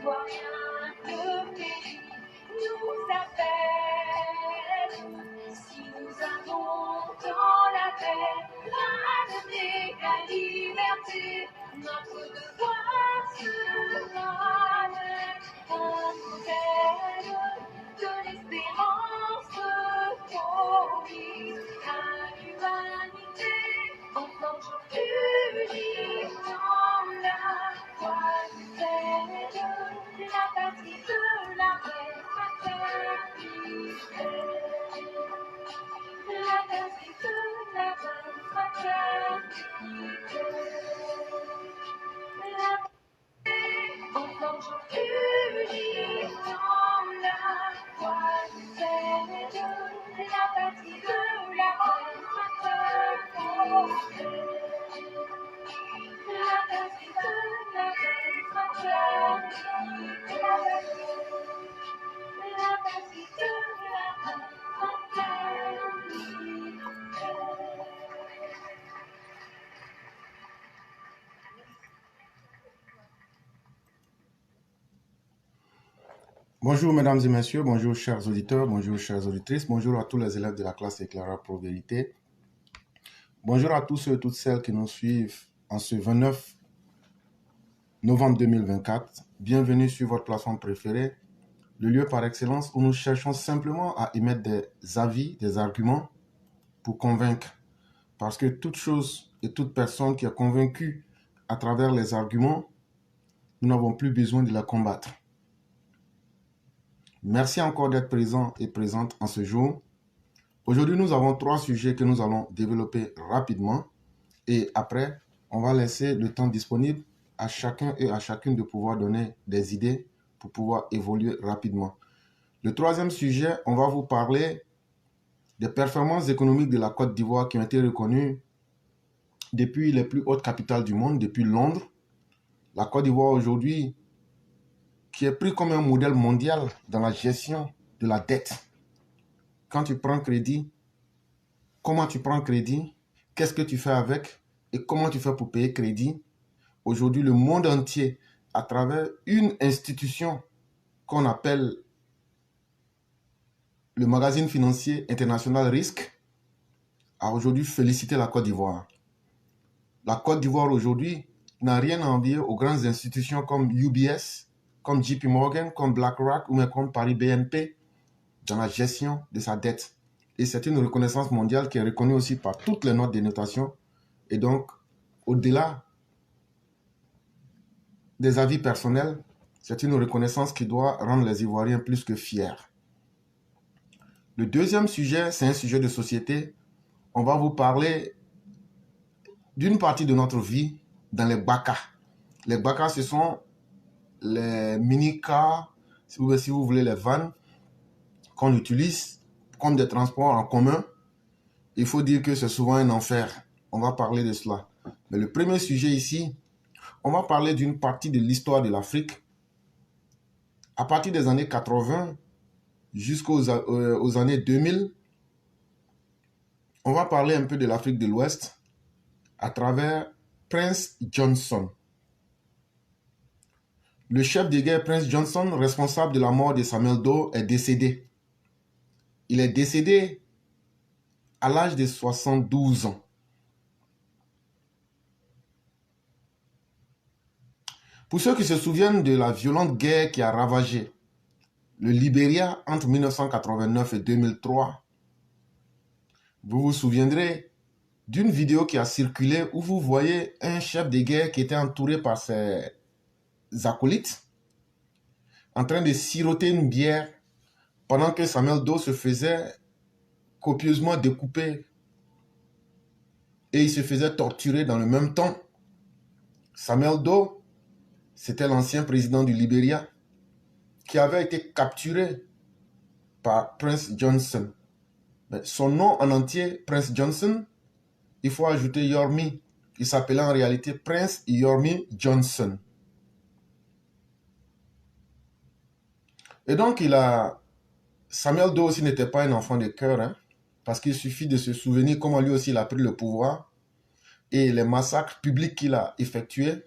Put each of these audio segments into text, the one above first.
vois rien, le pays nous appelle. Si nous avons dans la tête la donner la liberté, notre devoir sera d'être un modèle de l'espérance promise à l'humanité. On forge unis dans la voie du ciel, la patrie de la fraternité. La patrie de la fraternité. On forge unis dans la voie du ciel, la patrie de la fraternité. La patrie de la fraternité. La patrie de la fraternité. Bonjour mesdames et messieurs, bonjour chers auditeurs, bonjour chères auditrices, bonjour à tous les élèves de la classe Éclaireur Pro Vérité. Bonjour à tous ceux et toutes celles qui nous suivent en ce 29 novembre 2024. Bienvenue sur votre plateforme préférée, le lieu par excellence où nous cherchons simplement à émettre des avis, des arguments pour convaincre. Parce que toute chose et toute personne qui est convaincue à travers les arguments, nous n'avons plus besoin de la combattre. Merci encore d'être présent et présente en ce jour. Aujourd'hui, nous avons 3 sujets que nous allons développer rapidement et après, on va laisser le temps disponible à chacun et à chacune de pouvoir donner des idées pour pouvoir évoluer rapidement. Le 3e sujet, on va vous parler des performances économiques de la Côte d'Ivoire qui ont été reconnues depuis les plus hautes capitales du monde, depuis Londres. La Côte d'Ivoire aujourd'hui, qui est pris comme un modèle mondial dans la gestion de la dette. Quand tu prends crédit, comment tu prends crédit, qu'est-ce que tu fais avec et comment tu fais pour payer crédit. Aujourd'hui, le monde entier, à travers une institution qu'on appelle le magazine financier international Risk, a aujourd'hui félicité la Côte d'Ivoire. La Côte d'Ivoire aujourd'hui n'a rien à envier aux grandes institutions comme UBS, comme JP Morgan, comme BlackRock ou même comme Paris BNP dans la gestion de sa dette. Et c'est une reconnaissance mondiale qui est reconnue aussi par toutes les notes de notation. Et donc, au-delà des avis personnels, c'est une reconnaissance qui doit rendre les Ivoiriens plus que fiers. Le 2e sujet, c'est un sujet de société. On va vous parler d'une partie de notre vie dans les BACA. Les BACA, ce sont les mini-cars, si vous voulez, les vannes qu'on utilise comme des transports en commun. Il faut dire que c'est souvent un enfer. On va parler de cela. Mais le premier sujet ici, on va parler d'une partie de l'histoire de l'Afrique. À partir des années 80 jusqu'aux années 2000, on va parler un peu de l'Afrique de l'Ouest à travers Prince Johnson. Le chef de guerre Prince Johnson, responsable de la mort de Samuel Doe, est décédé. Il est décédé à l'âge de 72 ans. Pour ceux qui se souviennent de la violente guerre qui a ravagé le Libéria entre 1989 et 2003, vous vous souviendrez d'une vidéo qui a circulé où vous voyez un chef de guerre qui était entouré par ses acolytes en train de siroter une bière pendant que Samuel Doe se faisait copieusement découper et il se faisait torturer dans le même temps. Samuel Doe, c'était l'ancien président du Libéria qui avait été capturé par Prince Johnson. Mais son nom en entier, Prince Johnson, il faut ajouter Yormi. Il s'appelait en réalité Prince Yormi Johnson. Et donc, Samuel Doe aussi n'était pas un enfant de cœur, hein, parce qu'il suffit de se souvenir comment lui aussi il a pris le pouvoir et les massacres publics qu'il a effectués.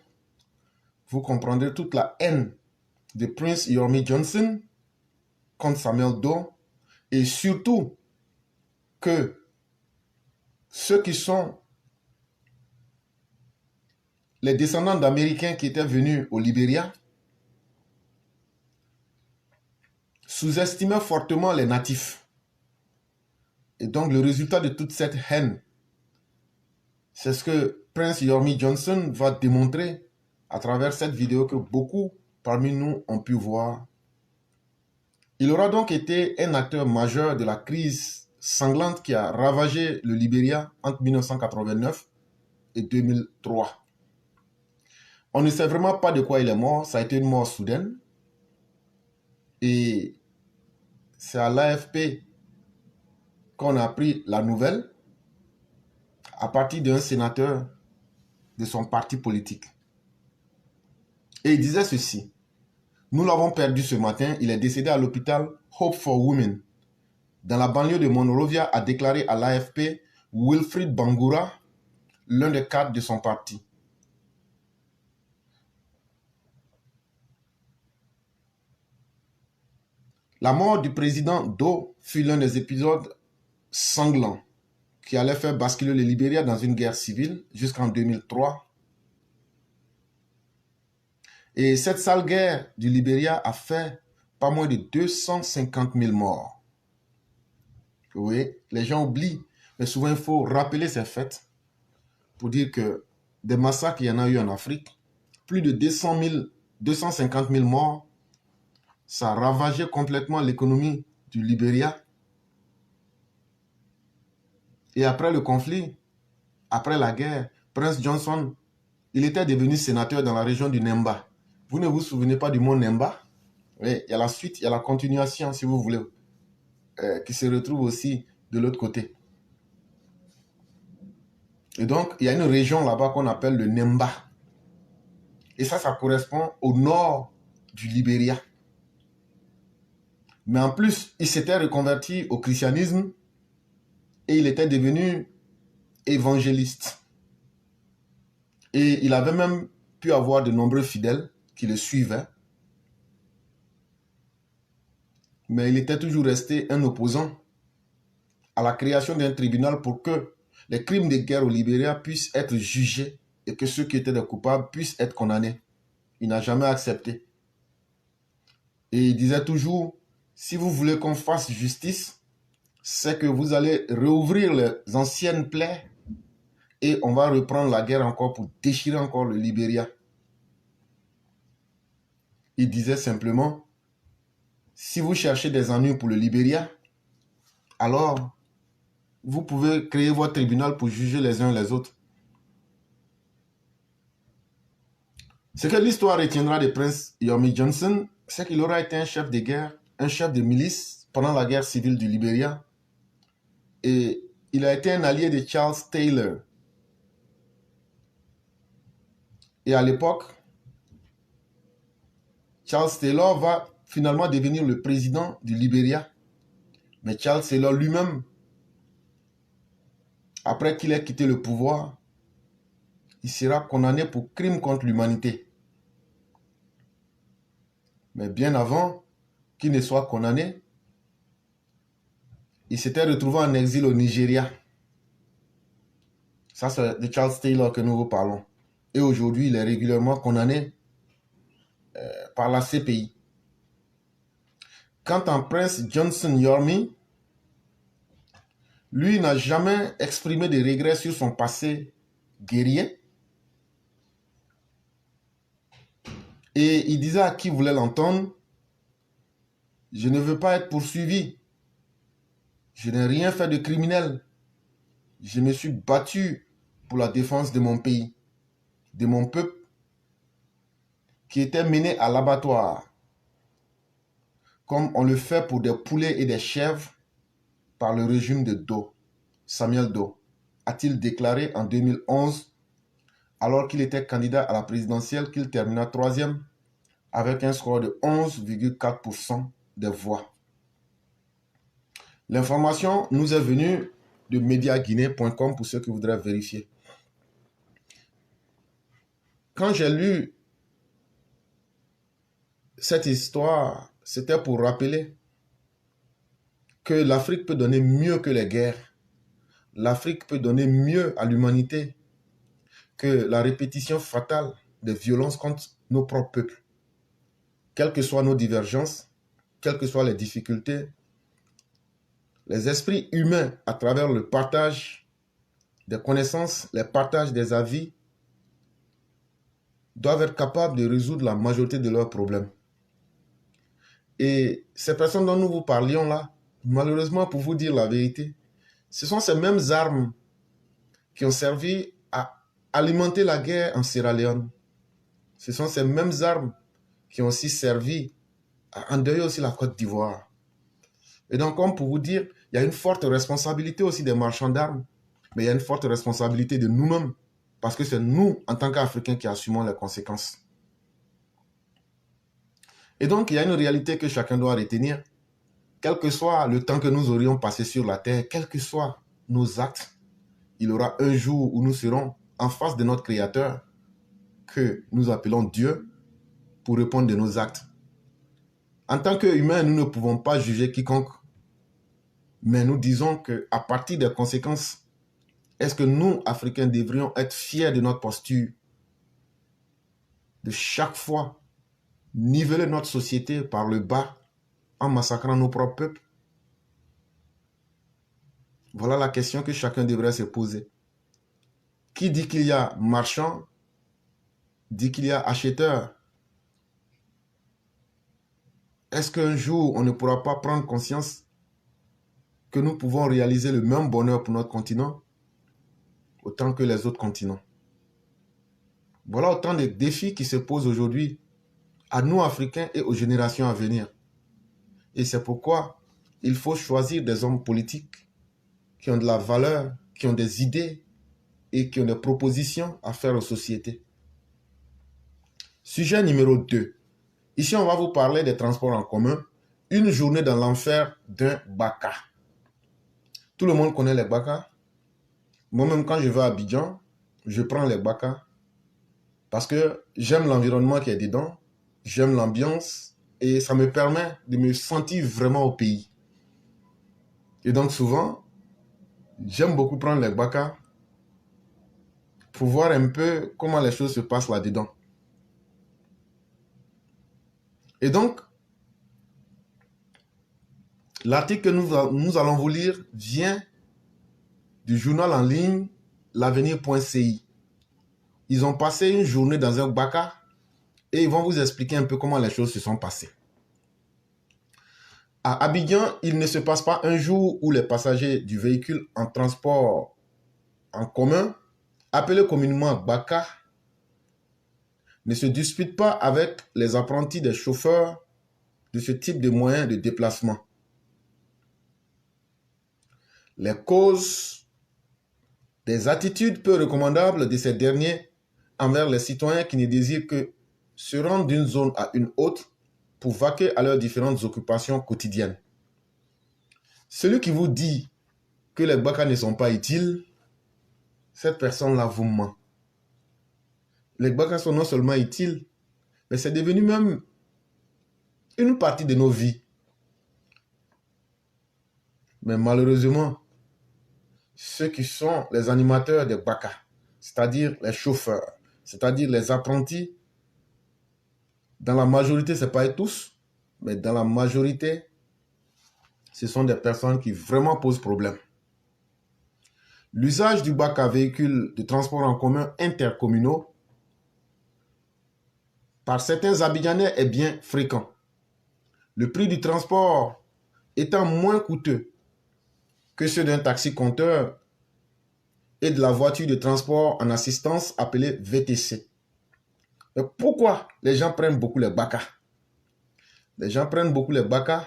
Vous comprendrez toute la haine de Prince Yormi Johnson contre Samuel Doe, et surtout que ceux qui sont les descendants d'Américains qui étaient venus au Libéria sous-estimaient fortement les natifs. Et donc le résultat de toute cette haine, c'est ce que Prince Yormi Johnson va démontrer à travers cette vidéo que beaucoup parmi nous ont pu voir. Il aura donc été un acteur majeur de la crise sanglante qui a ravagé le Libéria entre 1989 et 2003. On ne sait vraiment pas de quoi il est mort, ça a été une mort soudaine. Et c'est à l'AFP qu'on a appris la nouvelle à partir d'un sénateur de son parti politique. Et il disait ceci: nous l'avons perdu ce matin, il est décédé à l'hôpital Hope for Women, dans la banlieue de Monrovia, a déclaré à l'AFP Wilfried Bangura, l'un des cadres de son parti. La mort du président Doe fut l'un des épisodes sanglants qui allait faire basculer le Libéria dans une guerre civile jusqu'en 2003. Et cette sale guerre du Libéria a fait pas moins de 250 000 morts. Oui, les gens oublient, mais souvent il faut rappeler ces faits pour dire que des massacres, il y en a eu en Afrique. Plus de 250 000 morts. Ça a ravagé complètement l'économie du Libéria. Et après le conflit, après la guerre, Prince Johnson, il était devenu sénateur dans la région du Nemba. Vous ne vous souvenez pas du mot Nemba? Oui, il y a la suite, il y a la continuation, si vous voulez, qui se retrouve aussi de l'autre côté. Et donc, il y a une région là-bas qu'on appelle le Nemba. Et ça correspond au nord du Libéria. Mais en plus, il s'était reconverti au christianisme et il était devenu évangéliste. Et il avait même pu avoir de nombreux fidèles qui le suivaient. Mais il était toujours resté un opposant à la création d'un tribunal pour que les crimes de guerre au Libéria puissent être jugés et que ceux qui étaient des coupables puissent être condamnés. Il n'a jamais accepté. Et il disait toujours, si vous voulez qu'on fasse justice, c'est que vous allez rouvrir les anciennes plaies et on va reprendre la guerre encore pour déchirer encore le Libéria. Il disait simplement, si vous cherchez des ennuis pour le Libéria, alors vous pouvez créer votre tribunal pour juger les uns les autres. Ce que l'histoire retiendra de Prince Yormi Johnson, c'est qu'il aura été un chef de guerre, un chef de milice pendant la guerre civile du Libéria. Et il a été un allié de Charles Taylor. Et à l'époque, Charles Taylor va finalement devenir le président du Libéria. Mais Charles Taylor lui-même, après qu'il ait quitté le pouvoir, il sera condamné pour crime contre l'humanité. Mais bien avant qu'il ne soit condamné, il s'était retrouvé en exil au Nigeria. Ça, c'est de Charles Taylor que nous vous parlons. Et aujourd'hui, il est régulièrement condamné par la CPI. Quant à Prince Johnson Yormi, lui n'a jamais exprimé de regrets sur son passé guerrier. Et il disait à qui voulait l'entendre, je ne veux pas être poursuivi. Je n'ai rien fait de criminel. Je me suis battu pour la défense de mon pays, de mon peuple, qui était mené à l'abattoir, comme on le fait pour des poulets et des chèvres par le régime de Doe, Samuel Doe, a-t-il déclaré en 2011, alors qu'il était candidat à la présidentielle, qu'il termina 3e avec un score de 11,4% des voix. L'information nous est venue de mediaguinée.com pour ceux qui voudraient vérifier. Quand j'ai lu cette histoire, c'était pour rappeler que l'Afrique peut donner mieux que les guerres. L'Afrique peut donner mieux à l'humanité que la répétition fatale des violences contre nos propres peuples. Quelles que soient nos divergences, quelles que soient les difficultés, les esprits humains, à travers le partage des connaissances, le partage des avis, doivent être capables de résoudre la majorité de leurs problèmes. Et ces personnes dont nous vous parlions là, malheureusement, pour vous dire la vérité, ce sont ces mêmes armes qui ont servi à alimenter la guerre en Sierra Leone. Ce sont ces mêmes armes qui ont aussi servi à endeuiller aussi la Côte d'Ivoire. Et donc, comme pour vous dire, il y a une forte responsabilité aussi des marchands d'armes, mais il y a une forte responsabilité de nous-mêmes, parce que c'est nous, en tant qu'Africains, qui assumons les conséquences. Et donc, il y a une réalité que chacun doit retenir. Quel que soit le temps que nous aurions passé sur la terre, quels que soient nos actes, il y aura un jour où nous serons en face de notre Créateur, que nous appelons Dieu, pour répondre de nos actes. En tant qu'humains, nous ne pouvons pas juger quiconque, mais nous disons qu'à partir des conséquences, est-ce que nous, Africains, devrions être fiers de notre posture, de chaque fois niveler notre société par le bas en massacrant nos propres peuples? Voilà la question que chacun devrait se poser. Qui dit qu'il y a marchand, dit qu'il y a acheteur. Est-ce qu'un jour, on ne pourra pas prendre conscience que nous pouvons réaliser le même bonheur pour notre continent autant que les autres continents? Voilà autant de défis qui se posent aujourd'hui à nous, Africains, et aux générations à venir. Et c'est pourquoi il faut choisir des hommes politiques qui ont de la valeur, qui ont des idées et qui ont des propositions à faire aux sociétés. Sujet numéro 2. Ici, on va vous parler des transports en commun. Une journée dans l'enfer d'un baka. Tout le monde connaît les bakas. Moi-même, quand je vais à Abidjan, je prends les bakas parce que j'aime l'environnement qui est dedans, j'aime l'ambiance et ça me permet de me sentir vraiment au pays. Et donc souvent, j'aime beaucoup prendre les bakas pour voir un peu comment les choses se passent là-dedans. Et donc, l'article que nous allons vous lire vient du journal en ligne l'avenir.ci. Ils ont passé une journée dans un baka et ils vont vous expliquer un peu comment les choses se sont passées. À Abidjan, il ne se passe pas un jour où les passagers du véhicule en transport en commun, appelé communément baka, ne se disputent pas avec les apprentis des chauffeurs de ce type de moyens de déplacement. Les causes des attitudes peu recommandables de ces derniers envers les citoyens qui ne désirent que se rendre d'une zone à une autre pour vaquer à leurs différentes occupations quotidiennes. Celui qui vous dit que les bakas ne sont pas utiles, cette personne-là vous ment. Les bakas sont non seulement utiles, mais c'est devenu même une partie de nos vies. Mais malheureusement, ceux qui sont les animateurs des bakas, c'est-à-dire les chauffeurs, c'est-à-dire les apprentis, dans la majorité, ce n'est pas tous, mais dans la majorité, ce sont des personnes qui vraiment posent problème. L'usage du baka véhicule de transport en commun intercommunaux par certains Abidjanais est bien fréquent. Le prix du transport étant moins coûteux que ceux d'un taxi-compteur et de la voiture de transport en assistance appelée VTC. Mais pourquoi les gens prennent beaucoup les bakas? Les gens prennent beaucoup les bakas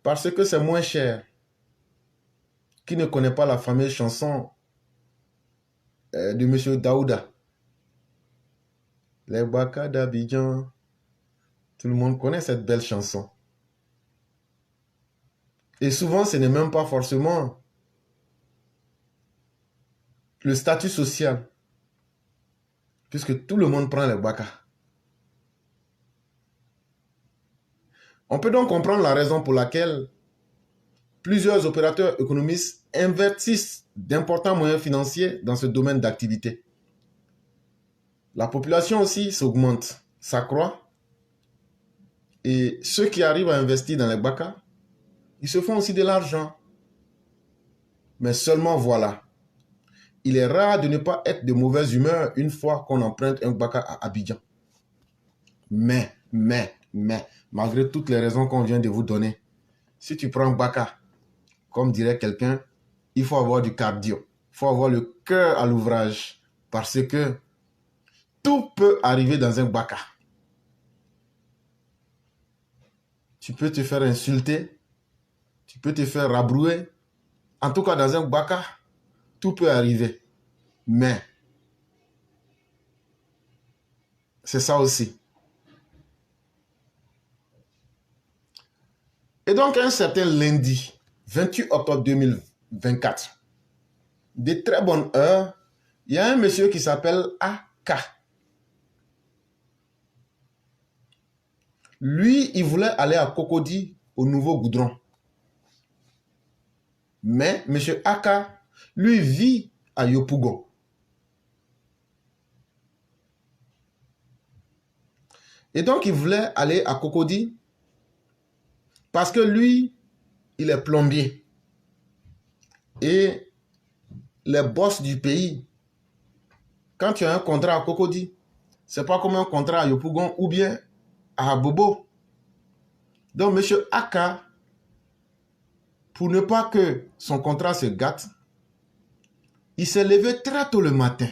parce que c'est moins cher. Qui ne connaît pas la fameuse chanson de M. Daouda? Les bakas d'Abidjan. Tout le monde connaît cette belle chanson. Et souvent, ce n'est même pas forcément le statut social, puisque tout le monde prend les bakas. On peut donc comprendre la raison pour laquelle plusieurs opérateurs économiques investissent d'importants moyens financiers dans ce domaine d'activité. La population aussi s'augmente, s'accroît, et ceux qui arrivent à investir dans les BACA, ils se font aussi de l'argent. Mais seulement voilà, il est rare de ne pas être de mauvaise humeur une fois qu'on emprunte un BACA à Abidjan. Mais, malgré toutes les raisons qu'on vient de vous donner, si tu prends BACA, comme dirait quelqu'un, il faut avoir du cardio. Il faut avoir le cœur à l'ouvrage. Parce que tout peut arriver dans un BACA. Tu peux te faire insulter. Tu peux te faire rabrouer. En tout cas, dans un BACA, tout peut arriver. Mais, c'est ça aussi. Et donc, un certain lundi, 28 octobre 2024, de très bonne heure, il y a un monsieur qui s'appelle AK. Lui, il voulait aller à Cocody, au Nouveau Goudron. Mais M. AK, lui, vit à Yopougon. Et donc, il voulait aller à Cocody parce que lui, il est plombier. Et les boss du pays, quand tu as un contrat à Cocody, c'est pas comme un contrat à Yopougon ou bien à Bobo. Donc, M. Aka, pour ne pas que son contrat se gâte, il s'est levé très tôt le matin.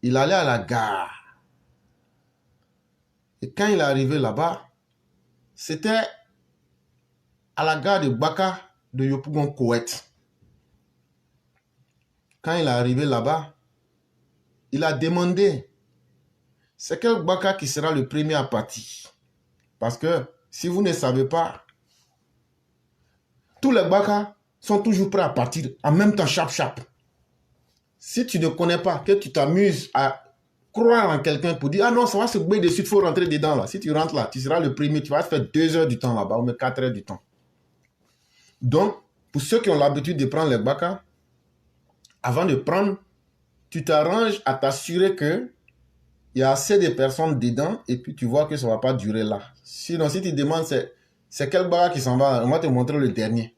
Il allait à la gare. Et quand il est arrivé là-bas, c'était à la gare de Baka de Yopougon Koweït. Quand il est arrivé là-bas, il a demandé c'est quel Baka qui sera le premier à partir. Parce que si vous ne savez pas, tous les Baka sont toujours prêts à partir en même temps, chap. Si tu ne connais pas, que tu t'amuses à croire en quelqu'un pour dire ah non, ça va se bouger dessus, il faut rentrer dedans là. Si tu rentres là, tu seras le premier, tu vas faire 2 heures du temps là-bas, ou même 4 heures du temps. Donc, pour ceux qui ont l'habitude de prendre les Baka, avant de prendre, tu t'arranges à t'assurer que il y a assez de personnes dedans et puis tu vois que ça ne va pas durer là. Sinon, si tu demandes c'est quel Baka qui s'en va, on va te montrer le dernier.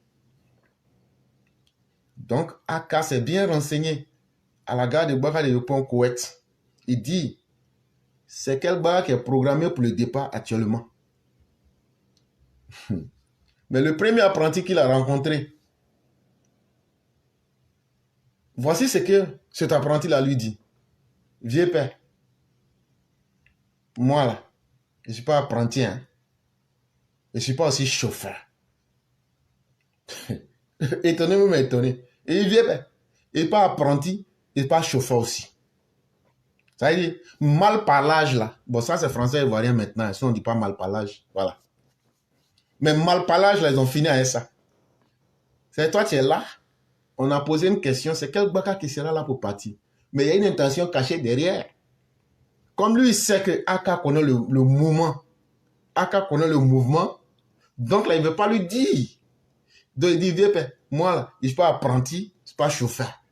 Donc, AK s'est bien renseigné à la gare de Baka de Yopougon Koweït. Il dit c'est quel Baka qui est programmé pour le départ actuellement. Mais le premier apprenti qu'il a rencontré, voici ce que cet apprenti-là lui dit. Vieux père, moi là, je ne suis pas apprenti, hein. Je ne suis pas aussi chauffeur. Étonné, même étonné. Et il vient, il n'est pas apprenti, il n'est pas chauffeur aussi. Ça veut dire, mal parlage là. Bon, ça c'est français et ivoirien maintenant. Si on ne dit pas mal parlage, voilà. Mais mal parlage là, ils ont fini avec ça. C'est toi, tu es là. On a posé une question, c'est quel Baka qui sera là pour partir? Mais il y a une intention cachée derrière. Comme lui, il sait que AK connaît le mouvement. AK connaît le mouvement. Donc là, il ne veut pas lui dire. Donc il dit, viens père, moi là, je ne suis pas apprenti, je ne suis pas chauffeur.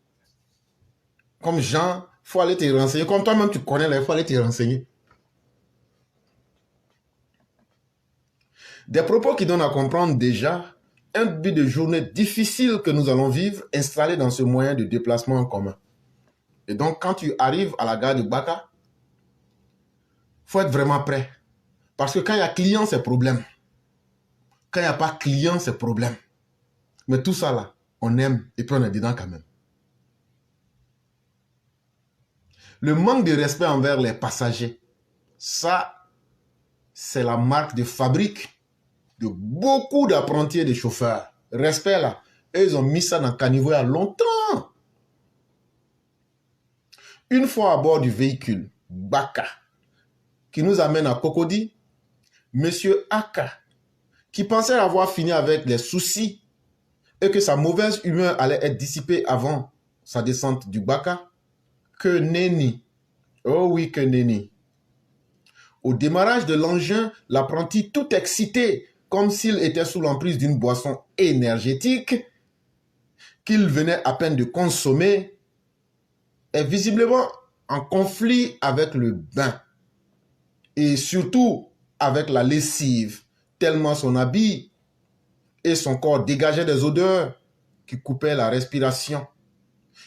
Comme Jean, il faut aller te renseigner. Comme toi-même tu connais là, il faut aller te renseigner. Des propos qui donnent à comprendre déjà un début de journée difficile que nous allons vivre installé dans ce moyen de déplacement en commun. Et donc quand tu arrives à la gare de Baka, il faut être vraiment prêt. Parce que quand il y a client, c'est problème. Quand il n'y a pas client, c'est problème. Mais tout ça là, on aime et puis on est dedans quand même. Le manque de respect envers les passagers, ça, c'est la marque de fabrique de beaucoup d'apprentis et de chauffeurs. Respect là. Eux, ils ont mis ça dans le caniveau il y a longtemps. Une fois à bord du véhicule Baka, qui nous amène à Cocody, Monsieur Aka, qui pensait avoir fini avec les soucis et que sa mauvaise humeur allait être dissipée avant sa descente du Baka, que nenni. Oh oui, que nenni. Au démarrage de l'engin, l'apprenti, tout excité, comme s'il était sous l'emprise d'une boisson énergétique qu'il venait à peine de consommer, est visiblement en conflit avec le bain et surtout avec la lessive, tellement son habit et son corps dégageaient des odeurs qui coupaient la respiration.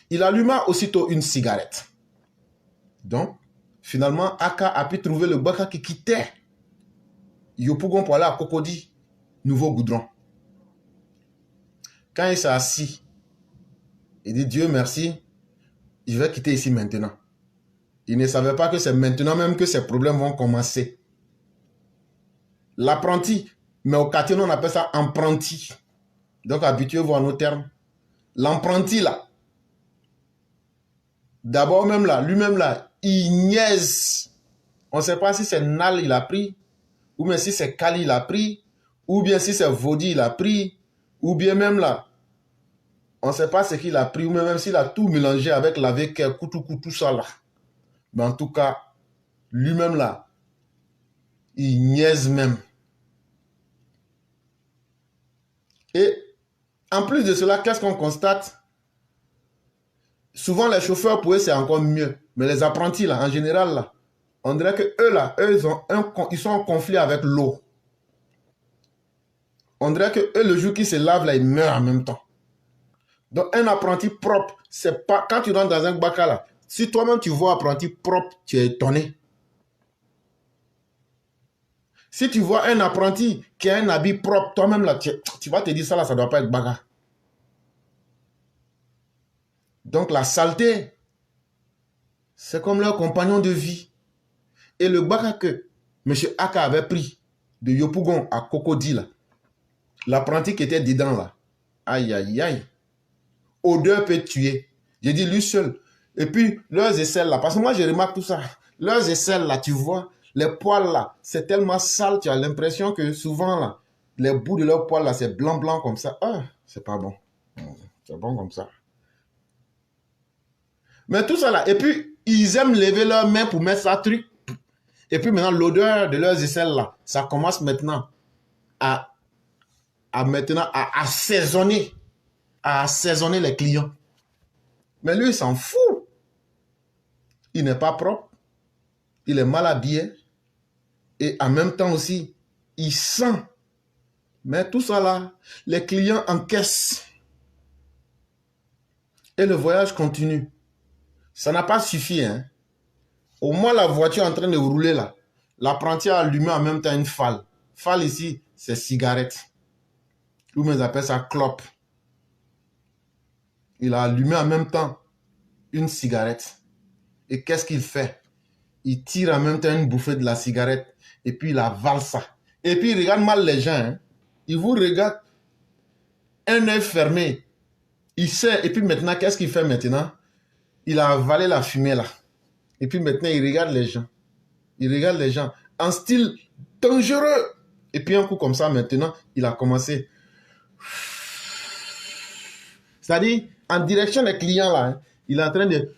Il alluma aussitôt une cigarette. Donc, finalement, Aka a pu trouver le Gbagba qui quittait Yopougon pour aller à Cocody, Nouveau Goudron. Quand il s'est assis, il dit Dieu merci, je vais quitter ici maintenant. Il ne savait pas que c'est maintenant même que ses problèmes vont commencer. L'apprenti, mais au quartier, on appelle ça apprenti. Donc, habituez-vous à nos termes. L'apprenti, là, d'abord même là, lui-même là, il niaise. On ne sait pas si c'est Nal il a pris, ou bien si c'est Kali il a pris, ou bien si c'est Vodi il a pris, ou bien même là, on ne sait pas ce qu'il a pris, ou même s'il a tout mélangé avec l'avec tout ça là. Mais en tout cas, lui-même là, il niaise même. Et en plus de cela, qu'est-ce qu'on constate? Souvent, les chauffeurs, pour eux, c'est encore mieux. Mais les apprentis, là, en général, là, on dirait que eux, là, ils sont en conflit avec l'eau. On dirait que eux, le jour qu'ils se lavent, là, ils meurent en même temps. Donc, un apprenti propre, c'est pas... Quand tu rentres dans un Gbagba, là, si toi-même, tu vois un apprenti propre, tu es étonné. Si tu vois un apprenti qui a un habit propre, toi-même, là, tu vas te dire ça, là, ça ne doit pas être Gbagba. Donc, la saleté, c'est comme leur compagnon de vie. Et le Gbagba que M. Aka avait pris de Yopougon à Cocody, là, l'apprenti qui était dedans, là, aïe, aïe, aïe, odeur peut tuer. J'ai dit lui seul. Et puis, leurs aisselles, là, parce que moi, je remarque tout ça. Leurs aisselles, là, tu vois, les poils, là, c'est tellement sale, tu as l'impression que souvent, là, les bouts de leurs poils, là, c'est blanc, blanc comme ça. Ah, c'est pas bon. C'est bon comme ça. Mais tout ça, là, et puis, ils aiment lever leurs mains pour mettre ça truc. Et puis maintenant, l'odeur de leurs aisselles, là, ça commence maintenant à assaisonner les clients. Mais lui, il s'en fout. Il n'est pas propre. Il est mal habillé. Et en même temps aussi, il sent. Mais tout ça là, les clients encaissent. Et le voyage continue. Ça n'a pas suffi, hein. Au moins, la voiture est en train de rouler là. L'apprenti a allumé en même temps une falle. Falle ici, c'est cigarette. Nous, on appelle ça clope. Il a allumé en même temps une cigarette. Et qu'est-ce qu'il fait? Il tire en même temps une bouffée de la cigarette. Et puis il avale ça. Et puis il regarde mal les gens. Hein. Il vous regarde un œil fermé. Il sait. Et puis maintenant, qu'est-ce qu'il fait maintenant? Il a avalé la fumée là. Et puis maintenant, il regarde les gens. Il regarde les gens en style dangereux. Et puis un coup comme ça, maintenant, il a commencé. C'est-à-dire, en direction des clients là, hein, il est en train de...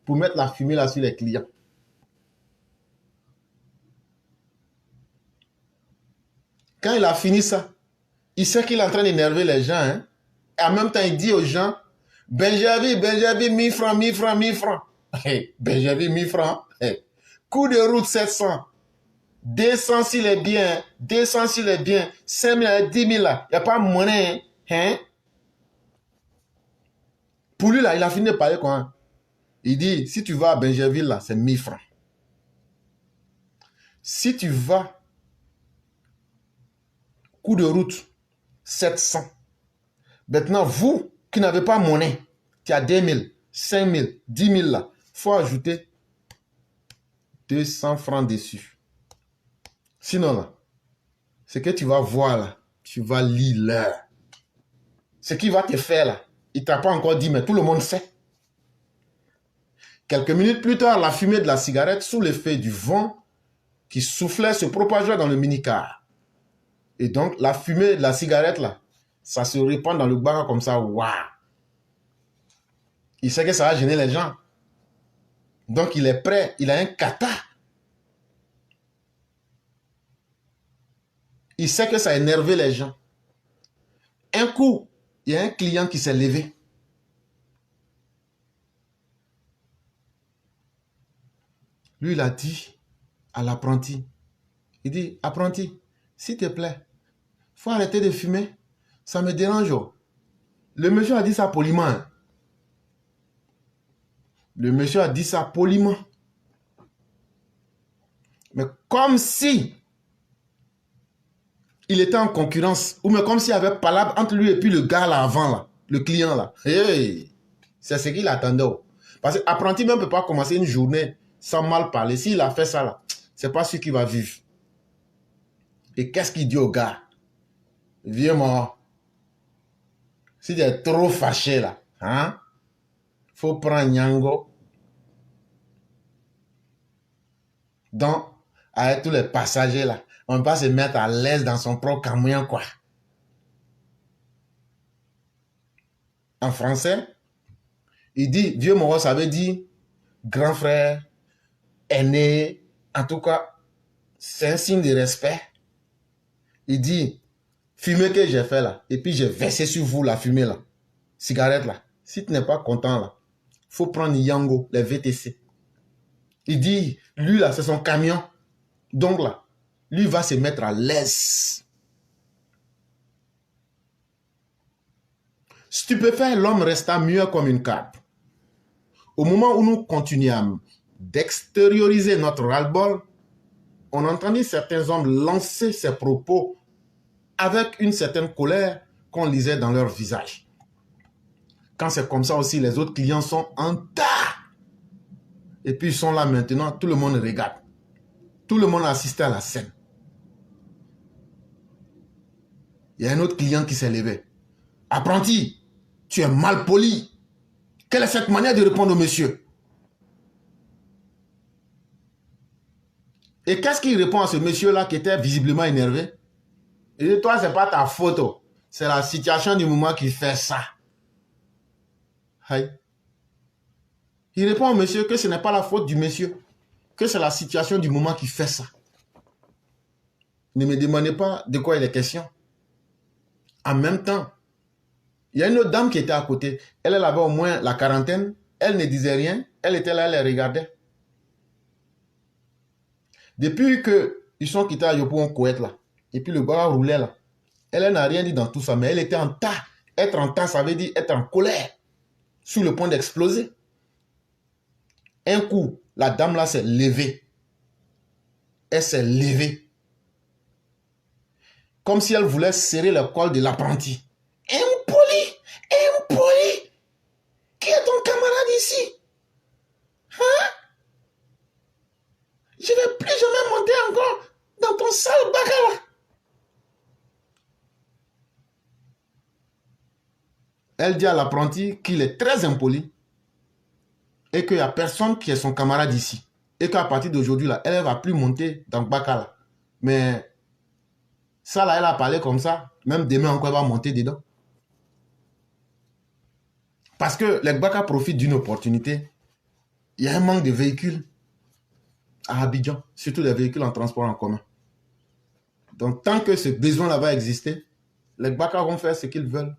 pour mettre la fumée là sur les clients. Quand il a fini ça, il sait qu'il est en train d'énerver les gens. Hein, et en même temps, il dit aux gens, Benjavi, 1000 francs, 1000 francs, 1000 francs. Hey, Benjavi, 1000 francs. Hey. Coup de route 700. 200 s'il est bien. 200 s'il est bien. 5 000, 10 000 là. Il n'y a pas de monnaie. Hein? Pour lui là, il a fini de parler quoi. Il dit, si tu vas à Benjerville là, c'est 1000 francs. Si tu vas, coup de route, 700. Maintenant, vous qui n'avez pas monnaie, tu as 2000, 5000, 10 000 là, il faut ajouter 200 francs dessus. Sinon là, ce que tu vas voir là, tu vas lire l'heure. Ce qu'il va te faire là, il ne t'a pas encore dit, mais tout le monde sait. Quelques minutes plus tard, la fumée de la cigarette, sous l'effet du vent qui soufflait, se propageait dans le minicar. Et donc, la fumée de la cigarette, là, ça se répand dans le bar comme ça. Waouh! Il sait que ça va gêner les gens. Donc, il est prêt. Il a un kata. Il sait que ça a énervé les gens. Un coup, il y a un client qui s'est levé. Lui, il a dit à l'apprenti, il dit, apprenti, s'il te plaît, il faut arrêter de fumer. Ça me dérange. Le monsieur a dit ça poliment. Hein. Le monsieur a dit ça poliment. Mais comme si il était en concurrence, ou mais comme s'il y avait palabre entre lui et puis le gars là avant, là, le client là. Hey, c'est ce qu'il attendait. Parce que l'apprenti même ne peut pas commencer une journée sans mal parler. S'il a fait ça là, c'est pas sûr qu'il va vivre. Et qu'est-ce qu'il dit au gars? Viens moi. Si tu es trop fâché là, hein, faut prendre Nyango. Donc, avec tous les passagers là, on va se mettre à l'aise dans son propre camion quoi. En français, il dit, vieux moro, ça veut dire grand frère, aîné, en tout cas, c'est un signe de respect. Il dit, fumée que j'ai fait là, et puis j'ai versé sur vous la fumée là, cigarette là. Si tu n'es pas content là, faut prendre Yango, les VTC. Il dit, lui là, c'est son camion. Donc là, lui va se mettre à l'aise. Stupéfait, l'homme resta muet comme une carpe. Au moment où nous continuâmes d'extérioriser notre ras-le-bol, on entendit certains hommes lancer ces propos avec une certaine colère qu'on lisait dans leur visage. Quand c'est comme ça aussi, les autres clients sont en tas. Et puis ils sont là maintenant, tout le monde regarde. Tout le monde assiste à la scène. Il y a un autre client qui s'est levé. Apprenti, tu es mal poli. Quelle est cette manière de répondre au monsieur? Et qu'est-ce qu'il répond à ce monsieur-là qui était visiblement énervé? Il dit, toi, ce n'est pas ta faute. C'est la situation du moment qui fait ça. Aïe. Il répond au monsieur que ce n'est pas la faute du monsieur, que c'est la situation du moment qui fait ça. Ne me demandez pas de quoi il est question. En même temps, il y a une autre dame qui était à côté. Elle avait au moins la quarantaine. Elle ne disait rien. Elle était là, elle les regardait. Depuis qu'ils sont quittés à Yopougon, Koweït, là, et puis le gars roulait là, elle n'a rien dit dans tout ça, mais elle était en tas. Être en tas, ça veut dire être en colère, sur le point d'exploser. Un coup, la dame là s'est levée. Elle s'est levée. Comme si elle voulait serrer le col de l'apprenti. Impoli, qui est ton camarade ici? Hein? Je ne vais plus jamais monter encore dans ton sale bagala. Elle dit à l'apprenti qu'il est très impoli et qu'il n'y a personne qui est son camarade ici. Et qu'à partir d'aujourd'hui, là, elle ne va plus monter dans le Bakala. Mais ça, là, elle a parlé comme ça. Même demain encore, elle va monter dedans. Parce que les Baka profitent d'une opportunité. Il y a un manque de véhicules à Abidjan, surtout des véhicules en transport en commun. Donc, tant que ce besoin-là va exister, les Baka vont faire ce qu'ils veulent.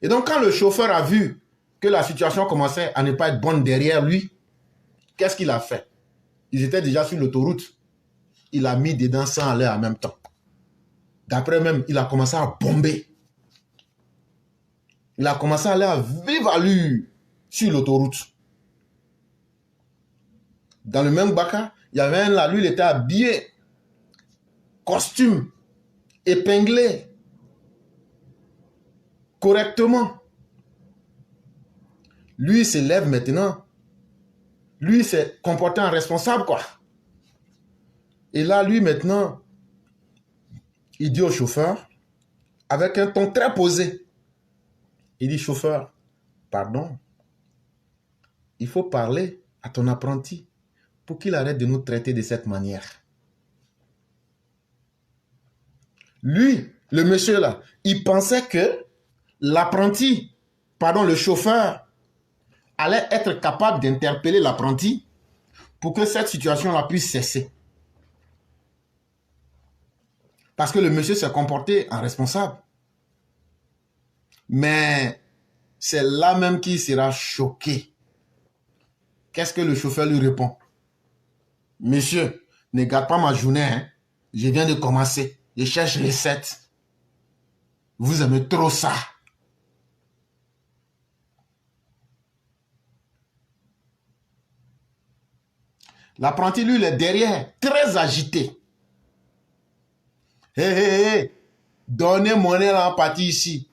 Et donc, quand le chauffeur a vu que la situation commençait à ne pas être bonne derrière lui, qu'est-ce qu'il a fait? Ils étaient déjà sur l'autoroute. Il a mis dedans sans aller en même temps. D'après même, il a commencé à bomber. Il a commencé à aller à vive allure sur l'autoroute. Dans le même Baka, il y avait un là, lui, il était habillé, costume, épinglé, correctement. Lui, il se lève maintenant. Lui, il s'est comporté en responsable, quoi. Et là, lui, maintenant, il dit au chauffeur, avec un ton très posé, il dit, chauffeur, pardon, il faut parler à ton apprenti pour qu'il arrête de nous traiter de cette manière. Lui, le monsieur là, il pensait que l'apprenti, pardon, le chauffeur, allait être capable d'interpeller l'apprenti pour que cette situation-là puisse cesser. Parce que le monsieur s'est comporté en responsable. Mais c'est là même qu'il sera choqué. Qu'est-ce que le chauffeur lui répond? Monsieur, ne gâte pas ma journée, hein. Je viens de commencer. Je cherche recette. Vous aimez trop ça. L'apprenti, lui, il est derrière, très agité. Hé, donnez monnaie là en partie ici.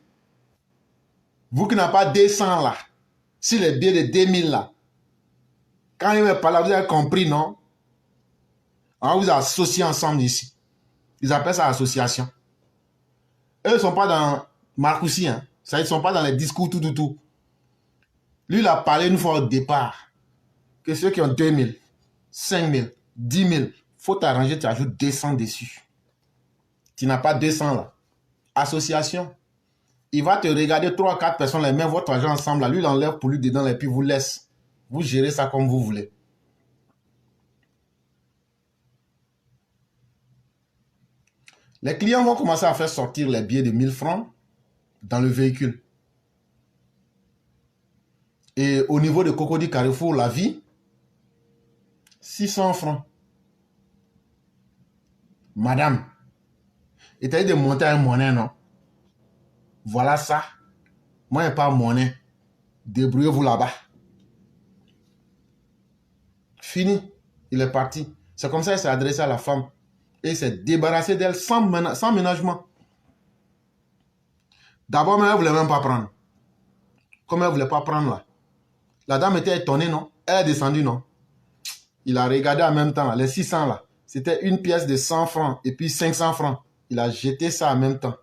Vous qui n'avez pas 200 là, si les billets de 2000 là, quand il me parle, vous avez compris, non? On vous associez ensemble ici. Ils appellent ça association. Eux ne sont pas dans Marcoussi, hein. Ça, ils ne sont pas dans les discours tout. Lui, il a parlé une fois au départ que ceux qui ont 2000, 5000, 10 000, il faut t'arranger, tu ajoutes 200 dessus. Tu n'as pas 200 là. Association. Il va te regarder 3 ou 4 personnes, les mains, votre argent ensemble. Là. Lui, il enlève pour lui dedans et puis vous laisse. Vous gérez ça comme vous voulez. Les clients vont commencer à faire sortir les billets de 1000 francs dans le véhicule. Et au niveau de Cocody Carrefour, la vie, 600 francs. Madame, il t'a dit de monter un monnaie, non? Voilà ça. Moi, je n'ai pas monnaie. Débrouillez-vous là-bas. Fini. Il est parti. C'est comme ça qu'il s'est adressé à la femme. Et il s'est débarrassé d'elle sans ménagement. D'abord, elle ne voulait même pas prendre. Comme elle ne voulait pas prendre là. La dame était étonnée, non? Elle est descendue, non? Il a regardé en même temps, là, les 600 là. C'était une pièce de 100 francs et puis 500 francs. Il a jeté ça en même temps.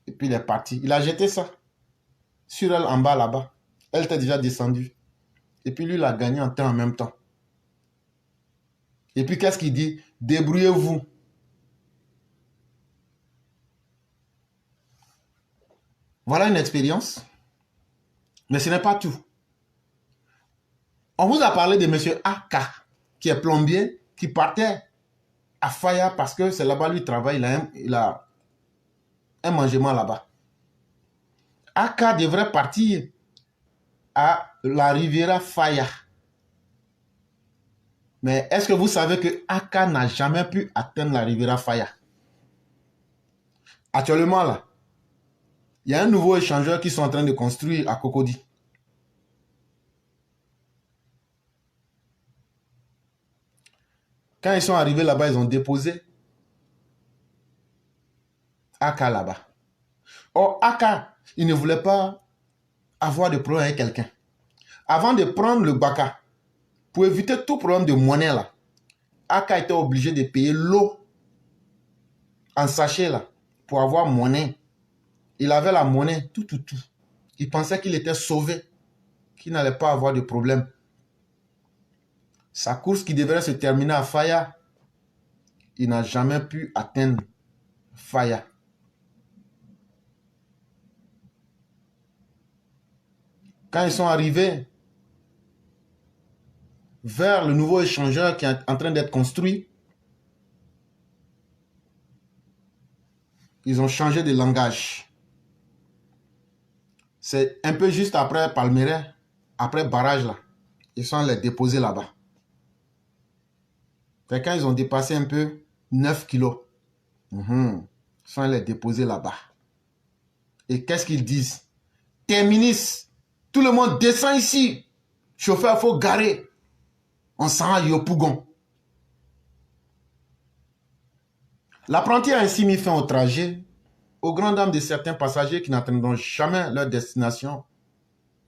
Et puis il est parti. Il a jeté ça sur elle en bas là-bas. Elle était déjà descendue. Et puis lui, il a gagné en temps en même temps. Et puis qu'est-ce qu'il dit? Débrouillez-vous. Voilà une expérience. Mais ce n'est pas tout. On vous a parlé de M. Aka, qui est plombier, qui partait à Faya parce que c'est là-bas lui travaille. Il a un mangement là-bas. Aka devrait partir à la Riviera Faya. Mais est-ce que vous savez que Aka n'a jamais pu atteindre la Riviera Faya? Actuellement là, il y a un nouveau échangeur qui sont en train de construire à Cocody. Quand ils sont arrivés là-bas, ils ont déposé Aka là-bas. Or, Aka, il ne voulait pas avoir de problème avec quelqu'un. Avant de prendre le Baka, pour éviter tout problème de monnaie là, Aka était obligé de payer l'eau en sachet là, pour avoir monnaie. Il avait la monnaie, tout. Il pensait qu'il était sauvé, qu'il n'allait pas avoir de problème. Sa course qui devrait se terminer à Faya, il n'a jamais pu atteindre Faya. Quand ils sont arrivés vers le nouveau échangeur qui est en train d'être construit, ils ont changé de langage. C'est un peu juste après Palmeraie, après barrage là. Ils sont allés déposer là-bas. Quand ils ont dépassé un peu 9 kilos, ils sont allés déposer là-bas. Et qu'est-ce qu'ils disent? Terminus, tout le monde descend ici. Chauffeur, il faut garer. On s'en va au Pougon. L'apprenti a ainsi mis fin au trajet aux grandes dames de certains passagers qui n'atteindront jamais leur destination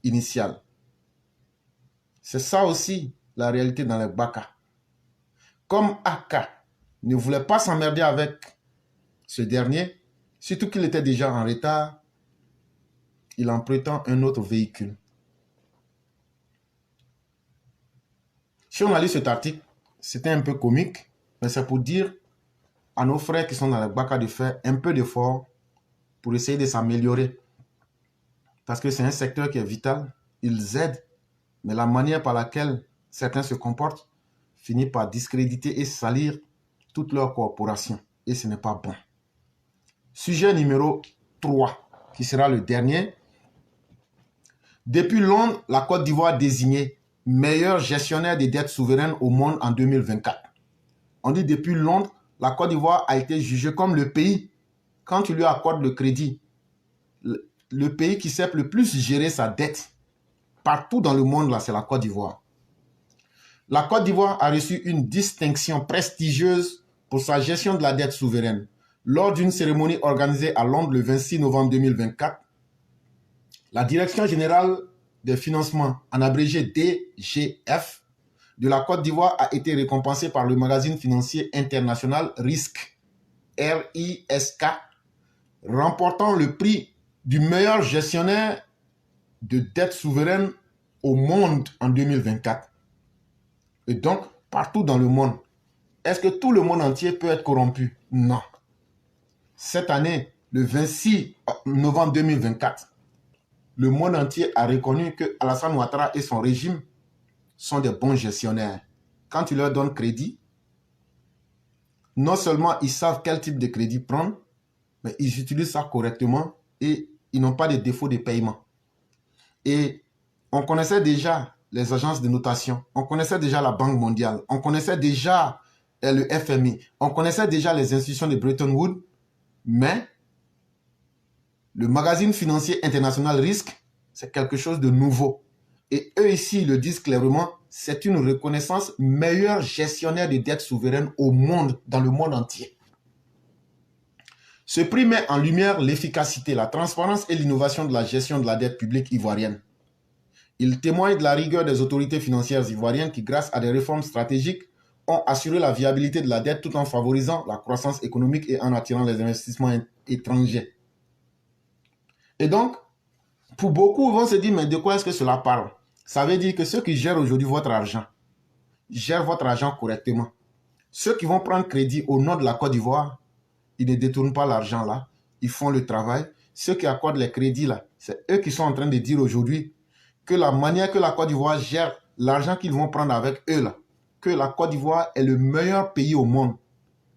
initiale. C'est ça aussi la réalité dans les Baka. Comme Aka ne voulait pas s'emmerder avec ce dernier, surtout qu'il était déjà en retard, il emprunta un autre véhicule. Si on a lu cet article, c'était un peu comique, mais c'est pour dire à nos frères qui sont dans les Baka de faire un peu d'effort pour essayer de s'améliorer. Parce que c'est un secteur qui est vital, ils aident, mais la manière par laquelle certains se comportent, finit par discréditer et salir toute leur corporation. Et ce n'est pas bon. Sujet numéro 3, qui sera le dernier. Depuis Londres, la Côte d'Ivoire désignée meilleur gestionnaire des dettes souveraines au monde en 2024. On dit depuis Londres, la Côte d'Ivoire a été jugée comme le pays, quand tu lui accordes le crédit, le pays qui sait le plus gérer sa dette. Partout dans le monde, là, c'est la Côte d'Ivoire. La Côte d'Ivoire a reçu une distinction prestigieuse pour sa gestion de la dette souveraine. Lors d'une cérémonie organisée à Londres le 26 novembre 2024, la Direction générale des financements, en abrégé DGF, de la Côte d'Ivoire a été récompensée par le magazine financier international RISC, RISK, remportant le prix du meilleur gestionnaire de dette souveraine au monde en 2024. Et donc, partout dans le monde, est-ce que tout le monde entier peut être corrompu? Non. Cette année, le 26 novembre 2024, le monde entier a reconnu que Alassane Ouattara et son régime sont des bons gestionnaires. Quand tu leur donnes crédit, non seulement ils savent quel type de crédit prendre, mais ils utilisent ça correctement et ils n'ont pas de défaut de paiement. Et on connaissait déjà les agences de notation, on connaissait déjà la Banque mondiale, on connaissait déjà le FMI, on connaissait déjà les institutions de Bretton Woods, mais le magazine financier international RISC, c'est quelque chose de nouveau. Et eux ici, ils le disent clairement, c'est une reconnaissance meilleur gestionnaire de dettes souveraines au monde, dans le monde entier. Ce prix met en lumière l'efficacité, la transparence et l'innovation de la gestion de la dette publique ivoirienne. Il témoigne de la rigueur des autorités financières ivoiriennes qui, grâce à des réformes stratégiques, ont assuré la viabilité de la dette tout en favorisant la croissance économique et en attirant les investissements étrangers. Et donc, pour beaucoup, ils vont se dire, mais de quoi est-ce que cela parle? Ça veut dire que ceux qui gèrent aujourd'hui votre argent, gèrent votre argent correctement. Ceux qui vont prendre crédit au nom de la Côte d'Ivoire, ils ne détournent pas l'argent là, ils font le travail. Ceux qui accordent les crédits là, c'est eux qui sont en train de dire aujourd'hui que la manière que la Côte d'Ivoire gère l'argent qu'ils vont prendre avec eux là, que la Côte d'Ivoire est le meilleur pays au monde.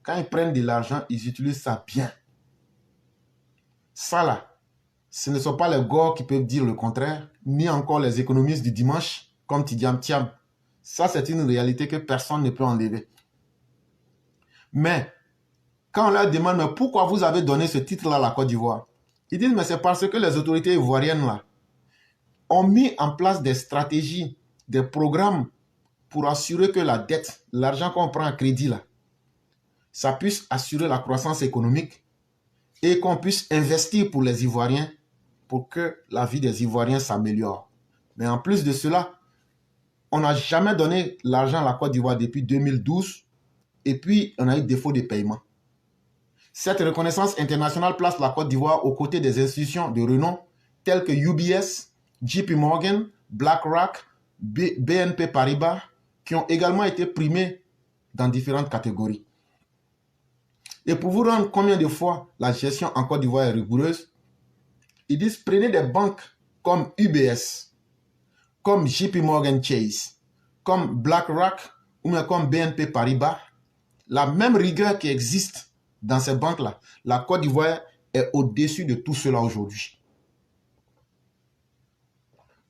Quand ils prennent de l'argent, ils utilisent ça bien. Ça là, ce ne sont pas les gars qui peuvent dire le contraire, ni encore les économistes du dimanche, comme Tidiane Thiam. Ça, c'est une réalité que personne ne peut enlever. Mais, quand on leur demande, mais pourquoi vous avez donné ce titre-là à la Côte d'Ivoire? Ils disent, mais c'est parce que les autorités ivoiriennes, là, ont mis en place des stratégies, des programmes pour assurer que la dette, l'argent qu'on prend à crédit, là, ça puisse assurer la croissance économique et qu'on puisse investir pour les Ivoiriens pour que la vie des Ivoiriens s'améliore. Mais en plus de cela, on n'a jamais donné l'argent à la Côte d'Ivoire depuis 2012 et puis on a eu défaut de paiement. Cette reconnaissance internationale place la Côte d'Ivoire aux côtés des institutions de renom telles que UBS, JP Morgan, BlackRock, BNP Paribas, qui ont également été primés dans différentes catégories. Et pour vous rendre combien de fois la gestion en Côte d'Ivoire est rigoureuse, ils disent prenez des banques comme UBS, comme JP Morgan Chase, comme BlackRock ou bien comme BNP Paribas. La même rigueur qui existe dans ces banques-là, la Côte d'Ivoire est au-dessus de tout cela aujourd'hui.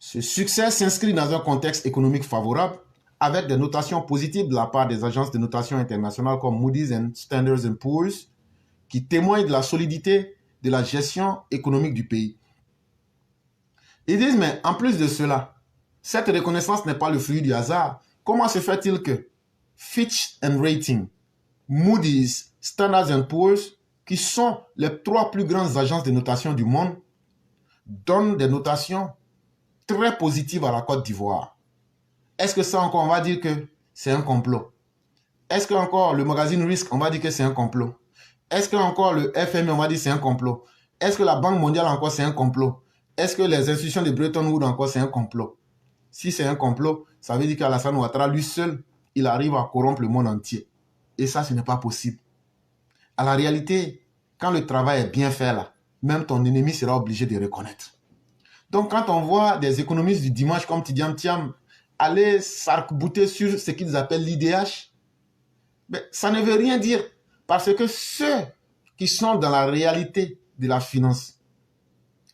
Ce succès s'inscrit dans un contexte économique favorable avec des notations positives de la part des agences de notation internationales comme Moody's et Standard & Poor's qui témoignent de la solidité de la gestion économique du pays. Ils disent, mais en plus de cela, cette reconnaissance n'est pas le fruit du hasard. Comment se fait-il que Fitch and Rating, Moody's, Standard & Poor's, qui sont les 3 plus grandes agences de notation du monde, donnent des notations très positives à la Côte d'Ivoire? Est-ce que ça encore, on va dire que c'est un complot? Est-ce que encore le magazine RISC, on va dire que c'est un complot? Est-ce que encore le FMI, on va dire que c'est un complot? Est-ce que la Banque mondiale encore c'est un complot? Est-ce que les institutions de Bretton Woods encore c'est un complot? Si c'est un complot, ça veut dire qu'Alassane Ouattara, lui seul, il arrive à corrompre le monde entier. Et ça, ce n'est pas possible. À la réalité, quand le travail est bien fait là, même ton ennemi sera obligé de reconnaître. Donc quand on voit des économistes du dimanche comme Tidiane Thiam aller s'arc-bouter sur ce qu'ils appellent l'IDH, mais ça ne veut rien dire. Parce que ceux qui sont dans la réalité de la finance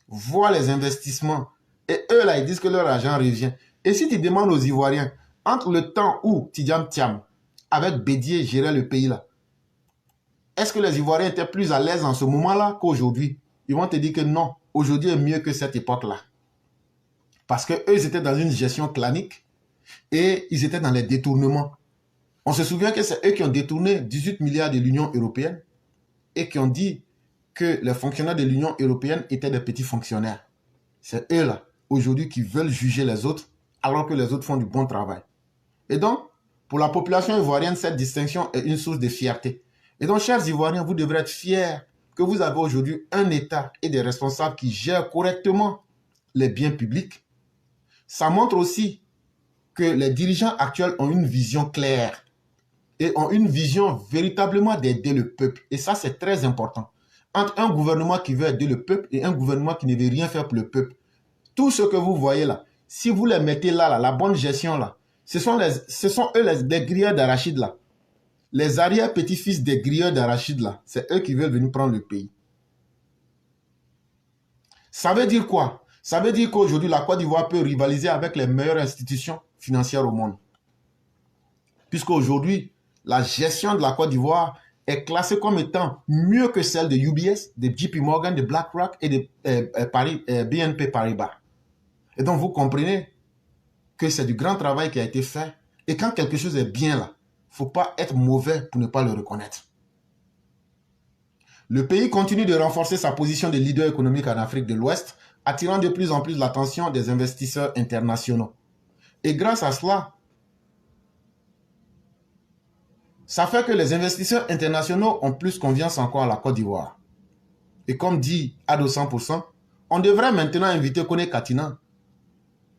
voient les investissements et eux, là, ils disent que leur argent revient. Et si tu demandes aux Ivoiriens, entre le temps où Tidjam Thiam, avec Bédié, gérait le pays là, est-ce que les Ivoiriens étaient plus à l'aise en ce moment-là qu'aujourd'hui? Ils vont te dire que non, aujourd'hui est mieux que cette époque-là. Parce qu'eux, ils étaient dans une gestion clanique et ils étaient dans les détournements. On se souvient que c'est eux qui ont détourné 18 milliards de l'Union européenne et qui ont dit que les fonctionnaires de l'Union européenne étaient des petits fonctionnaires. C'est eux là, aujourd'hui, qui veulent juger les autres alors que les autres font du bon travail. Et donc, pour la population ivoirienne, cette distinction est une source de fierté. Et donc, chers Ivoiriens, vous devrez être fiers que vous avez aujourd'hui un État et des responsables qui gèrent correctement les biens publics. Ça montre aussi que les dirigeants actuels ont une vision claire et ont une vision véritablement d'aider le peuple. Et ça, c'est très important. Entre un gouvernement qui veut aider le peuple et un gouvernement qui ne veut rien faire pour le peuple. Tout ce que vous voyez là, si vous les mettez là, la bonne gestion là, ce sont eux les grilleurs d'arachide là. Les arrière-petits-fils des grilleurs d'arachide là, c'est eux qui veulent venir prendre le pays. Ça veut dire quoi? Ça veut dire qu'aujourd'hui, la Côte d'Ivoire peut rivaliser avec les meilleures institutions financières au monde. Puisqu'aujourd'hui, la gestion de la Côte d'Ivoire est classée comme étant mieux que celle de UBS, de JP Morgan, de BlackRock et de BNP Paribas. Et donc, vous comprenez que c'est du grand travail qui a été fait. Et quand quelque chose est bien là, il ne faut pas être mauvais pour ne pas le reconnaître. Le pays continue de renforcer sa position de leader économique en Afrique de l'Ouest, attirant de plus en plus l'attention des investisseurs internationaux. Et grâce à cela, ça fait que les investisseurs internationaux ont plus confiance encore à la Côte d'Ivoire. Et comme dit Ado 100%, on devrait maintenant inviter Kone Katina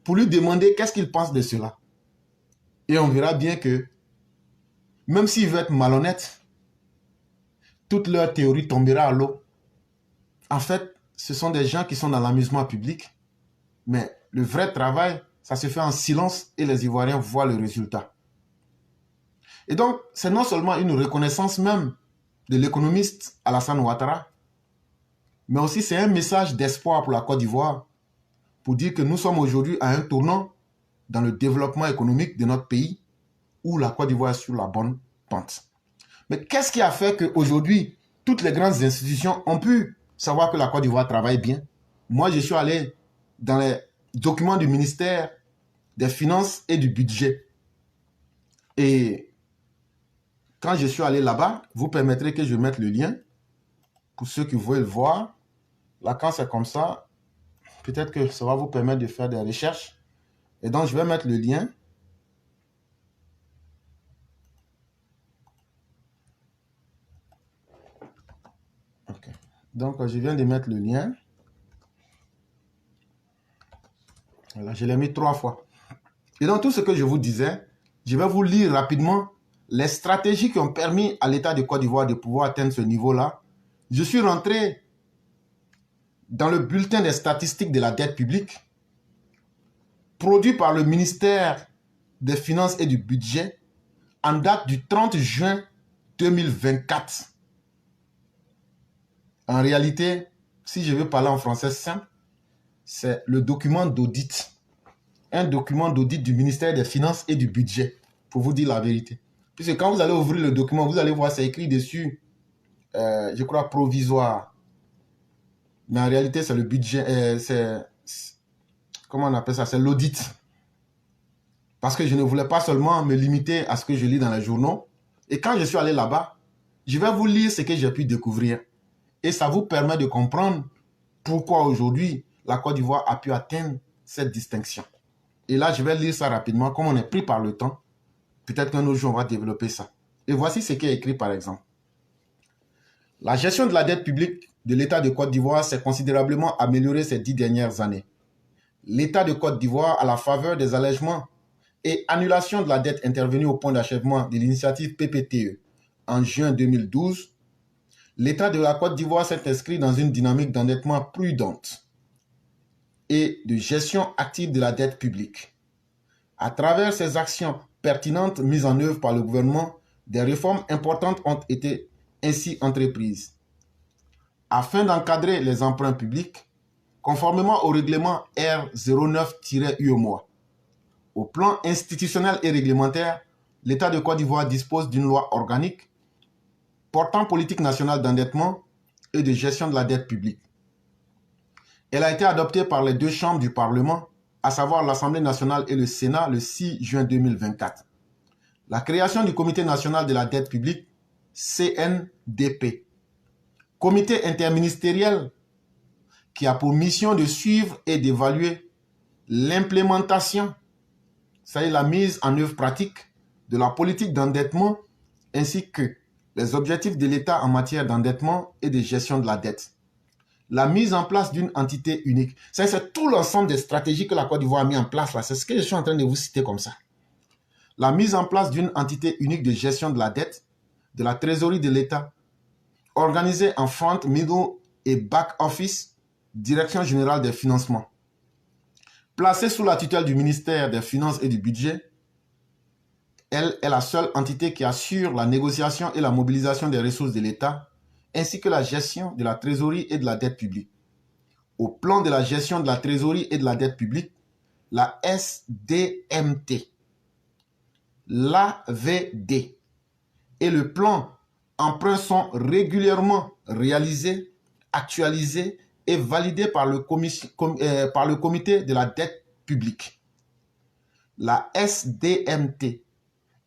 pour lui demander qu'est-ce qu'il pense de cela. Et on verra bien que, même s'il veut être malhonnête, toute leur théorie tombera à l'eau. En fait, ce sont des gens qui sont dans l'amusement public, mais le vrai travail, ça se fait en silence et les Ivoiriens voient le résultat. Et donc, c'est non seulement une reconnaissance même de l'économiste Alassane Ouattara, mais aussi c'est un message d'espoir pour la Côte d'Ivoire, pour dire que nous sommes aujourd'hui à un tournant dans le développement économique de notre pays, où la Côte d'Ivoire est sur la bonne pente. Mais qu'est-ce qui a fait qu'aujourd'hui, toutes les grandes institutions ont pu savoir que la Côte d'Ivoire travaille bien? Moi, je suis allé dans les documents du ministère des Finances et du Budget. Et quand je suis allé là-bas, vous permettrez que je mette le lien pour ceux qui veulent le voir. Là, quand c'est comme ça, peut-être que ça va vous permettre de faire des recherches. Et donc, je vais mettre le lien. OK. Donc, je viens de mettre le lien. Voilà, je l'ai mis 3 fois. Et dans tout ce que je vous disais, je vais vous lire rapidement les stratégies qui ont permis à l'État de Côte d'Ivoire de pouvoir atteindre ce niveau-là. Je suis rentré dans le bulletin des statistiques de la dette publique, produit par le ministère des Finances et du Budget, en date du 30 juin 2024. En réalité, si je veux parler en français simple, c'est le document d'audit. Un document d'audit du ministère des Finances et du Budget, pour vous dire la vérité. Puisque quand vous allez ouvrir le document, vous allez voir, c'est écrit dessus, je crois, provisoire. Mais en réalité, c'est le budget, comment on appelle ça? C'est l'audit. Parce que je ne voulais pas seulement me limiter à ce que je lis dans les journaux. Et quand je suis allé là-bas, je vais vous lire ce que j'ai pu découvrir. Et ça vous permet de comprendre pourquoi aujourd'hui, la Côte d'Ivoire a pu atteindre cette distinction. Et là, je vais lire ça rapidement, comme on est pris par le temps. Peut-être qu'un autre jour, on va développer ça. Et voici ce qui est écrit, par exemple. La gestion de la dette publique de l'État de Côte d'Ivoire s'est considérablement améliorée ces 10 dernières années. L'État de Côte d'Ivoire, à la faveur des allègements et annulations de la dette intervenue au point d'achèvement de l'initiative PPTE en juin 2012, l'État de la Côte d'Ivoire s'est inscrit dans une dynamique d'endettement prudente et de gestion active de la dette publique. À travers ces actions pertinentes mises en œuvre par le gouvernement, des réformes importantes ont été ainsi entreprises. Afin d'encadrer les emprunts publics, conformément au règlement R09-UEMOA, au plan institutionnel et réglementaire, l'État de Côte d'Ivoire dispose d'une loi organique portant politique nationale d'endettement et de gestion de la dette publique. Elle a été adoptée par les deux chambres du Parlement, à savoir l'Assemblée nationale et le Sénat, le 6 juin 2024. La création du Comité national de la dette publique, CNDP, comité interministériel qui a pour mission de suivre et d'évaluer l'implémentation, c'est-à-dire la mise en œuvre pratique de la politique d'endettement ainsi que les objectifs de l'État en matière d'endettement et de gestion de la dette. La mise en place d'une entité unique. C'est tout l'ensemble des stratégies que la Côte d'Ivoire a mis en place là. C'est ce que je suis en train de vous citer comme ça. La mise en place d'une entité unique de gestion de la dette, de la trésorerie de l'État, organisée en front, middle et back office, direction générale des financements. Placée sous la tutelle du ministère des Finances et du Budget, elle est la seule entité qui assure la négociation et la mobilisation des ressources de l'État, ainsi que la gestion de la trésorerie et de la dette publique. Au plan de la gestion de la trésorerie et de la dette publique, la SDMT, l'AVD et le plan emprunt sont régulièrement réalisés, actualisés et validés par le comité de la dette publique. La SDMT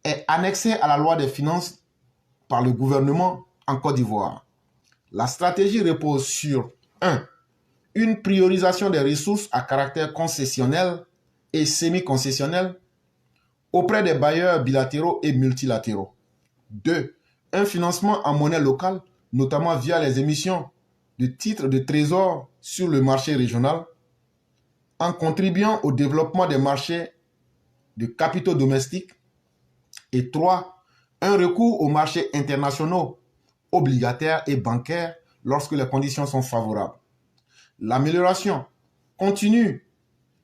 est annexée à la loi des finances par le gouvernement en Côte d'Ivoire. La stratégie repose sur 1. Une priorisation des ressources à caractère concessionnel et semi-concessionnel auprès des bailleurs bilatéraux et multilatéraux. 2. Un financement en monnaie locale, notamment via les émissions de titres de trésor sur le marché régional, en contribuant au développement des marchés de capitaux domestiques. Et 3. Un recours aux marchés internationaux obligataires et bancaires lorsque les conditions sont favorables. L'amélioration continue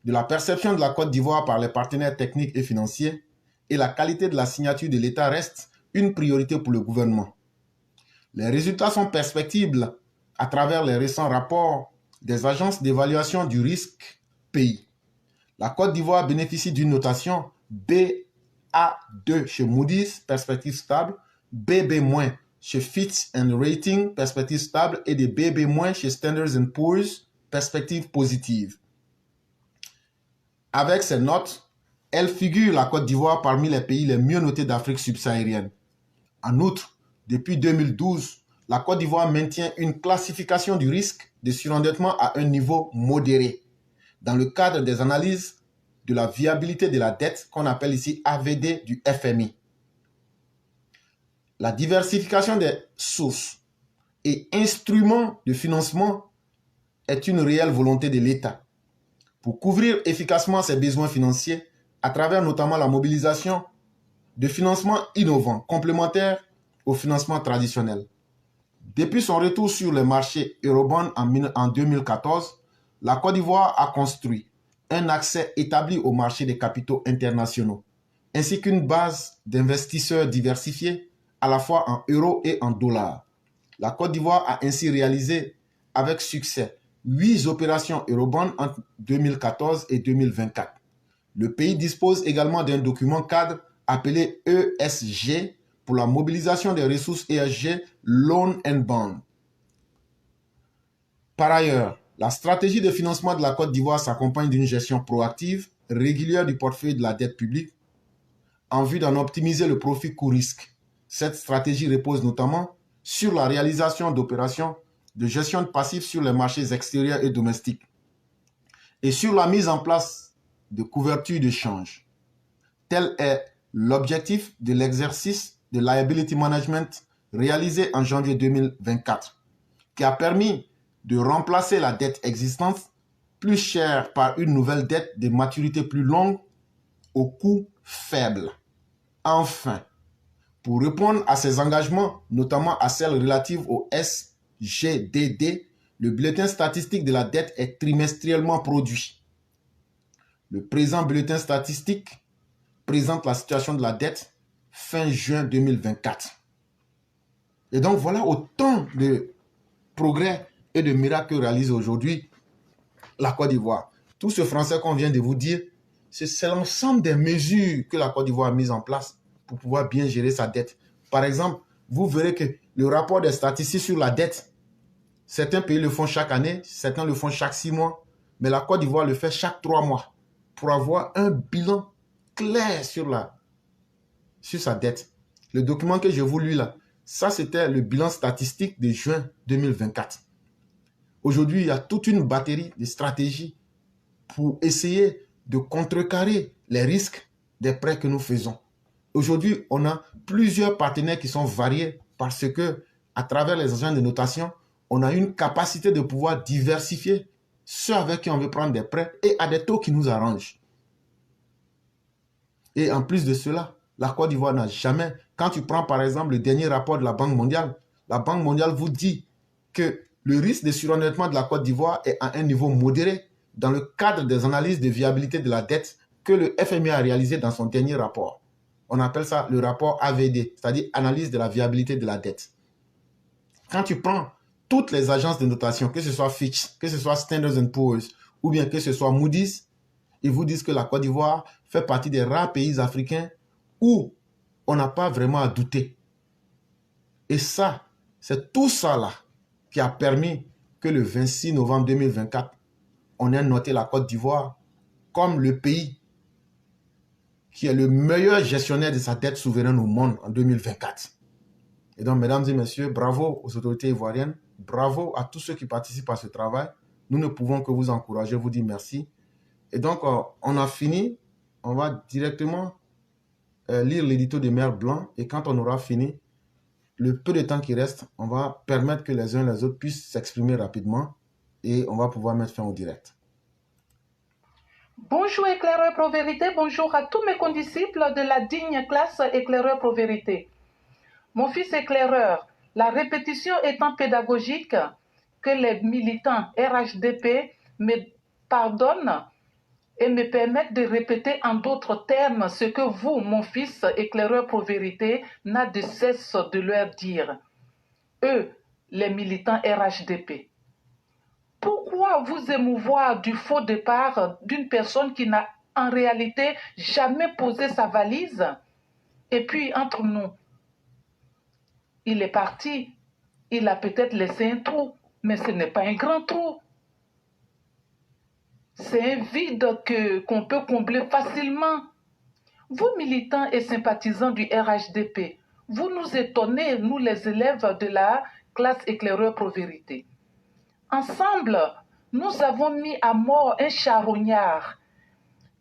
de la perception de la Côte d'Ivoire par les partenaires techniques et financiers et la qualité de la signature de l'État reste une priorité pour le gouvernement. Les résultats sont perceptibles à travers les récents rapports des agences d'évaluation du risque pays. La Côte d'Ivoire bénéficie d'une notation BA2 chez Moody's, perspective stable, BB- chez Fitch and Rating, perspective stable, et des BB- chez Standard & Poor's, perspective positive. Avec ces notes, elle figure la Côte d'Ivoire parmi les pays les mieux notés d'Afrique subsaharienne. En outre, depuis 2012, la Côte d'Ivoire maintient une classification du risque de surendettement à un niveau modéré, dans le cadre des analyses de la viabilité de la dette qu'on appelle ici AVD du FMI. La diversification des sources et instruments de financement est une réelle volonté de l'État pour couvrir efficacement ses besoins financiers à travers notamment la mobilisation de financements innovants, complémentaires au financement traditionnel. Depuis son retour sur le marché Eurobond en 2014, la Côte d'Ivoire a construit un accès établi au marché des capitaux internationaux, ainsi qu'une base d'investisseurs diversifiés à la fois en euros et en dollars. La Côte d'Ivoire a ainsi réalisé avec succès 8 opérations Eurobond entre 2014 et 2024. Le pays dispose également d'un document cadre appelé ESG pour la mobilisation des ressources ESG Loan and Bond. Par ailleurs, la stratégie de financement de la Côte d'Ivoire s'accompagne d'une gestion proactive, régulière du portefeuille de la dette publique en vue d'en optimiser le profit coût-risque. Cette stratégie repose notamment sur la réalisation d'opérations de gestion de passifs sur les marchés extérieurs et domestiques et sur la mise en place de couvertures de change. Tel est l'objectif de l'exercice de liability management réalisé en janvier 2024, qui a permis de remplacer la dette existante plus chère par une nouvelle dette de maturité plus longue au coût faible. Enfin, pour répondre à ces engagements, notamment à celles relatives au SGDD, le bulletin statistique de la dette est trimestriellement produit. Le présent bulletin statistique présente la situation de la dette fin juin 2024. Et donc voilà autant de progrès et de miracles que réalise aujourd'hui la Côte d'Ivoire. Tout ce français qu'on vient de vous dire, c'est l'ensemble des mesures que la Côte d'Ivoire a mises en place pour pouvoir bien gérer sa dette. Par exemple, vous verrez que le rapport des statistiques sur la dette, certains pays le font chaque année, certains le font chaque 6 mois, mais la Côte d'Ivoire le fait chaque 3 mois pour avoir un bilan clair sur sa dette. Le document que je vous lis là, ça c'était le bilan statistique de juin 2024. Aujourd'hui, il y a toute une batterie de stratégies pour essayer de contrecarrer les risques des prêts que nous faisons. Aujourd'hui, on a plusieurs partenaires qui sont variés parce que, à travers les agents de notation, on a une capacité de pouvoir diversifier ceux avec qui on veut prendre des prêts et à des taux qui nous arrangent. Et en plus de cela, la Côte d'Ivoire n'a jamais... Quand tu prends par exemple le dernier rapport de la Banque mondiale vous dit que le risque de surendettement de la Côte d'Ivoire est à un niveau modéré dans le cadre des analyses de viabilité de la dette que le FMI a réalisé dans son dernier rapport. On appelle ça le rapport AVD, c'est-à-dire analyse de la viabilité de la dette. Quand tu prends toutes les agences de notation, que ce soit Fitch, que ce soit Standard & Poor's, ou bien que ce soit Moody's, ils vous disent que la Côte d'Ivoire fait partie des rares pays africains où on n'a pas vraiment à douter. Et ça, c'est tout ça là qui a permis que le 26 novembre 2024, on ait noté la Côte d'Ivoire comme le pays qui est le meilleur gestionnaire de sa dette souveraine au monde en 2024. Et donc, mesdames et messieurs, bravo aux autorités ivoiriennes, bravo à tous ceux qui participent à ce travail. Nous ne pouvons que vous encourager, vous dire merci. Et donc, on a fini. On va directement lire l'édito de Mère Blanc. Et quand on aura fini, le peu de temps qui reste, on va permettre que les uns et les autres puissent s'exprimer rapidement et on va pouvoir mettre fin au direct. Bonjour éclaireur Pro-Vérité, bonjour à tous mes condisciples de la digne classe éclaireur Pro-Vérité. Mon fils éclaireur, la répétition étant pédagogique, que les militants RHDP me pardonnent et me permettent de répéter en d'autres termes ce que vous, mon fils éclaireur Pro-Vérité, n'a de cesse de leur dire. Eux, les militants RHDP. Pourquoi vous émouvoir du faux départ d'une personne qui n'a en réalité jamais posé sa valise? Et puis, entre nous, il est parti, il a peut-être laissé un trou, mais ce n'est pas un grand trou. C'est un vide qu'on peut combler facilement. Vous, militants et sympathisants du RHDP, vous nous étonnez, nous les élèves de la classe éclaireur Pro-Vérité. Ensemble, nous avons mis à mort un charognard.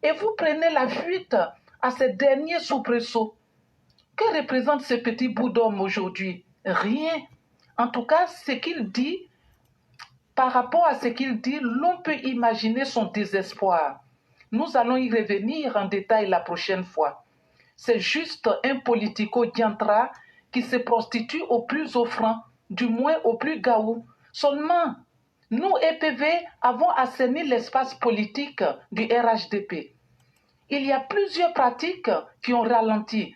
Et vous prenez la fuite à ce dernier soubresaut. Que représente ce petit bout d'homme aujourd'hui? Rien. En tout cas, ce qu'il dit, par rapport à ce qu'il dit, l'on peut imaginer son désespoir. Nous allons y revenir en détail la prochaine fois. C'est juste un politico-diantra qui se prostitue au plus offrant, du moins au plus gaou. Seulement, nous, EPV, avons assaini l'espace politique du RHDP. Il y a plusieurs pratiques qui ont ralenti,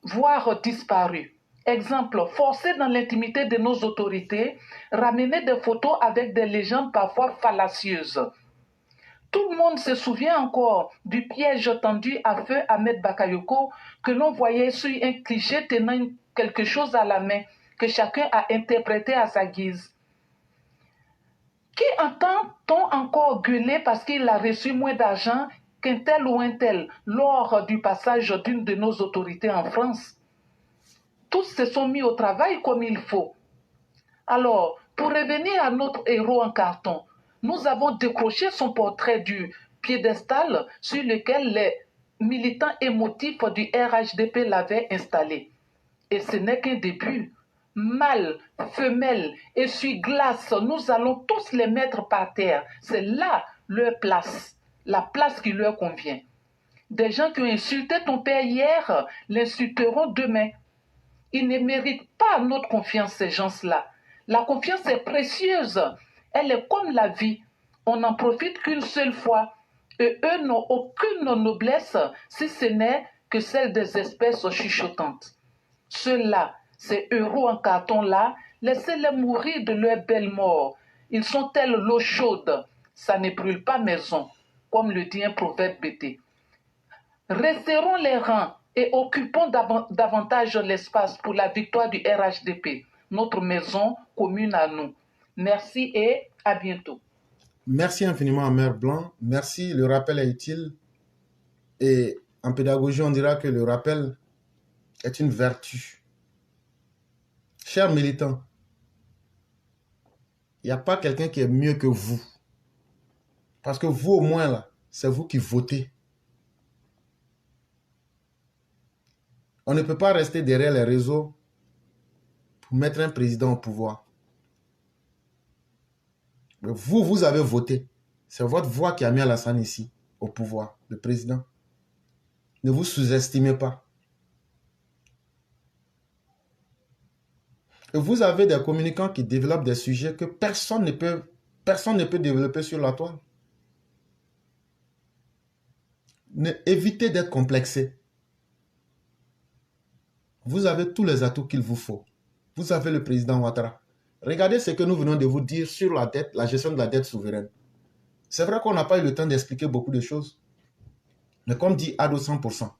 voire disparu. Exemple, forcer dans l'intimité de nos autorités, ramener des photos avec des légendes parfois fallacieuses. Tout le monde se souvient encore du piège tendu à feu Ahmed Bakayoko que l'on voyait sur un cliché tenant quelque chose à la main, que chacun a interprété à sa guise. Qui entend-on encore gueuler parce qu'il a reçu moins d'argent qu'un tel ou un tel lors du passage d'une de nos autorités en France? Tous se sont mis au travail comme il faut. Alors, pour revenir à notre héros en carton, nous avons décroché son portrait du piédestal sur lequel les militants émotifs du RHDP l'avaient installé. Et ce n'est qu'un début. Mâles, femelles, essuie-glace, nous allons tous les mettre par terre. C'est là leur place, la place qui leur convient. Des gens qui ont insulté ton père hier l'insulteront demain. Ils ne méritent pas notre confiance, ces gens-là. La confiance est précieuse. Elle est comme la vie. On n'en profite qu'une seule fois. Et eux n'ont aucune noblesse si ce n'est que celle des espèces chuchotantes. Ceux-là, ces héros en carton-là, laissez-les mourir de leur belle mort. Ils sont tels l'eau chaude, ça ne brûle pas maison, comme le dit un proverbe BT. Resserrons les rangs et occupons davantage l'espace pour la victoire du RHDP, notre maison commune à nous. Merci et à bientôt. Merci infiniment à Mère Blanc. Merci, le rappel est utile. Et en pédagogie, on dira que le rappel est une vertu. Chers militants, il n'y a pas quelqu'un qui est mieux que vous. Parce que vous, au moins, là, c'est vous qui votez. On ne peut pas rester derrière les réseaux pour mettre un président au pouvoir. Mais vous, vous avez voté. C'est votre voix qui a mis Alassane ici, au pouvoir, le président. Ne vous sous-estimez pas. Et vous avez des communicants qui développent des sujets que personne ne peut développer sur la toile. Évitez d'être complexé. Vous avez tous les atouts qu'il vous faut. Vous avez le président Ouattara. Regardez ce que nous venons de vous dire sur la dette, la gestion de la dette souveraine. C'est vrai qu'on n'a pas eu le temps d'expliquer beaucoup de choses. Mais comme dit Ado 100%,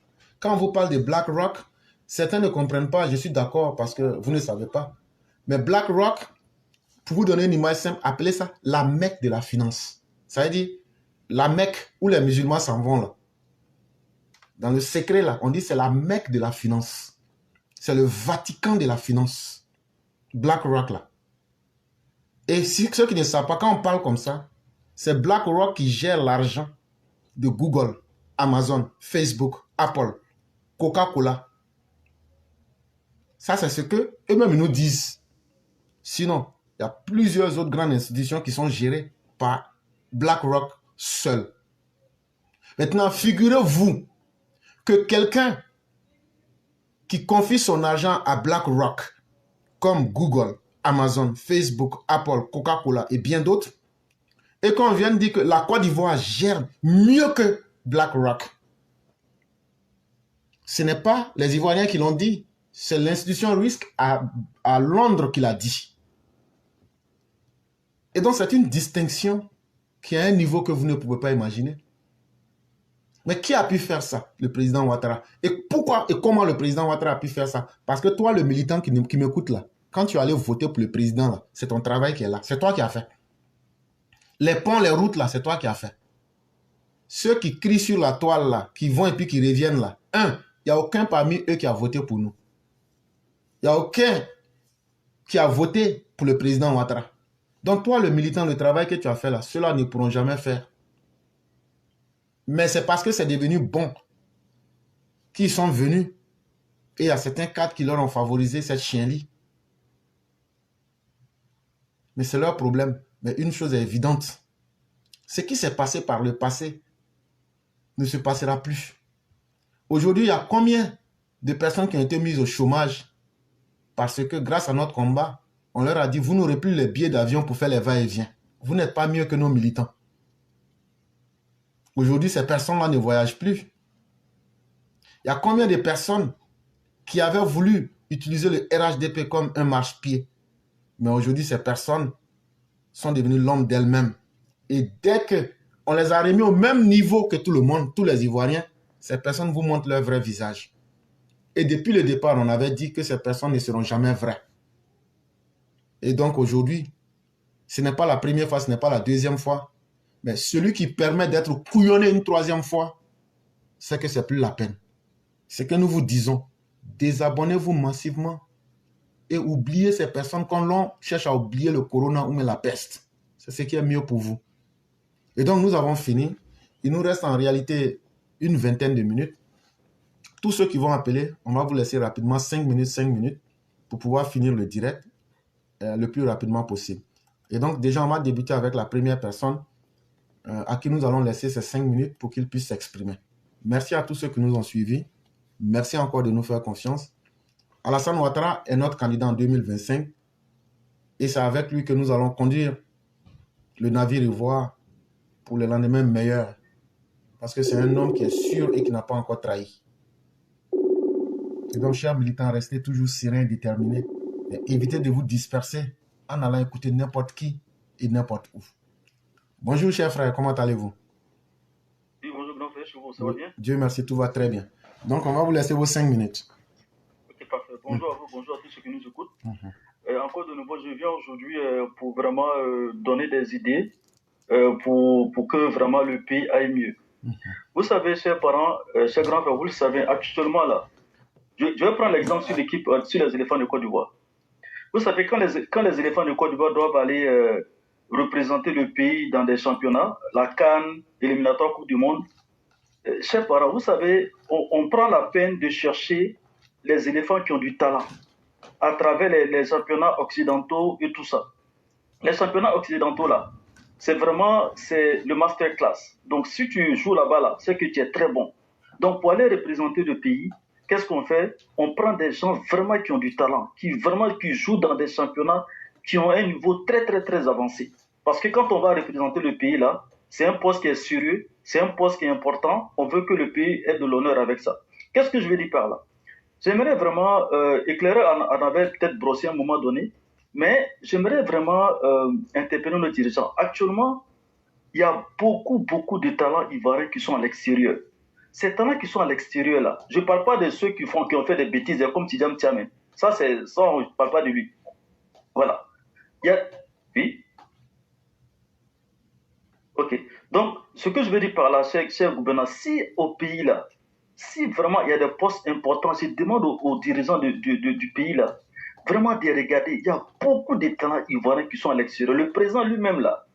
quand on vous parle de BlackRock, certains ne comprennent pas, je suis d'accord parce que vous ne savez pas. Mais BlackRock, pour vous donner une image simple, appelez ça la Mecque de la finance. Ça veut dire la Mecque où les musulmans s'en vont là. Dans le secret là, on dit c'est la Mecque de la finance. C'est le Vatican de la finance. BlackRock là. Et si ceux qui ne savent pas, quand on parle comme ça, c'est BlackRock qui gère l'argent de Google, Amazon, Facebook, Apple, Coca-Cola. Ça, c'est ce que eux-mêmes nous disent. Sinon, il y a plusieurs autres grandes institutions qui sont gérées par BlackRock seul. Maintenant, figurez-vous que quelqu'un qui confie son argent à BlackRock, comme Google, Amazon, Facebook, Apple, Coca-Cola et bien d'autres, et qu'on vienne dire que la Côte d'Ivoire gère mieux que BlackRock. Ce n'est pas les Ivoiriens qui l'ont dit, c'est l'institution Risk à Londres qui l'a dit. Et donc c'est une distinction qui est à un niveau que vous ne pouvez pas imaginer. Mais qui a pu faire ça? Le président Ouattara. Et pourquoi et comment le président Ouattara a pu faire ça? Parce que toi, le militant qui m'écoute là, quand tu allais voter pour le président là, c'est ton travail qui est là. C'est toi qui as fait. Les ponts, les routes là, c'est toi qui as fait. Ceux qui crient sur la toile là, qui vont et puis qui reviennent là, il n'y a aucun parmi eux qui a voté pour nous. Il n'y a aucun qui a voté pour le président Ouattara. Donc toi, le militant, le travail que tu as fait là, ceux-là ne pourront jamais faire. Mais c'est parce que c'est devenu bon qu'ils sont venus. Et il y a certains cadres qui leur ont favorisé cette chienlit. Mais c'est leur problème. Mais une chose est évidente. Ce qui s'est passé par le passé ne se passera plus. Aujourd'hui, il y a combien de personnes qui ont été mises au chômage parce que grâce à notre combat, on leur a dit, vous n'aurez plus les billets d'avion pour faire les va-et-vient. Vous n'êtes pas mieux que nos militants. Aujourd'hui, ces personnes-là ne voyagent plus. Il y a combien de personnes qui avaient voulu utiliser le RHDP comme un marchepied? Mais aujourd'hui, ces personnes sont devenues l'homme d'elles-mêmes. Et dès qu'on les a remis au même niveau que tout le monde, tous les Ivoiriens, ces personnes vous montrent leur vrai visage. Et depuis le départ, on avait dit que ces personnes ne seront jamais vraies. Et donc aujourd'hui, ce n'est pas la première fois, ce n'est pas la deuxième fois. Mais celui qui permet d'être couillonné une troisième fois, c'est que c'est plus la peine. C'est que nous vous disons, désabonnez-vous massivement et oubliez ces personnes quand l'on cherche à oublier le corona ou même la peste. C'est ce qui est mieux pour vous. Et donc nous avons fini. Il nous reste en réalité une vingtaine de minutes. Tous ceux qui vont appeler, on va vous laisser rapidement 5 minutes pour pouvoir finir le direct le plus rapidement possible. Et donc déjà on va débuter avec la première personne à qui nous allons laisser ces 5 minutes pour qu'il puisse s'exprimer. Merci à tous ceux qui nous ont suivis. Merci encore de nous faire confiance. Alassane Ouattara est notre candidat en 2025 et c'est avec lui que nous allons conduire le navire ivoire pour le lendemain meilleur parce que c'est un homme qui est sûr et qui n'a pas encore trahi. Et donc, chers militants, restez toujours sereins et déterminés. Et évitez de vous disperser en allant écouter n'importe qui et n'importe où. Bonjour, cher frère, comment allez-vous? Oui, bonjour, grand frère, ça va bien? Dieu merci, tout va très bien. Donc, on va vous laisser vos 5 minutes. Ok, parfait. Bonjour à vous, bonjour à tous ceux qui nous écoutent. Mhm. Encore de nouveau, je viens aujourd'hui pour vraiment donner des idées pour que vraiment le pays aille mieux. Mhm. Vous savez, chers parents, chers grands frères, vous le savez, actuellement là, je vais prendre l'exemple sur l'équipe, sur les éléphants de Côte d'Ivoire. Vous savez, quand les éléphants de Côte d'Ivoire doivent aller représenter le pays dans des championnats, la CAN, l'éliminatoire Coupe du Monde, chers parents, vous savez, on prend la peine de chercher les éléphants qui ont du talent à travers les championnats occidentaux et tout ça. Les championnats occidentaux, là, c'est le masterclass. Donc, si tu joues là-bas, là, c'est que tu es très bon. Donc, pour aller représenter le pays, qu'est-ce qu'on fait? On prend des gens vraiment qui ont du talent, qui jouent dans des championnats qui ont un niveau très, très, très avancé. Parce que quand on va représenter le pays, là, c'est un poste qui est sérieux, c'est un poste qui est important. On veut que le pays ait de l'honneur avec ça. Qu'est-ce que je veux dire par là? J'aimerais vraiment éclairer, on avait peut-être brossé à un moment donné, mais j'aimerais vraiment interpeller nos dirigeants. Actuellement, il y a beaucoup, beaucoup de talents ivoiriens qui sont à l'extérieur. Ces talents qui sont à l'extérieur, là, je ne parle pas de ceux qui ont fait des bêtises, comme Tidjam Tiamé. Ça, on ne parle pas de lui. Voilà. Oui. Ok. Donc, ce que je veux dire par là, cher gouverneur, si au pays, là, si vraiment il y a des postes importants, je demande aux dirigeants du pays, là, vraiment de regarder. Il y a beaucoup de talents ivoiriens qui sont à l'extérieur. Le président lui-même, là,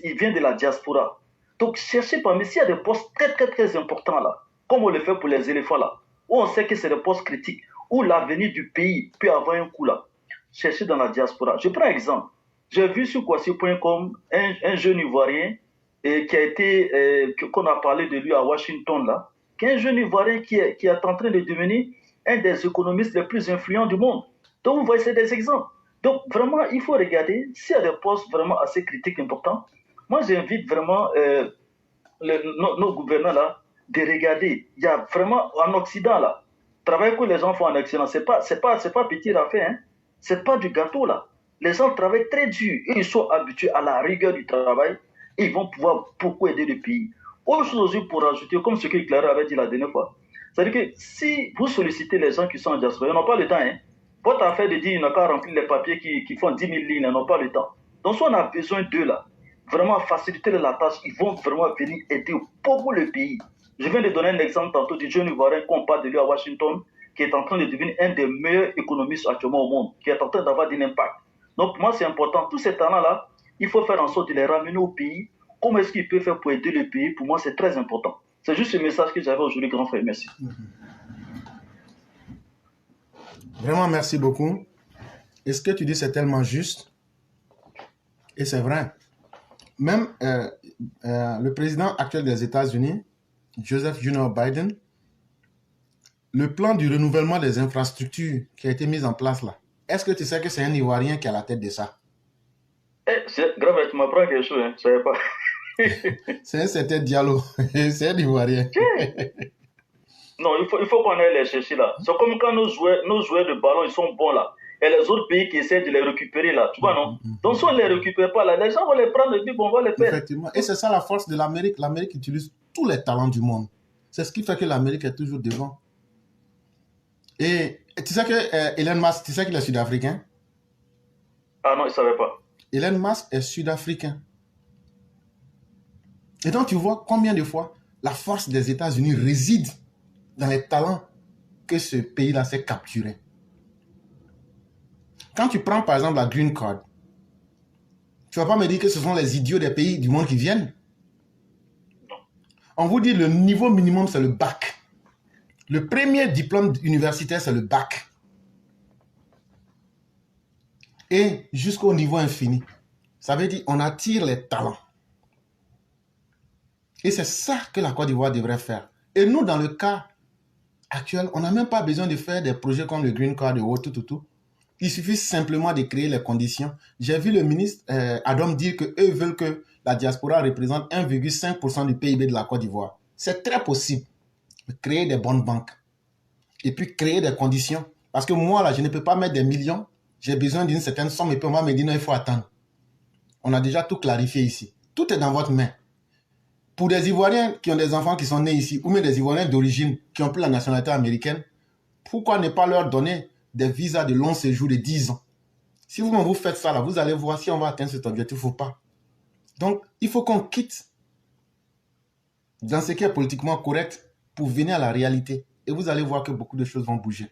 il vient de la diaspora. Donc, cherchez parmi s'il y a des postes très, très, très importants, là, comme on le fait pour les éléphants, là, où on sait que c'est des postes critiques, où l'avenir du pays peut avoir un coup, là. Cherchez dans la diaspora. Je prends un exemple. J'ai vu sur Kwasi.com un jeune ivoirien qui a été, qu'on a parlé de lui à Washington, là, qui est un jeune ivoirien qui est en train de devenir un des économistes les plus influents du monde. Donc, vous voyez, c'est des exemples. Donc, vraiment, il faut regarder s'il y a des postes vraiment assez critiques, importants. Moi, j'invite vraiment nos gouvernants là de regarder. Il y a vraiment, en Occident, là, le travail que les gens font en Occident, c'est pas petit à faire, hein. C'est pas du gâteau, là. Les gens travaillent très dur et ils sont habitués à la rigueur du travail et ils vont pouvoir beaucoup aider le pays. Autre chose aussi pour rajouter, comme ce que Clara avait dit la dernière fois, c'est-à-dire que si vous sollicitez les gens qui sont en diaspora, ils n'ont pas le temps, hein. Votre affaire de dire qu'ils n'ont qu'à remplir les papiers qui font 10 000 lignes, ils n'ont pas le temps. Donc, si on a besoin d'eux, là, vraiment faciliter la tâche, ils vont vraiment venir aider beaucoup le pays. Je viens de donner un exemple tantôt du jeune ivoirien qu'on parle de lui à Washington, qui est en train de devenir un des meilleurs économistes actuellement au monde, qui est en train d'avoir un impact. Donc, pour moi, c'est important. Tous ces talents-là, il faut faire en sorte de les ramener au pays. Comment est-ce qu'il peut faire pour aider le pays? Pour moi, c'est très important. C'est juste ce message que j'avais aujourd'hui, grand frère. Merci. Vraiment, merci beaucoup. Et ce que tu dis, c'est tellement juste. Et c'est vrai. Même le président actuel des États-Unis, Joseph Junior Biden, le plan du renouvellement des infrastructures qui a été mis en place là, est-ce que tu sais que c'est un Ivoirien qui est à la tête de ça? C'est grave, tu m'apprends quelque chose, hein? Je ne savais pas. C'est un certain Diallo. C'est un Ivoirien. Non, il faut qu'on aille les chercher là. C'est comme quand nos joueurs de ballon, ils sont bons là. Et les autres pays qui essaient de les récupérer là. Tu vois, non? Donc, si on ne les récupère pas là, les gens vont les prendre et dire, bon, on va les faire. Effectivement. Et c'est ça la force de l'Amérique. L'Amérique utilise tous les talents du monde. C'est ce qui fait que l'Amérique est toujours devant. Et tu sais que Elon Musk, tu sais qu'il est sud-africain? Ah non, je ne savais pas. Elon Musk est sud-africain. Et donc, tu vois combien de fois la force des États-Unis réside dans les talents que ce pays-là s'est capturé. Quand tu prends par exemple la Green Card, tu ne vas pas me dire que ce sont les idiots des pays du monde qui viennent. On vous dit le niveau minimum, c'est le bac. Le premier diplôme universitaire, c'est le bac. Et jusqu'au niveau infini. Ça veut dire qu'on attire les talents. Et c'est ça que la Côte d'Ivoire devrait faire. Et nous, dans le cas actuel, on n'a même pas besoin de faire des projets comme le Green Card et tout. Il suffit simplement de créer les conditions. J'ai vu le ministre Adam dire qu'eux veulent que la diaspora représente 1,5% du PIB de la Côte d'Ivoire. C'est très possible de créer des bonnes banques. et puis créer des conditions. Parce que moi, là, je ne peux pas mettre des millions. J'ai besoin d'une certaine somme et puis on va me dire non, il faut attendre. On a déjà tout clarifié ici. Tout est dans votre main. Pour des Ivoiriens qui ont des enfants qui sont nés ici, ou même des Ivoiriens d'origine qui ont pris la nationalité américaine, pourquoi ne pas leur donner des visas de long séjour de 10 ans? Si vous faites ça, là, vous allez voir si on va atteindre cet objectif ou pas. Donc, il faut qu'on quitte dans ce qui est politiquement correct pour venir à la réalité. Et vous allez voir que beaucoup de choses vont bouger.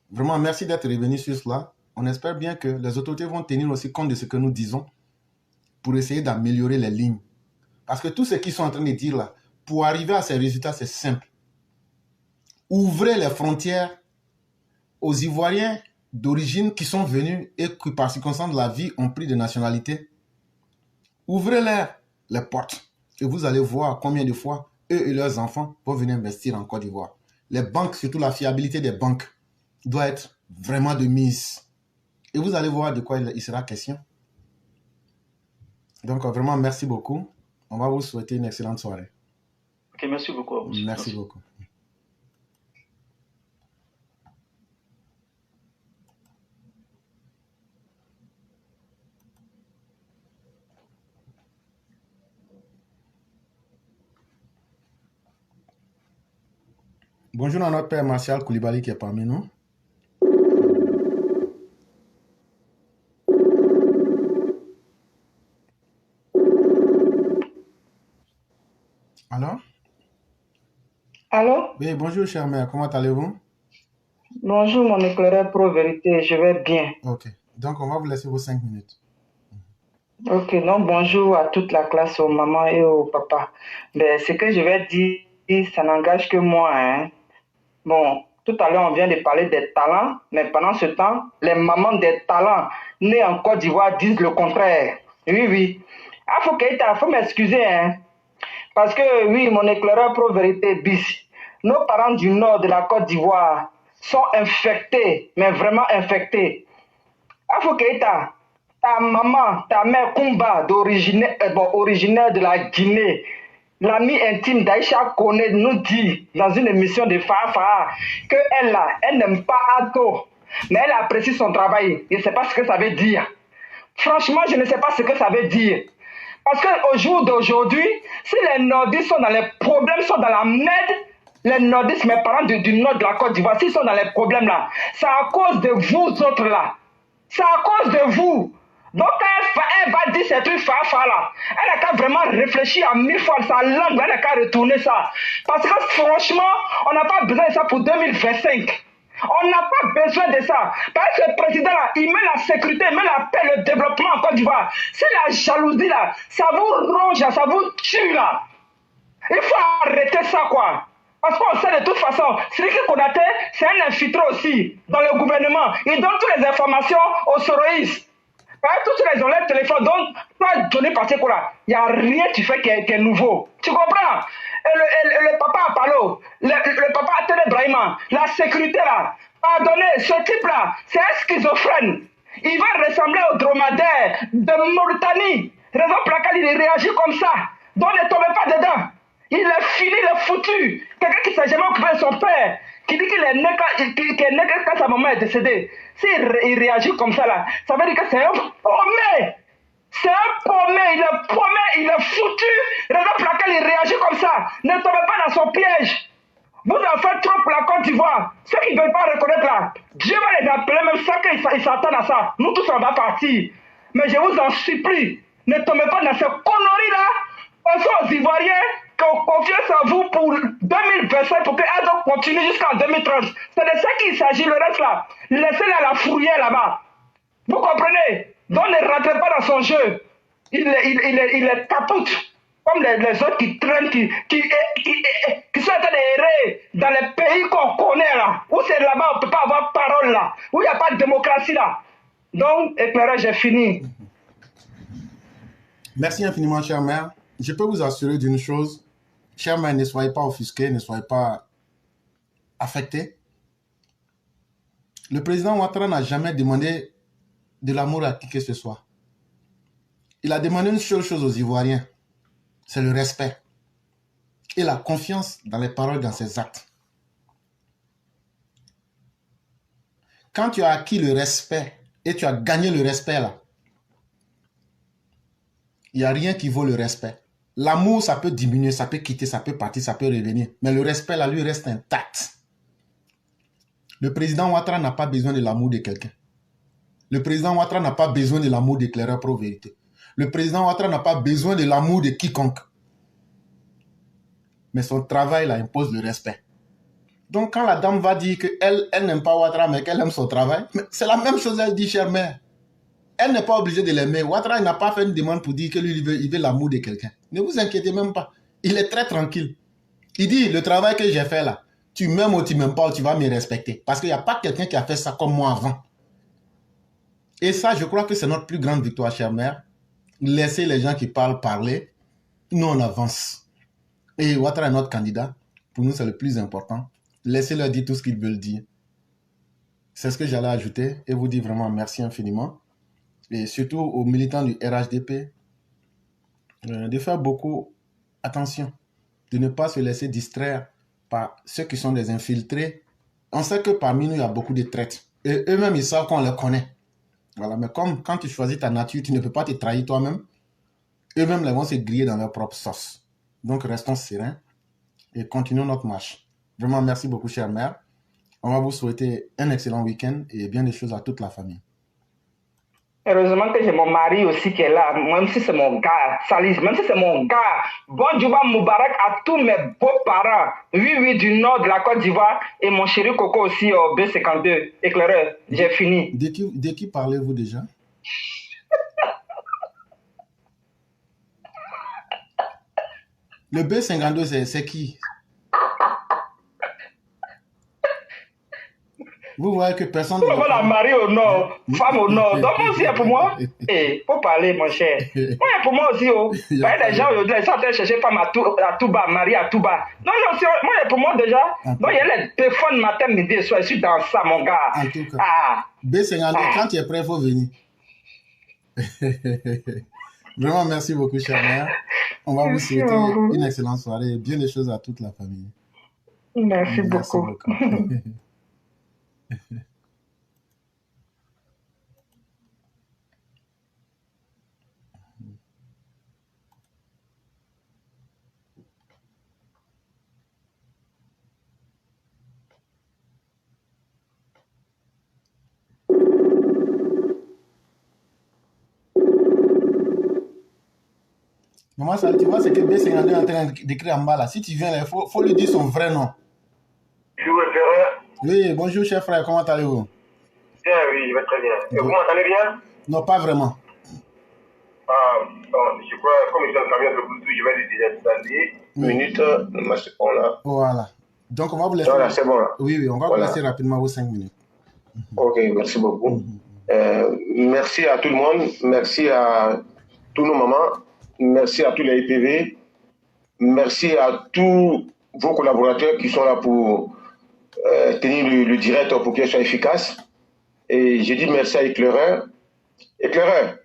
Vraiment, merci d'être revenu sur cela. On espère bien que les autorités vont tenir aussi compte de ce que nous disons pour essayer d'améliorer les lignes. Parce que tout ce qu'ils sont en train de dire là, pour arriver à ces résultats, c'est simple. Ouvrez les frontières aux Ivoiriens d'origine qui sont venus et qui, par circonstance de la vie, ont pris de nationalité. Ouvrez-leur les portes et vous allez voir combien de fois eux et leurs enfants vont venir investir en Côte d'Ivoire. Les banques, surtout la fiabilité des banques, doit être vraiment de mise. Et vous allez voir de quoi il sera question. Donc, vraiment, merci beaucoup. On va vous souhaiter une excellente soirée. Ok, merci beaucoup à vous. Merci beaucoup. Bonjour à notre père Martial Koulibaly qui est parmi nous. Allô? Allô? Oui, bonjour cher mère, comment allez-vous? Bonjour mon éclaireur pro-vérité, je vais bien. Ok, donc on va vous laisser vos 5 minutes. Ok, donc bonjour à toute la classe, aux mamans et aux papas. Ben, ce que je vais dire, ça n'engage que moi, hein. Bon, tout à l'heure on vient de parler des talents, mais pendant ce temps, les mamans des talents nés en Côte d'Ivoire disent le contraire. Oui, oui. Afo Keïta, faut m'excuser, hein. Parce que oui, mon éclaireur pro-vérité bis, nos parents du nord de la Côte d'Ivoire sont infectés, mais vraiment infectés. Afo Keïta, ta maman, ta mère Kumba, originaire de la Guinée, l'ami intime d'Aïcha Kone nous dit dans une émission de Fafa qu'elle là, elle n'aime pas Ato, mais elle apprécie son travail. Je ne sais pas ce que ça veut dire. Franchement, je ne sais pas ce que ça veut dire. Parce qu'au jour d'aujourd'hui, si les nordistes sont dans les problèmes, sont dans la merde, les nordistes, mes parents du nord de la Côte d'Ivoire, s'ils sont dans les problèmes là, c'est à cause de vous autres là. C'est à cause de vous. Donc quand elle va dire ces trucs là, elle n'a qu'à vraiment réfléchir à 1000 fois sa langue, elle n'a qu'à retourner ça. Parce que franchement, on n'a pas besoin de ça pour 2025. On n'a pas besoin de ça. Parce que le président là, il met la sécurité, il met la paix, le développement en Côte d'Ivoire. C'est la jalousie là, ça vous ronge, ça vous tue là. Il faut arrêter ça quoi. Parce qu'on sait de toute façon, Siriki Konaté, c'est un infiltré aussi dans le gouvernement. Il donne toutes les informations aux soroïstes. Tous les ont leur téléphone, donc pas donner par quoi. Il n'y a rien qui fait qui est nouveau. Tu comprends? Et le papa à Palo, le papa à Tel Ibrahima, la sécurité là, pardonnez, ce type là, c'est un schizophrène. Il va ressembler au dromadaire de Mauritanie. Raison pour laquelle il réagit comme ça. Donc ne tombez pas dedans. Il est fini, il est foutu. Quelqu'un qui ne s'est jamais occupé de son père, qui dit qu'il est né quand sa maman est décédée. S'il réagit comme ça là, ça veut dire que c'est un paumé. C'est un paumé, il est foutu. Raison pour laquelle il réagit comme ça. Ne tombez pas dans son piège. Vous en faites trop pour la Côte d'Ivoire. Ceux qui ne veulent pas reconnaître là, Dieu va les appeler, même ça qu'ils s'attendent à ça. Nous tous on va partir. Mais je vous en supplie, ne tombez pas dans ces conneries là. Pensez aux Ivoiriens qui ont confiance en vous pour 2025 pour qu'elles continuent jusqu'en 2030. C'est de ça qu'il s'agit, le reste là. Laissez-les à la fourrière là-bas. Vous comprenez? Donc ne rentrez pas dans son jeu. Il est capoute. Comme les autres qui traînent, qui sont en train d'errer dans les pays qu'on connaît là. Où c'est là-bas, on ne peut pas avoir parole là. Où il n'y a pas de démocratie là. Donc, éclairage, j'ai fini. Merci infiniment, chère mère. Je peux vous assurer d'une chose. Chère mère, ne soyez pas offusqués, ne soyez pas affectés. Le président Ouattara n'a jamais demandé de l'amour à qui que ce soit. Il a demandé une seule chose aux Ivoiriens, c'est le respect et la confiance dans les paroles, dans ses actes. quand tu as acquis le respect et tu as gagné le respect là, il n'y a rien qui vaut le respect. L'amour, ça peut diminuer, ça peut quitter, ça peut partir, ça peut revenir. Mais le respect, là, lui, reste intact. Le président Ouattara n'a pas besoin de l'amour de quelqu'un. Le président Ouattara n'a pas besoin de l'amour d'éclaireur pro-vérité. Le président Ouattara n'a pas besoin de l'amour de quiconque. Mais son travail, là, impose le respect. Donc, quand la dame va dire qu'elle n'aime pas Ouattara, mais qu'elle aime son travail, c'est la même chose, elle dit, chère mère. Elle n'est pas obligée de l'aimer. Ouattara n'a pas fait une demande pour dire que lui, il veut l'amour de quelqu'un. Ne vous inquiétez même pas. Il est très tranquille. Il dit, le travail que j'ai fait là, tu m'aimes ou tu m'aimes pas, tu vas me respecter. Parce qu'il n'y a pas quelqu'un qui a fait ça comme moi avant. Et ça, je crois que c'est notre plus grande victoire, chère mère. Laissez les gens qui parlent parler. Nous, on avance. Et Ouattara est notre candidat. Pour nous, c'est le plus important. Laissez-leur dire tout ce qu'ils veulent dire. C'est ce que j'allais ajouter. Et vous dire vraiment merci infiniment. Et surtout aux militants du RHDP, de faire beaucoup attention, de ne pas se laisser distraire par ceux qui sont des infiltrés. On sait que parmi nous, il y a beaucoup de traîtres. Et eux-mêmes, ils savent qu'on les connaît. Voilà, mais comme quand tu choisis ta nature, tu ne peux pas te trahir toi-même. Eux-mêmes, ils vont se griller dans leur propre sauce. Donc, restons sereins et continuons notre marche. Vraiment, merci beaucoup, chère mère. On va vous souhaiter un excellent week-end et bien des choses à toute la famille. Heureusement que j'ai mon mari aussi qui est là, même si c'est mon gars, Salis, même si c'est mon gars. Bon Djouba Moubarak à tous mes beaux-parents, oui, du nord de la Côte d'Ivoire, et mon chéri Coco aussi au B52, éclaireur. J'ai fini. De qui parlez-vous déjà? Le B52, c'est qui? Vous voyez que personne... Vous la marier au nord, femme au nord. Donc moi aussi, pour moi, faut parler, mon cher. Moi, pour moi aussi, il y a des gens aujourd'hui, ils sont en train de chercher femme à Touba, mariée à Touba. Non, moi, pour moi déjà, donc il y a les téléphones matin, midi et soir, je suis dans ça, mon gars. En tout cas, B52, quand tu es prêt, il faut venir. Vraiment, merci beaucoup, chère mère. On va vous souhaiter une excellente soirée et bien des choses à toute la famille. Merci beaucoup. Maman, ça, tu vois, c'est que B52 est en train d'écrire en bas là. Si tu viens là, il faut lui dire son vrai nom. Oui, bonjour, cher frère, comment allez-vous? Bien, oui, je vais très bien. Et vous m'entendez bien? Non, pas vraiment. Bon, je crois, comme je suis en camion de Bluetooth, je vais le désinstaller. Oui. Une minute, là. Voilà. Donc, on va vous laisser. Voilà, c'est bon là. Oui, on va vous laisser rapidement vos 5 minutes. Ok, merci beaucoup. Merci à tout le monde. Merci à tous nos mamans. Merci à tous les IPV. Merci à tous vos collaborateurs qui sont là pour tenir le direct pour qu'il soit efficace. Et je dis merci à Éclaireur. Éclaireur,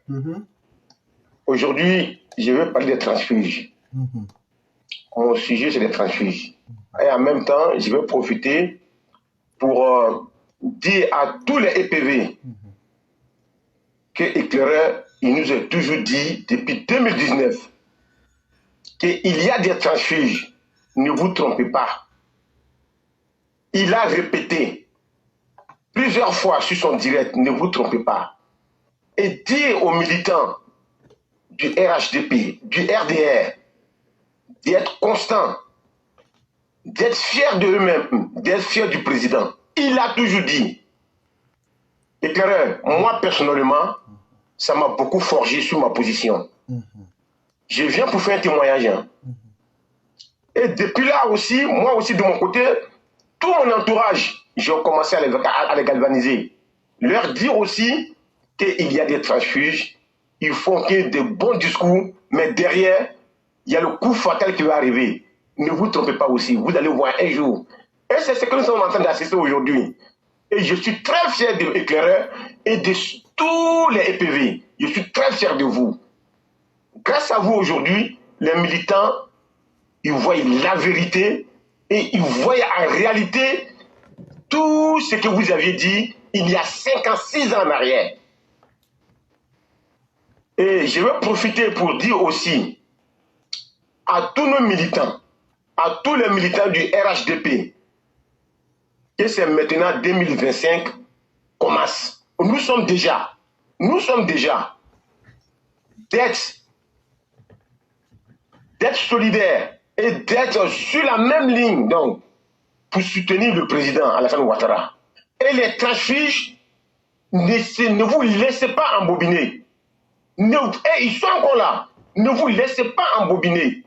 aujourd'hui, je veux parler des transfuges. Mon sujet, c'est les transfuges. Et en même temps, je vais profiter pour dire à tous les EPV que Éclaireur, il nous a toujours dit depuis 2019 qu'il y a des transfuges. Ne vous trompez pas. Il a répété plusieurs fois sur son direct, ne vous trompez pas. Et dire aux militants du RHDP, du RDR, d'être constants, d'être fiers de eux-mêmes, d'être fiers du président. Il a toujours dit. Éclaireur, moi personnellement, ça m'a beaucoup forgé sur ma position. Je viens pour faire un témoignage. Et depuis là aussi, moi aussi de mon côté, tout mon entourage, j'ai commencé à les galvaniser. Leur dire aussi qu'il y a des transfuges, il faut qu'il y ait de bons discours, mais derrière, il y a le coup fatal qui va arriver. Ne vous trompez pas aussi, vous allez voir un jour. Et c'est ce que nous sommes en train d'assister aujourd'hui. Et je suis très fier de l'éclaireur et de tous les EPV. Je suis très fier de vous. Grâce à vous aujourd'hui, les militants, ils voient la vérité et ils voient en réalité tout ce que vous aviez dit il y a 5 ans, 6 ans en arrière. Et je vais profiter pour dire aussi à tous nos militants, à tous les militants du RHDP, que c'est maintenant 2025 commence. Nous sommes déjà d'être solidaires et d'être sur la même ligne donc, pour soutenir le président Alassane Ouattara. Et les transfuges, ne vous laissez pas embobiner. Ils sont encore là. Ne vous laissez pas embobiner.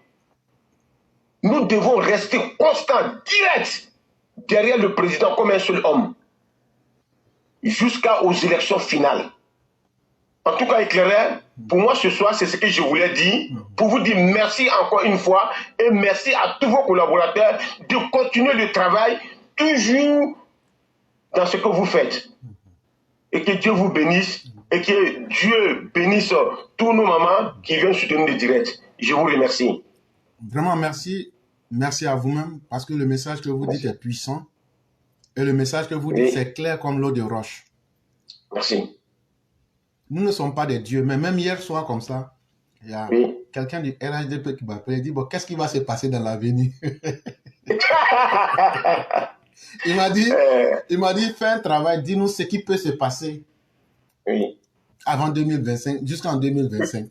Nous devons rester constants, directs, derrière le président comme un seul homme, jusqu'aux élections finales. En tout cas, éclairé, pour moi ce soir, c'est ce que je voulais dire, pour vous dire merci encore une fois, et merci à tous vos collaborateurs de continuer le travail, toujours dans ce que vous faites. Et que Dieu vous bénisse, et que Dieu bénisse tous nos mamans qui viennent soutenir le direct. Je vous remercie. Vraiment, merci. Merci à vous-même, parce que le message que vous dites est puissant. Et le message que vous dites, c'est clair comme l'eau de roche. Merci. Nous ne sommes pas des dieux, mais même hier soir comme ça, il y a quelqu'un du RHDP qui m'a appelé et dit, bon, qu'est-ce qui va se passer dans l'avenir? Il m'a dit, fais un travail, dis-nous ce qui peut se passer avant 2025, jusqu'en 2025.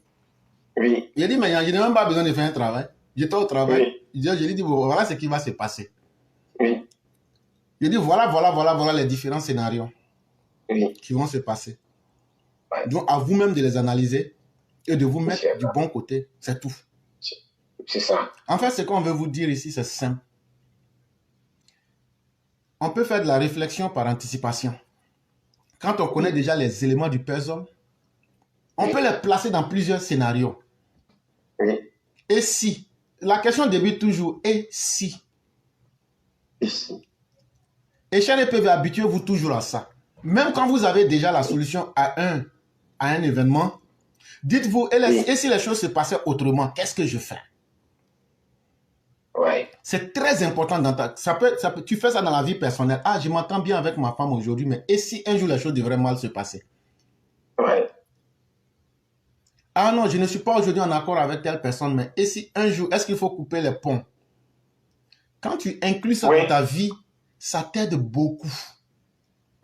Oui. Il a dit, mais je n'ai même pas besoin de faire un travail. J'étais au travail. Je lui ai dit, bon, voilà ce qui va se passer. Oui. Il dit, voilà les différents scénarios qui vont se passer. Donc, à vous-même de les analyser et de vous mettre du bon côté. C'est tout. C'est ça. En fait, ce qu'on veut vous dire ici, c'est simple. On peut faire de la réflexion par anticipation. Quand on connaît déjà les éléments du puzzle, on peut les placer dans plusieurs scénarios. Et si? La question débute toujours, et si? Et si? Et chez les PV, habituez-vous toujours à ça. Même quand vous avez déjà la solution à un événement, dites-vous, et si les choses se passaient autrement, qu'est-ce que je fais? C'est très important. Tu fais ça dans la vie personnelle. Ah, je m'entends bien avec ma femme aujourd'hui, mais et si un jour les choses devraient mal se passer? Ah non, je ne suis pas aujourd'hui en accord avec telle personne, mais et si un jour, est-ce qu'il faut couper les ponts? Quand tu inclus ça dans ta vie, ça t'aide beaucoup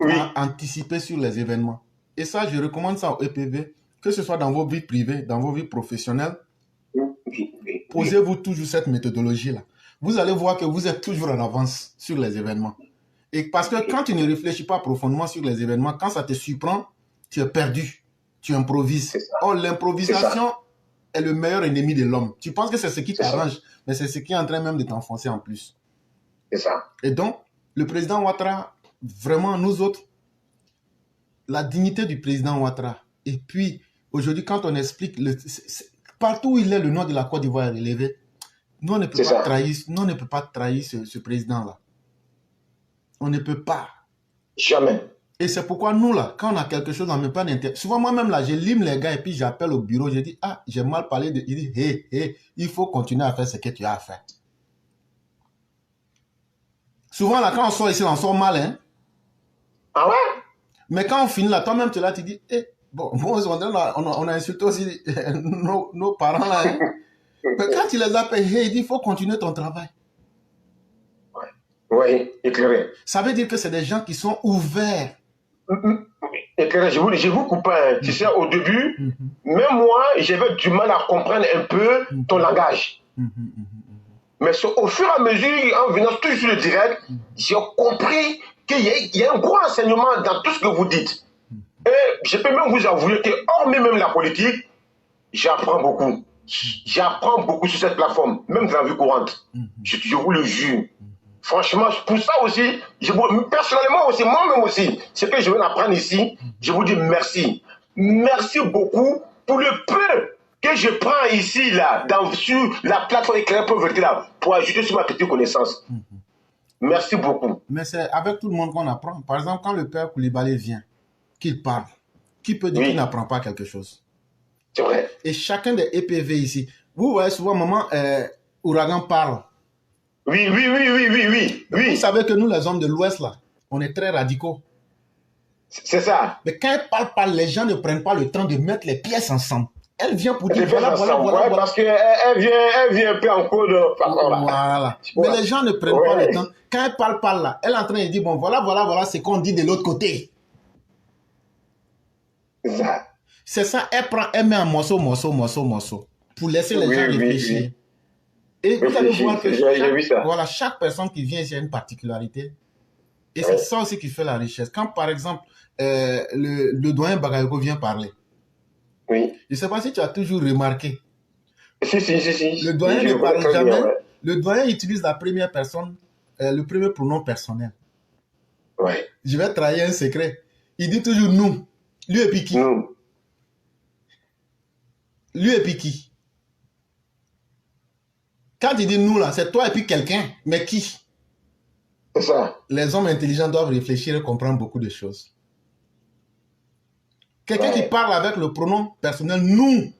à anticiper sur les événements. Et ça, je recommande ça au EPV, que ce soit dans vos vies privées, dans vos vies professionnelles. Posez-vous toujours cette méthodologie-là. Vous allez voir que vous êtes toujours en avance sur les événements. Et parce que quand tu ne réfléchis pas profondément sur les événements, quand ça te surprend, tu es perdu. Tu improvises. Or, l'improvisation est le meilleur ennemi de l'homme. Tu penses que c'est ce qui t'arrange, mais c'est ce qui est en train même de t'enfoncer en plus. C'est ça. Et donc, le président Ouattara, vraiment, nous autres, la dignité du président Ouattara. Et puis, aujourd'hui, quand on explique, partout où il est, le nom de la Côte d'Ivoire est élevé. Nous, on ne peut pas trahir ce président-là. On ne peut pas. Jamais. Et c'est pourquoi nous, là, quand on a quelque chose, on ne met pas d'intérêt. Souvent, moi-même, là, je lime les gars et puis j'appelle au bureau. Je dis, ah, j'ai mal parlé. Il dit, hé, il faut continuer à faire ce que tu as à faire. Souvent, là, quand on sort ici, on sort mal, hein. Ah ouais? Mais quand on finit là, toi-même, tu es là, tu dis, bon, on a insulté aussi nos parents, là, hein. Mais quand tu les appelles, il dit, il faut continuer ton travail. Oui, éclairé. Ça veut dire que c'est des gens qui sont ouverts. Éclairé, je vous coupe, hein. Tu sais, au début, même moi, j'avais du mal à comprendre un peu ton langage. Mais au fur et à mesure, en venant toujours sur le direct, j'ai compris qu'il y a un gros enseignement dans tout ce que vous dites. Et je peux même vous avouer que, hormis même la politique, j'apprends beaucoup. J'apprends beaucoup sur cette plateforme, même dans la vie courante. Je vous le jure. Franchement, pour ça aussi, personnellement aussi, moi-même aussi, ce que je viens d'apprendre ici, je vous dis merci. Merci beaucoup pour le peu que je prends ici, là, sur la plateforme Éclairé Pauvreté, là, pour ajouter sur ma petite connaissance. Merci beaucoup. Mais c'est avec tout le monde qu'on apprend. Par exemple, quand le père Koulibaly vient, qu'il parle, qui peut dire qu'il n'apprend pas quelque chose? C'est vrai. Et chacun des EPV ici, vous voyez souvent, maman, Ouragan parle. Oui. Vous savez que nous, les hommes de l'Ouest, là, on est très radicaux. C'est ça. Mais quand elle parle, les gens ne prennent pas le temps de mettre les pièces ensemble. Elle vient pour dire Les pièces voilà. parce qu'elle vient un peu en cours de façon là. Voilà. Mais les gens ne prennent pas le temps. Quand elle parle là, elle est en train de dire bon, voilà, c'est qu'on dit de l'autre côté. C'est ça. C'est ça, elle met un morceau pour laisser les gens réfléchir. Oui. Et vous allez voir que j'ai vu ça. Voilà, chaque personne qui vient ici a une particularité. Et c'est ça aussi qui fait la richesse. Quand par exemple, le doyen Bagayoko vient parler, oui. Je ne sais pas si tu as toujours remarqué. Si. Le doyen ne parle jamais. Bien, ouais. Le doyen utilise la première personne, le premier pronom personnel. Ouais. Je vais trahir un secret. Il dit toujours nous. Lui et puis qui? Nous. Lui et puis qui? Quand il dit nous là, c'est toi et puis quelqu'un. Mais qui? C'est ça. Les hommes intelligents doivent réfléchir et comprendre beaucoup de choses. Quelqu'un qui parle avec le pronom personnel nous.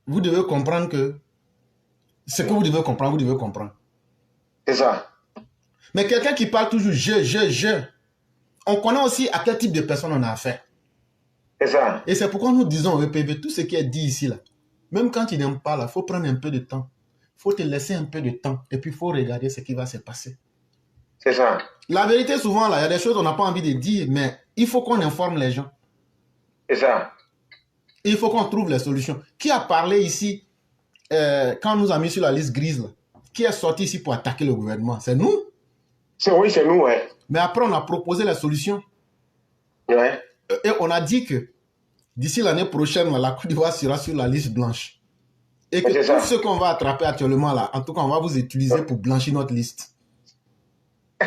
Vous devez comprendre que ce que vous devez comprendre. C'est ça. Mais quelqu'un qui parle toujours je, on connaît aussi à quel type de personne on a affaire. C'est ça. Et c'est pourquoi nous disons au EPV, tout ce qui est dit ici, là, même quand tu n'aimes pas, il faut prendre un peu de temps. Il faut te laisser un peu de temps. Et puis, il faut regarder ce qui va se passer. C'est ça. La vérité, souvent, là, il y a des choses qu'on n'a pas envie de dire, mais il faut qu'on informe les gens. C'est ça. Et il faut qu'on trouve les solutions. Qui a parlé ici, quand on nous a mis sur la liste grise, là, qui est sorti ici pour attaquer le gouvernement? C'est nous? Oui, c'est nous, ouais. Mais après, on a proposé la solution. Ouais. Et on a dit que d'ici l'année prochaine, la Côte d'Ivoire sera sur la liste blanche. Et que tout ce qu'on va attraper actuellement, là, en tout cas, on va vous utiliser pour blanchir notre liste. mais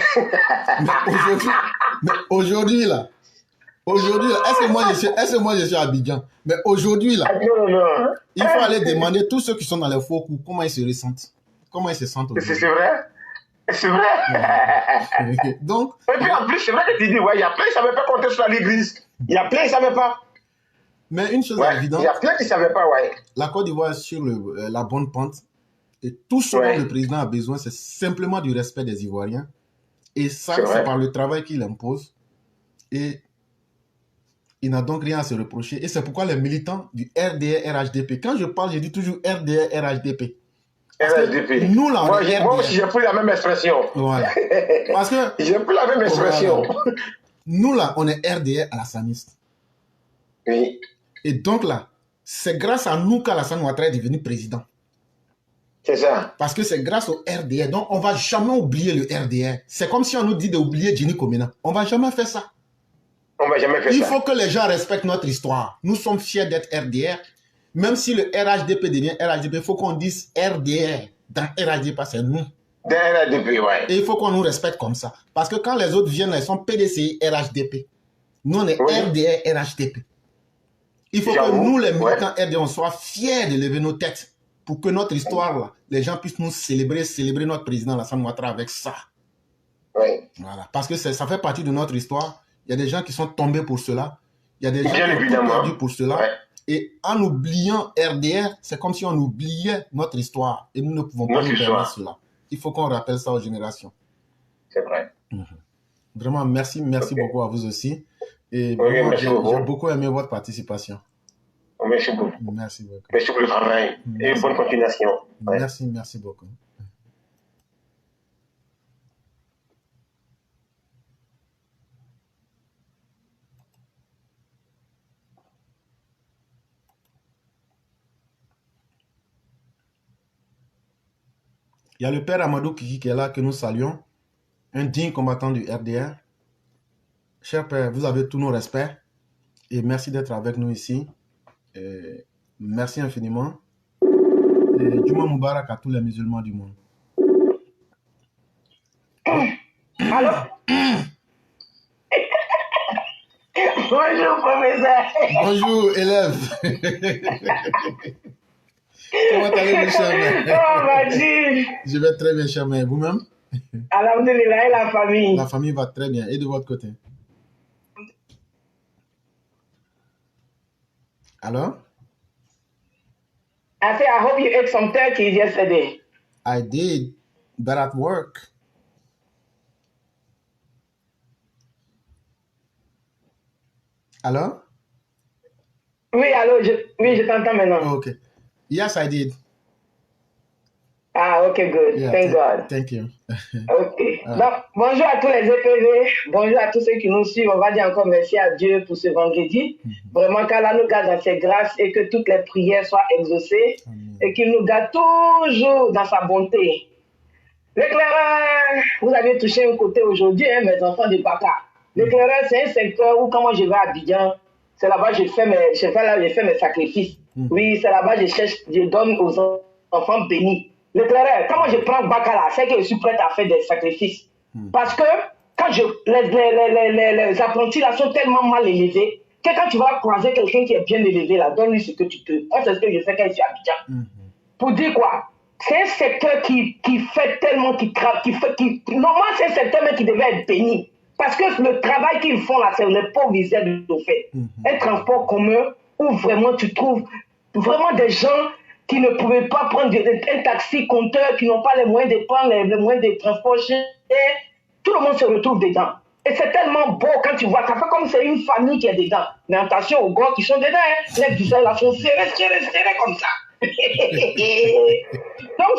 aujourd'hui, là, est-ce que moi je suis à Abidjan? Mais aujourd'hui, là, non. Il faut aller demander tous ceux qui sont dans les faux coups, comment ils se ressentent. Comment ils se sentent aujourd'hui. C'est vrai. C'est vrai. Donc, et puis en plus, c'est vrai que tu dis, ouais, il y a plein qui ne savaient pas compter sur la l'église. Il y a plein qui ne savaient pas. Mais une chose est évidente. Il y a plein qui ne savaient pas, ouais. La Côte d'Ivoire est sur la bonne pente. Et tout ce dont le président a besoin, c'est simplement du respect des Ivoiriens. Et ça, c'est par le travail qu'il impose. Et il n'a donc rien à se reprocher. Et c'est pourquoi les militants du RDR, RHDP, quand je parle, je dis toujours RDR, RHDP. RHDP. Nous, là, moi aussi, j'ai pris la même expression. Voilà. Parce que... j'ai pris la même expression. Voilà. Nous, là, on est RDR Alassaniste. Oui. Et donc, là, c'est grâce à nous qu'Alassane Ouattara est devenu président. C'est ça. Parce que c'est grâce au RDR. Donc, on ne va jamais oublier le RDR. C'est comme si on nous dit d'oublier Jenny Komena. On ne va jamais faire ça. On va jamais faire ça. Il faut que les gens respectent notre histoire. Nous sommes fiers d'être RDR. Même si le RHDP devient RHDP, il faut qu'on dise RDR. Dans RHDP, c'est nous. Dans RHDP, ouais. Et il faut qu'on nous respecte comme ça. Parce que quand les autres viennent, ils sont PDCI, RHDP. Nous, on est RDR, RHDP. Il faut que nous, les militants RDR, on soit fiers de lever nos têtes pour que notre histoire, là, les gens puissent nous célébrer notre président Alassane Ouattara avec ça. Oui. Voilà. Parce que ça fait partie de notre histoire. Il y a des gens qui sont tombés pour cela. Il y a des gens qui ont perdu pour cela. Ouais. Et en oubliant RDR, c'est comme si on oubliait notre histoire. Et nous ne pouvons pas nous permettre cela. Il faut qu'on rappelle ça aux générations. C'est vrai. Vraiment, merci beaucoup à vous aussi. Et vraiment, j'ai beaucoup aimé votre participation. Merci beaucoup. Merci beaucoup. Merci pour le travail. Et bonne continuation. Merci beaucoup. Il y a le père Amadou Kiki qui est là, que nous saluons, un digne combattant du RDR. Cher père, vous avez tous nos respects et merci d'être avec nous ici. Et merci infiniment. Et Juma Moubarak à tous les musulmans du monde. Allô? Bonjour, professeur. Bonjour, élève. Comment allez-vous, cher mère? Comment vas-tu? Je vais très bien, cher mère. Vous-même? Alhamdulillah, et la famille? La famille va très bien. Et de votre côté? Alors? I say, I hope you ate some turkey yesterday. I did, but at work. Hello? Oui, allô, oui, je t'entends maintenant. Okay. Yes, I did. Ah, ok, good. Yeah, Thank God. thank you. Ok. Ah, Donc, bonjour à tous les EPV, bonjour à tous ceux qui nous suivent. On va dire encore merci à Dieu pour ce vendredi. Vraiment, qu'Allah nous garde dans ses grâces et que toutes les prières soient exaucées amen. et qu'il nous garde toujours dans sa bonté. L'éclaireur, vous avez touché un côté aujourd'hui, hein, mes enfants de Baka. L'éclaireur, c'est un secteur où, quand moi je vais à Abidjan, c'est là-bas que je fais mes sacrifices. Oui, c'est là-bas que je donne aux enfants bénis. L'éclaireur, quand moi je prends Baka là, c'est que je suis prête à faire des sacrifices. Parce que quand les apprentis là sont tellement mal élevés que quand tu vas croiser quelqu'un qui est bien élevé là, donne-lui ce que tu peux. Moi, c'est ce que je fais quand je suis à Abidjan. Pour dire quoi? C'est un secteur qui fait tellement, normalement, c'est un secteur mais qui devait être béni. Parce que le travail qu'ils font là, c'est le pauvre misère de fait. Un transport commun où vraiment tu trouves vraiment des gens qui ne pouvaient pas prendre un taxi compteur, qui n'ont pas les moyens de prendre les moyens de transport. Tout le monde se retrouve dedans. Et c'est tellement beau quand tu vois, ça fait comme c'est une famille qui est dedans. Mais attention aux gars qui sont dedans, hein. Les viseurs là sont serrés comme ça. Donc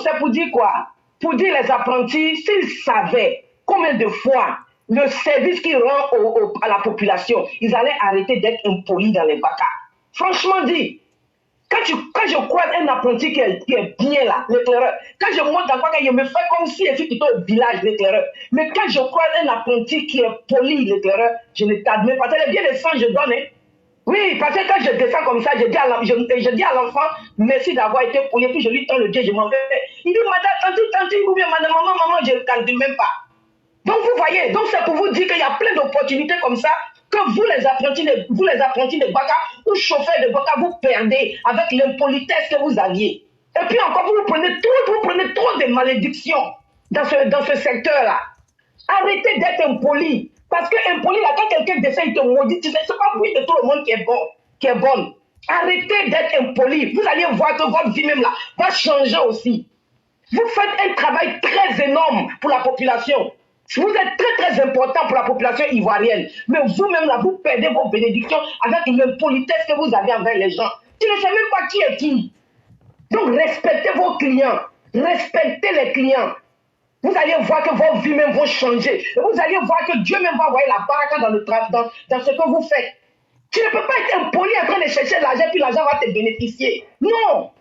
c'est pour dire quoi? Pour dire les apprentis, s'ils savaient combien de fois le service qu'ils rendent à la population, ils allaient arrêter d'être impolis dans les vacas. Franchement dit, quand je croise un apprenti qui est bien là, l'éclaireur, quand je monte dans quoi, je me fais comme si je suis au village, l'éclaireur. Mais quand je croise un apprenti qui est poli, l'éclaireur, je ne t'admets pas. C'est le bien de sang je donne. Hein. Oui, parce que quand je descends comme ça, je dis à l'enfant, merci d'avoir été poli, puis je lui tends le pied, je m'en vais. Il dit, madame, tante, ou bien madame, maman, je ne calcule même pas. Donc vous voyez, donc c'est pour vous dire qu'il y a plein d'opportunités comme ça que vous les apprentis de Baka ou chauffeurs de Baka, vous perdez avec l'impolitesse que vous aviez. Et puis encore, vous prenez trop de malédictions dans ce secteur-là. Arrêtez d'être impoli. Parce que impoli, là, quand quelqu'un descend, il te maudit, tu sais, c'est pas bruit de tout le monde qui est bonne. Arrêtez d'être impoli. Vous allez voir que votre vie même là va changer aussi. Vous faites un travail très énorme pour la population. Vous êtes très très important pour la population ivoirienne. Mais vous-même là, vous perdez vos bénédictions avec l'impolitesse que vous avez envers les gens. Tu ne sais même pas qui est qui. Donc respectez vos clients. Respectez les clients. Vous allez voir que vos vies même vont changer. Et vous allez voir que Dieu même va envoyer la baraka dans ce que vous faites. Tu ne peux pas être impoli en train de chercher l'argent puis l'argent va te bénéficier. Non.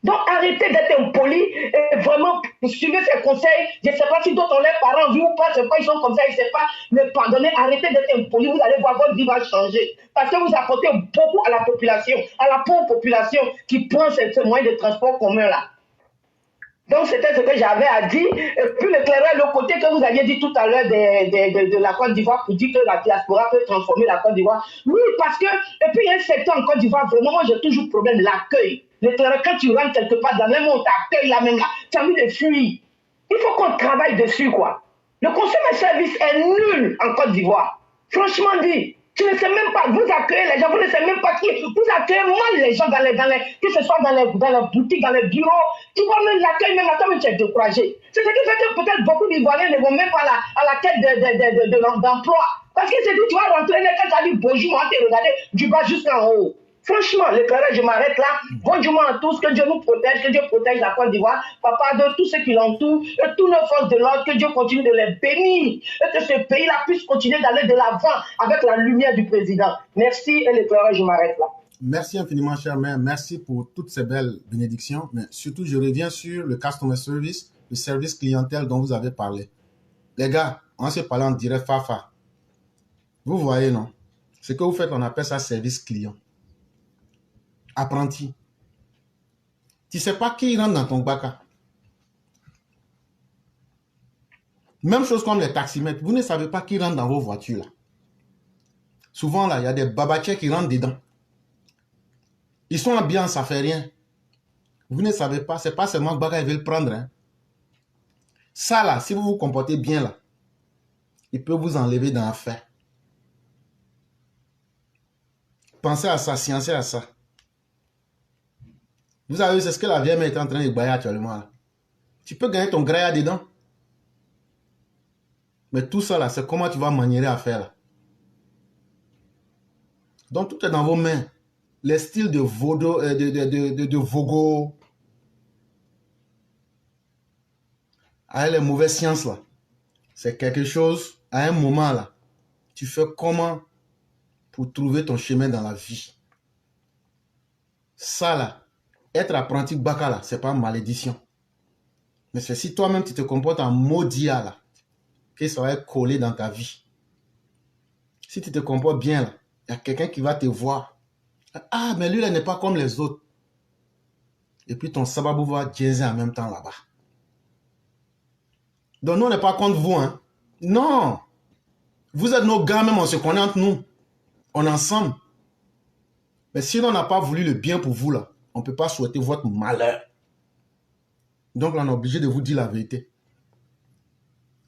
Donc arrêtez d'être impoli et vraiment suivez ces conseils. Je ne sais pas si d'autres ont leurs parents vus ou pas, je sais pas, ils sont comme ça, je ne sais pas. Mais pardonnez, arrêtez d'être impoli, vous allez voir votre vie va changer. Parce que vous apportez beaucoup à la population, à la pauvre population qui prend ces moyens de transport commun là. Donc c'était ce que j'avais à dire. Et puis l'éclaireur, le côté que vous aviez dit tout à l'heure de la Côte d'Ivoire pour dire que la diaspora peut transformer la Côte d'Ivoire. Oui, parce que, et puis il y a un secteur en Côte d'Ivoire, vraiment, moi j'ai toujours problème de l'accueil. L'éclaireur, quand tu rentres quelque part dans le monde, on t'accueille là même là, tu as envie de fuir. Il faut qu'on travaille dessus, quoi. Le consumer service est nul en Côte d'Ivoire. Franchement dit. Tu ne sais même pas, vous accueillez les gens, vous ne savez même pas qui. Vous accueillez mal les gens que ce soit dans les boutiques, dans les bureaux. Tu vois même l'accueil, même attends, mais tu es découragé. C'est ce qui fait que peut-être beaucoup d'Ivoiriens ne vont même pas à la quête d'emploi. Parce que c'est dit, tu vas rentrer, quand tu as dit bonjour, moi, tu regarder du bas jusqu'en haut. Franchement, l'éclaireur, je m'arrête là. Bonjour à tous, que Dieu nous protège, que Dieu protège la Côte d'Ivoire, papa, de tous ceux qui l'entourent, et tous nos forces de l'ordre, que Dieu continue de les bénir, et que ce pays-là puisse continuer d'aller de l'avant avec la lumière du président. Merci, et l'éclaireur, je m'arrête là. Merci infiniment, cher mère. Merci pour toutes ces belles bénédictions. Mais surtout, je reviens sur le customer service, le service clientèle dont vous avez parlé. Les gars, on se parle en direct Fafa. Vous voyez, non? Ce que vous faites, on appelle ça service client. Apprenti. Tu ne sais pas qui rentre dans ton Baka. Même chose comme les taximètres. Vous ne savez pas qui rentre dans vos voitures là. Souvent là, il y a des babatiers qui rentrent dedans. Ils sont bien, ça ne fait rien. Vous ne savez pas, c'est pas seulement Baka ils veulent prendre. Hein. Ça là, si vous vous comportez bien là, il peut vous enlever dans l'affaire. Pensez à ça, sciencez à ça. Vous avez vu, c'est ce que la vieille mère est en train de bailler actuellement. Là. Tu peux gagner ton graïa dedans. Mais tout ça là, c'est comment tu vas maniérer à faire là. Donc, tout est dans vos mains. Les styles de Vodo, de Vogo, avec les mauvaises sciences, là, c'est quelque chose, à un moment, là, tu fais comment pour trouver ton chemin dans la vie. Ça, là, être apprenti baka, là, c'est pas une malédiction. Mais c'est si toi-même, tu te comportes en maudia, là, que ça va être collé dans ta vie. Si tu te comportes bien, là, il y a quelqu'un qui va te voir. Ah, mais lui, là, n'est pas comme les autres. Et puis, ton sababou va jazzer en même temps là-bas. Donc, nous, on n'est pas contre vous, hein. Non. Vous êtes nos gars, même, on se connaît entre nous. On est ensemble. Mais si on n'a pas voulu le bien pour vous, là, on ne peut pas souhaiter votre malheur. Donc, là, on est obligé de vous dire la vérité.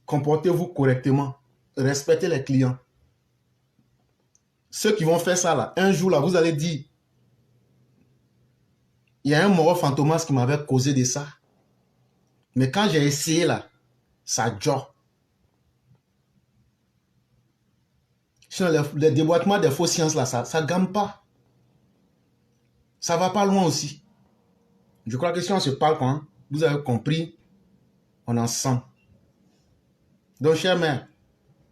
Comportez-vous correctement. Respectez les clients. Ceux qui vont faire ça, là, un jour, là, vous allez dire, il y a un Moro Fantomas qui m'avait causé de ça. Mais quand j'ai essayé, là, ça joue. Sinon, les déboîtements des fausses sciences, là, ça ne gamme pas. Ça ne va pas loin aussi. Je crois que si on se parle quand vous avez compris, on est ensemble. Donc, chers mères,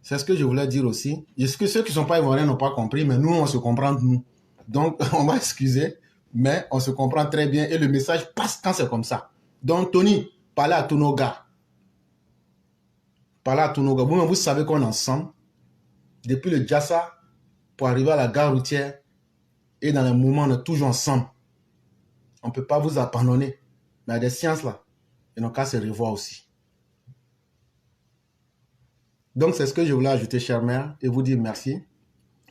c'est ce que je voulais dire aussi. Est-ce que ceux qui ne sont pas ivoiriens n'ont pas compris, mais nous, on se comprend nous. Donc, on va excuser, mais on se comprend très bien et le message passe quand c'est comme ça. Donc, Tony, parlez à tous nos gars. Parlez à tous nos gars. Vous-même, vous savez qu'on est ensemble. Depuis le Djassa, pour arriver à la gare routière, et dans les moments, on est toujours ensemble. On ne peut pas vous abandonner. Mais il y a des sciences là, ils n'ont qu'à se revoir aussi. Donc, c'est ce que je voulais ajouter, chère mère, et vous dire merci.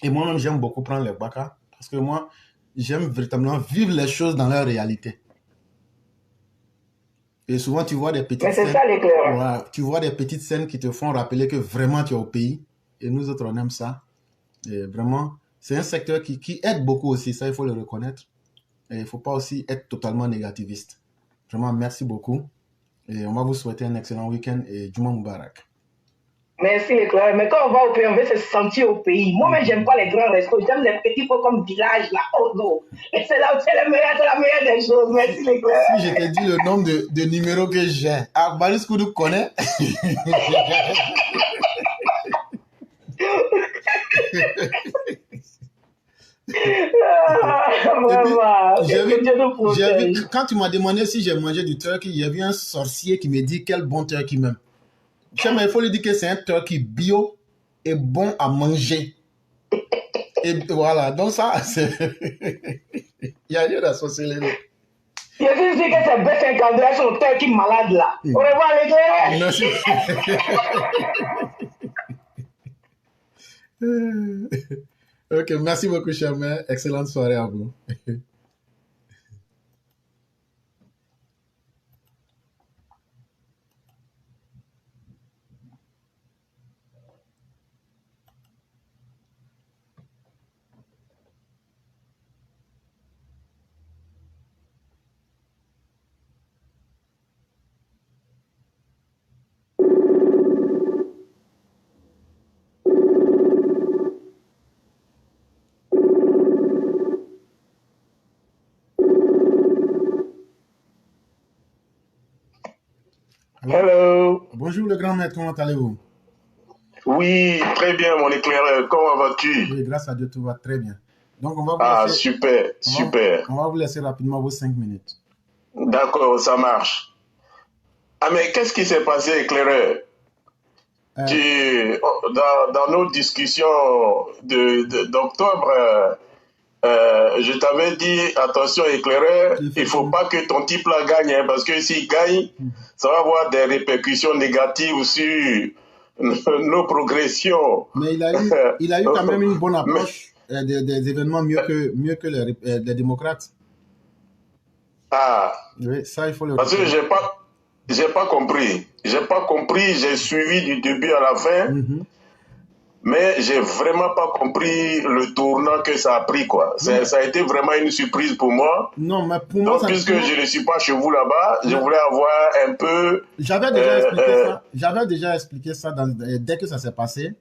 Et moi-même, j'aime beaucoup prendre les baka, parce que moi, j'aime véritablement vivre les choses dans leur réalité. Et souvent, tu vois des petites scènes. Mais c'est ça l'éclairage. Voilà, tu vois des petites scènes qui te font rappeler que vraiment tu es au pays. Et nous autres, on aime ça. Et vraiment, c'est un secteur qui aide beaucoup aussi, ça, il faut le reconnaître. Et il ne faut pas aussi être totalement négativiste. Vraiment, merci beaucoup. Et on va vous souhaiter un excellent week-end et Juma Mubarak. Merci l'éclairage. Mais quand on va au pays, on veut se sentir au pays. Moi-même, j'aime pas les grands restos. J'aime les petits pots comme village là. Oh non. Et c'est là où c'est la meilleure des choses. Merci l'éclairage. Si je te dis le nombre de numéros que j'ai, Akbaris Koudou connaît. J'ai vu, quand tu m'as demandé si j'ai mangé du turkey, il y avait un sorcier qui me dit quel bon turkey même. Il faut lui dire que c'est un turkey bio et bon à manger. Et voilà, donc ça, c'est... il y a rien d'associer les deux. Je veux dire que c'est B52 sur le turkey malade là. Au revoir l'éclairage. Merci. Ok, merci beaucoup, chère mère. Excellente soirée à vous. Hello. Bonjour le grand maître, comment allez-vous? Oui, très bien mon éclaireur, comment vas-tu? Oui, grâce à Dieu, tout va très bien. Donc on va vous laisser, super, super. On va vous laisser rapidement vos 5 minutes. D'accord, ça marche. Ah mais qu'est-ce qui s'est passé éclaireur? Dans nos discussions d'octobre, je t'avais dit, attention éclaireur, il ne faut pas que ton type là gagne, hein, parce que s'il gagne, ça va avoir des répercussions négatives sur nos progressions. Mais il a eu quand même une bonne approche des événements mieux que les démocrates. Ah, oui, ça il faut le parce que j'ai pas compris. J'ai suivi du début à la fin. Mais j'ai vraiment pas compris le tournant que ça a pris, quoi. Ça a été vraiment une surprise pour moi. Non, mais pour moi, donc, puisque je ne suis pas chez vous là-bas, je voulais avoir un peu... J'avais déjà expliqué ça. J'avais déjà expliqué ça dès que ça s'est passé.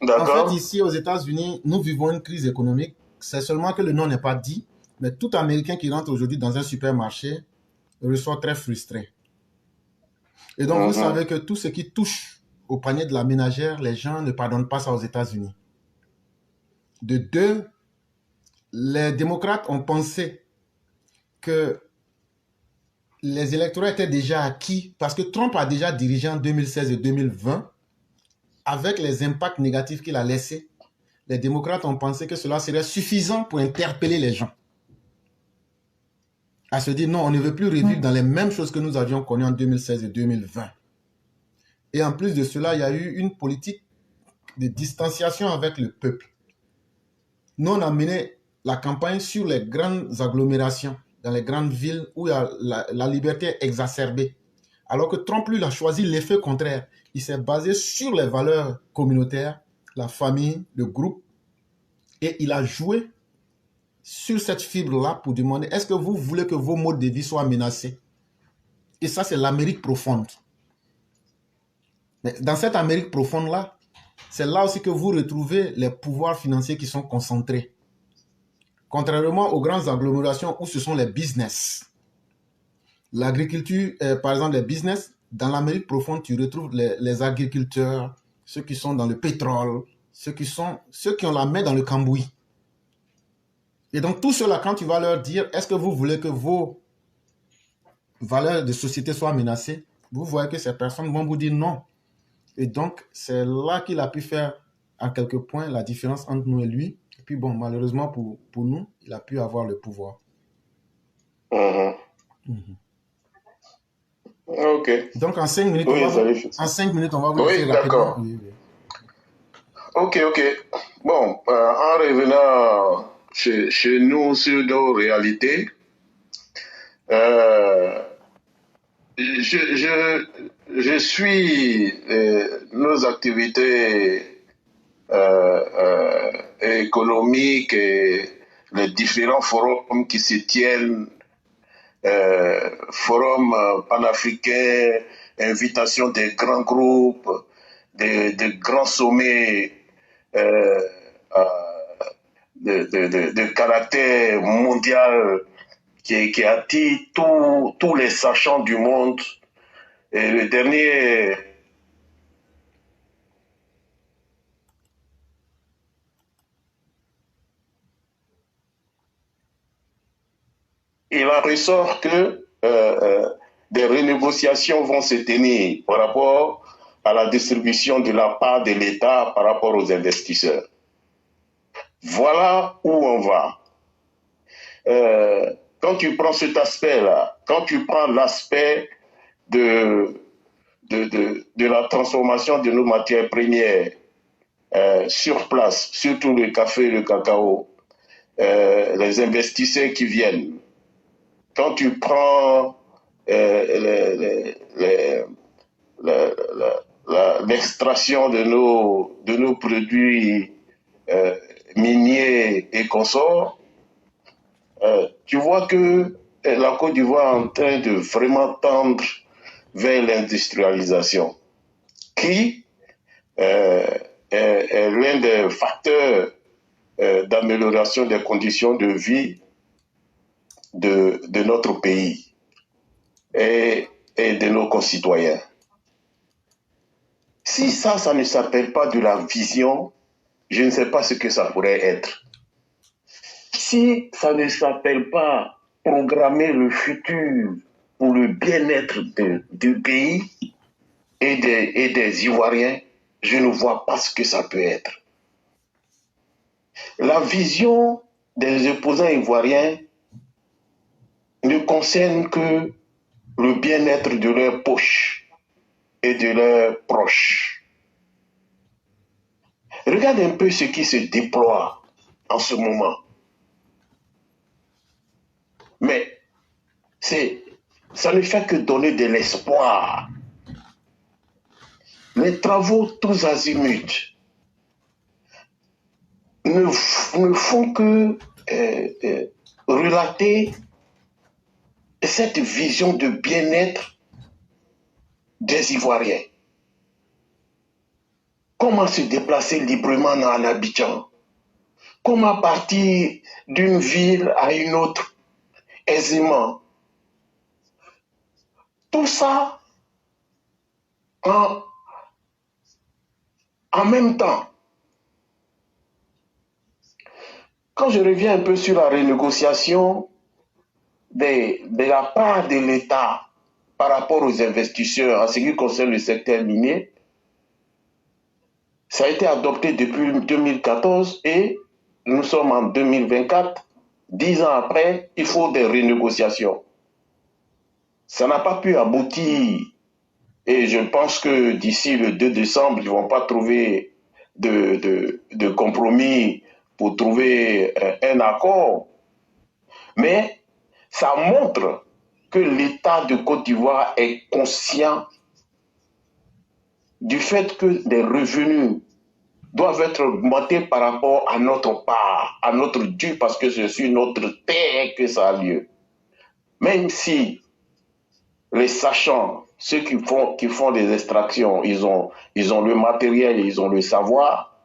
D'accord. En fait, ici aux États-Unis, nous vivons une crise économique c'est seulement que le nom n'est pas dit, mais tout Américain qui rentre aujourd'hui dans un supermarché ressort très frustré. Et donc, vous savez que tout ce qui touche au panier de la ménagère, les gens ne pardonnent pas ça aux États-Unis. De deux, les démocrates ont pensé que les électorats étaient déjà acquis parce que Trump a déjà dirigé en 2016 et 2020 avec les impacts négatifs qu'il a laissés. Les démocrates ont pensé que cela serait suffisant pour interpeller les gens. À se dire non, on ne veut plus revivre dans les mêmes choses que nous avions connues en 2016 et 2020. Et en plus de cela, il y a eu une politique de distanciation avec le peuple. Nous, on a mené la campagne sur les grandes agglomérations, dans les grandes villes où il y a la liberté exacerbée. Alors que Trump, lui, il a choisi l'effet contraire. Il s'est basé sur les valeurs communautaires, la famille, le groupe, et il a joué sur cette fibre-là pour demander est-ce que vous voulez que vos modes de vie soient menacés? Et ça, c'est l'Amérique profonde. Mais dans cette Amérique profonde-là, c'est là aussi que vous retrouvez les pouvoirs financiers qui sont concentrés. Contrairement aux grandes agglomérations où ce sont les business. L'agriculture, par exemple, les business, dans l'Amérique profonde, tu retrouves les agriculteurs, ceux qui sont dans le pétrole, ceux qui ont la main dans le cambouis. Et donc, tout cela, quand tu vas leur dire, est-ce que vous voulez que vos valeurs de société soient menacées? Vous voyez que ces personnes vont vous dire non. Et donc, c'est là qu'il a pu faire, à quelques points, la différence entre nous et lui. Et puis, bon, malheureusement pour nous, il a pu avoir le pouvoir. Ok. Donc, en 5 minutes, Oui, on va vous laisser d'accord. rapidement. Oui. Ok. Bon, en revenant chez nous sur nos réalités, je suis nos activités économiques et les différents forums qui se tiennent, forum panafricain, invitation des grands groupes, des grands sommets de caractère mondial qui attire tous les sachants du monde. Et le dernier il en ressort que des renégociations vont se tenir par rapport à la distribution de la part de l'État par rapport aux investisseurs. Voilà où on va. Quand tu prends cet aspect-là, quand tu prends l'aspect de la transformation de nos matières premières sur place, surtout le café et le cacao, les investisseurs qui viennent, quand tu prends l'extraction de nos produits miniers et consorts, tu vois que la Côte d'Ivoire est en train de vraiment tendre vers l'industrialisation, qui est l'un des facteurs d'amélioration des conditions de vie de notre pays et de nos concitoyens. Si ça ne s'appelle pas de la vision, je ne sais pas ce que ça pourrait être. Si ça ne s'appelle pas programmer le futur pour le bien-être du pays et des Ivoiriens, je ne vois pas ce que ça peut être. La vision des opposants ivoiriens ne concerne que le bien-être de leurs poches et de leurs proches. Regarde un peu ce qui se déploie en ce moment. Mais ça ne fait que donner de l'espoir. Les travaux tous azimuts ne font que relater cette vision de bien-être des Ivoiriens. Comment se déplacer librement en Abidjan? comment partir d'une ville à une autre aisément. Tout ça en même temps. Quand je reviens un peu sur la renégociation de la part de l'État par rapport aux investisseurs en ce qui concerne le secteur minier, ça a été adopté depuis 2014 et nous sommes en 2024. 10 ans après, il faut des renégociations. Ça n'a pas pu aboutir et je pense que d'ici le 2 décembre, ils ne vont pas trouver de compromis pour trouver un accord. Mais ça montre que l'État de Côte d'Ivoire est conscient du fait que les revenus doivent être augmentés par rapport à notre part, à notre dû, parce que c'est sur notre terre que ça a lieu. Même si les sachants, ceux qui font des extractions, ils ont le matériel, ils ont le savoir,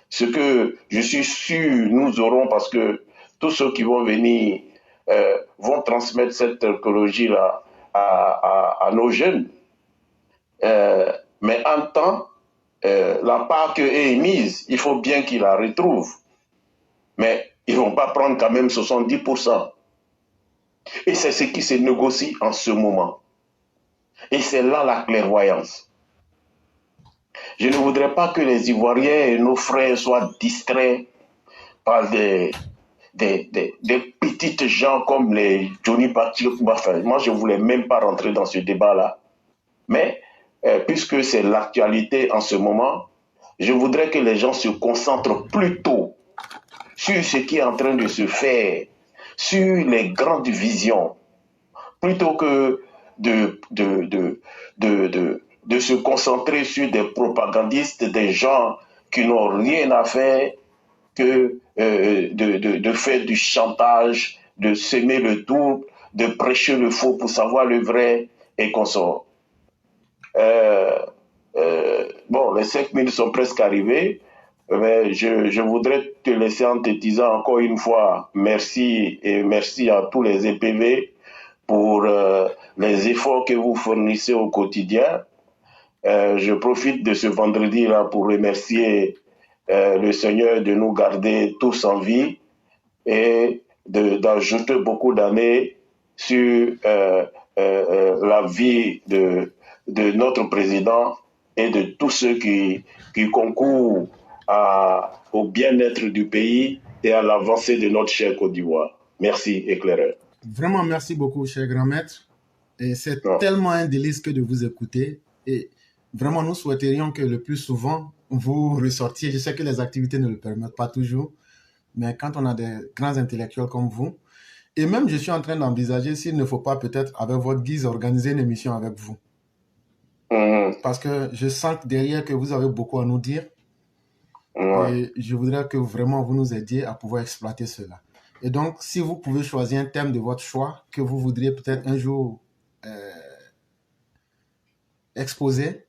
ce que je suis sûr nous aurons, parce que tous ceux qui vont venir vont transmettre cette technologie-là à nos jeunes. Mais en temps, la part que est émise, il faut bien qu'ils la retrouvent. Mais ils ne vont pas prendre quand même 70%. Et c'est ce qui se négocie en ce moment. Et c'est là la clairvoyance. Je ne voudrais pas que les Ivoiriens et nos frères soient distraits par des petites gens comme les Johnny Patrick. Moi, je ne voulais même pas rentrer dans ce débat-là. Mais puisque c'est l'actualité en ce moment, je voudrais que les gens se concentrent plutôt sur ce qui est en train de se faire, sur les grandes visions, plutôt que de se concentrer sur des propagandistes, des gens qui n'ont rien à faire que de faire du chantage, de semer le double, de prêcher le faux pour savoir le vrai et qu'on sort. Bon, les 5 minutes sont presque arrivées, mais je voudrais te laisser en te disant encore une fois merci et merci à tous les EPV pour les efforts que vous fournissez au quotidien. Je profite de ce vendredi-là pour remercier le Seigneur de nous garder tous en vie et d'ajouter beaucoup d'années sur la vie de notre président et de tous ceux qui concourent au bien-être du pays et à l'avancée de notre chère Côte d'Ivoire. Merci, éclaireur. Vraiment, merci beaucoup, cher grand maître. Et c'est tellement un délice que de vous écouter. Et vraiment, nous souhaiterions que le plus souvent, vous ressortiez. Je sais que les activités ne le permettent pas toujours, mais quand on a des grands intellectuels comme vous, et même je suis en train d'envisager s'il ne faut pas peut-être, avec votre guise, organiser une émission avec vous. Parce que je sens que derrière que vous avez beaucoup à nous dire. Et je voudrais que vraiment vous nous aidiez à pouvoir exploiter cela. Et donc, si vous pouvez choisir un thème de votre choix que vous voudriez peut-être un jour exposer,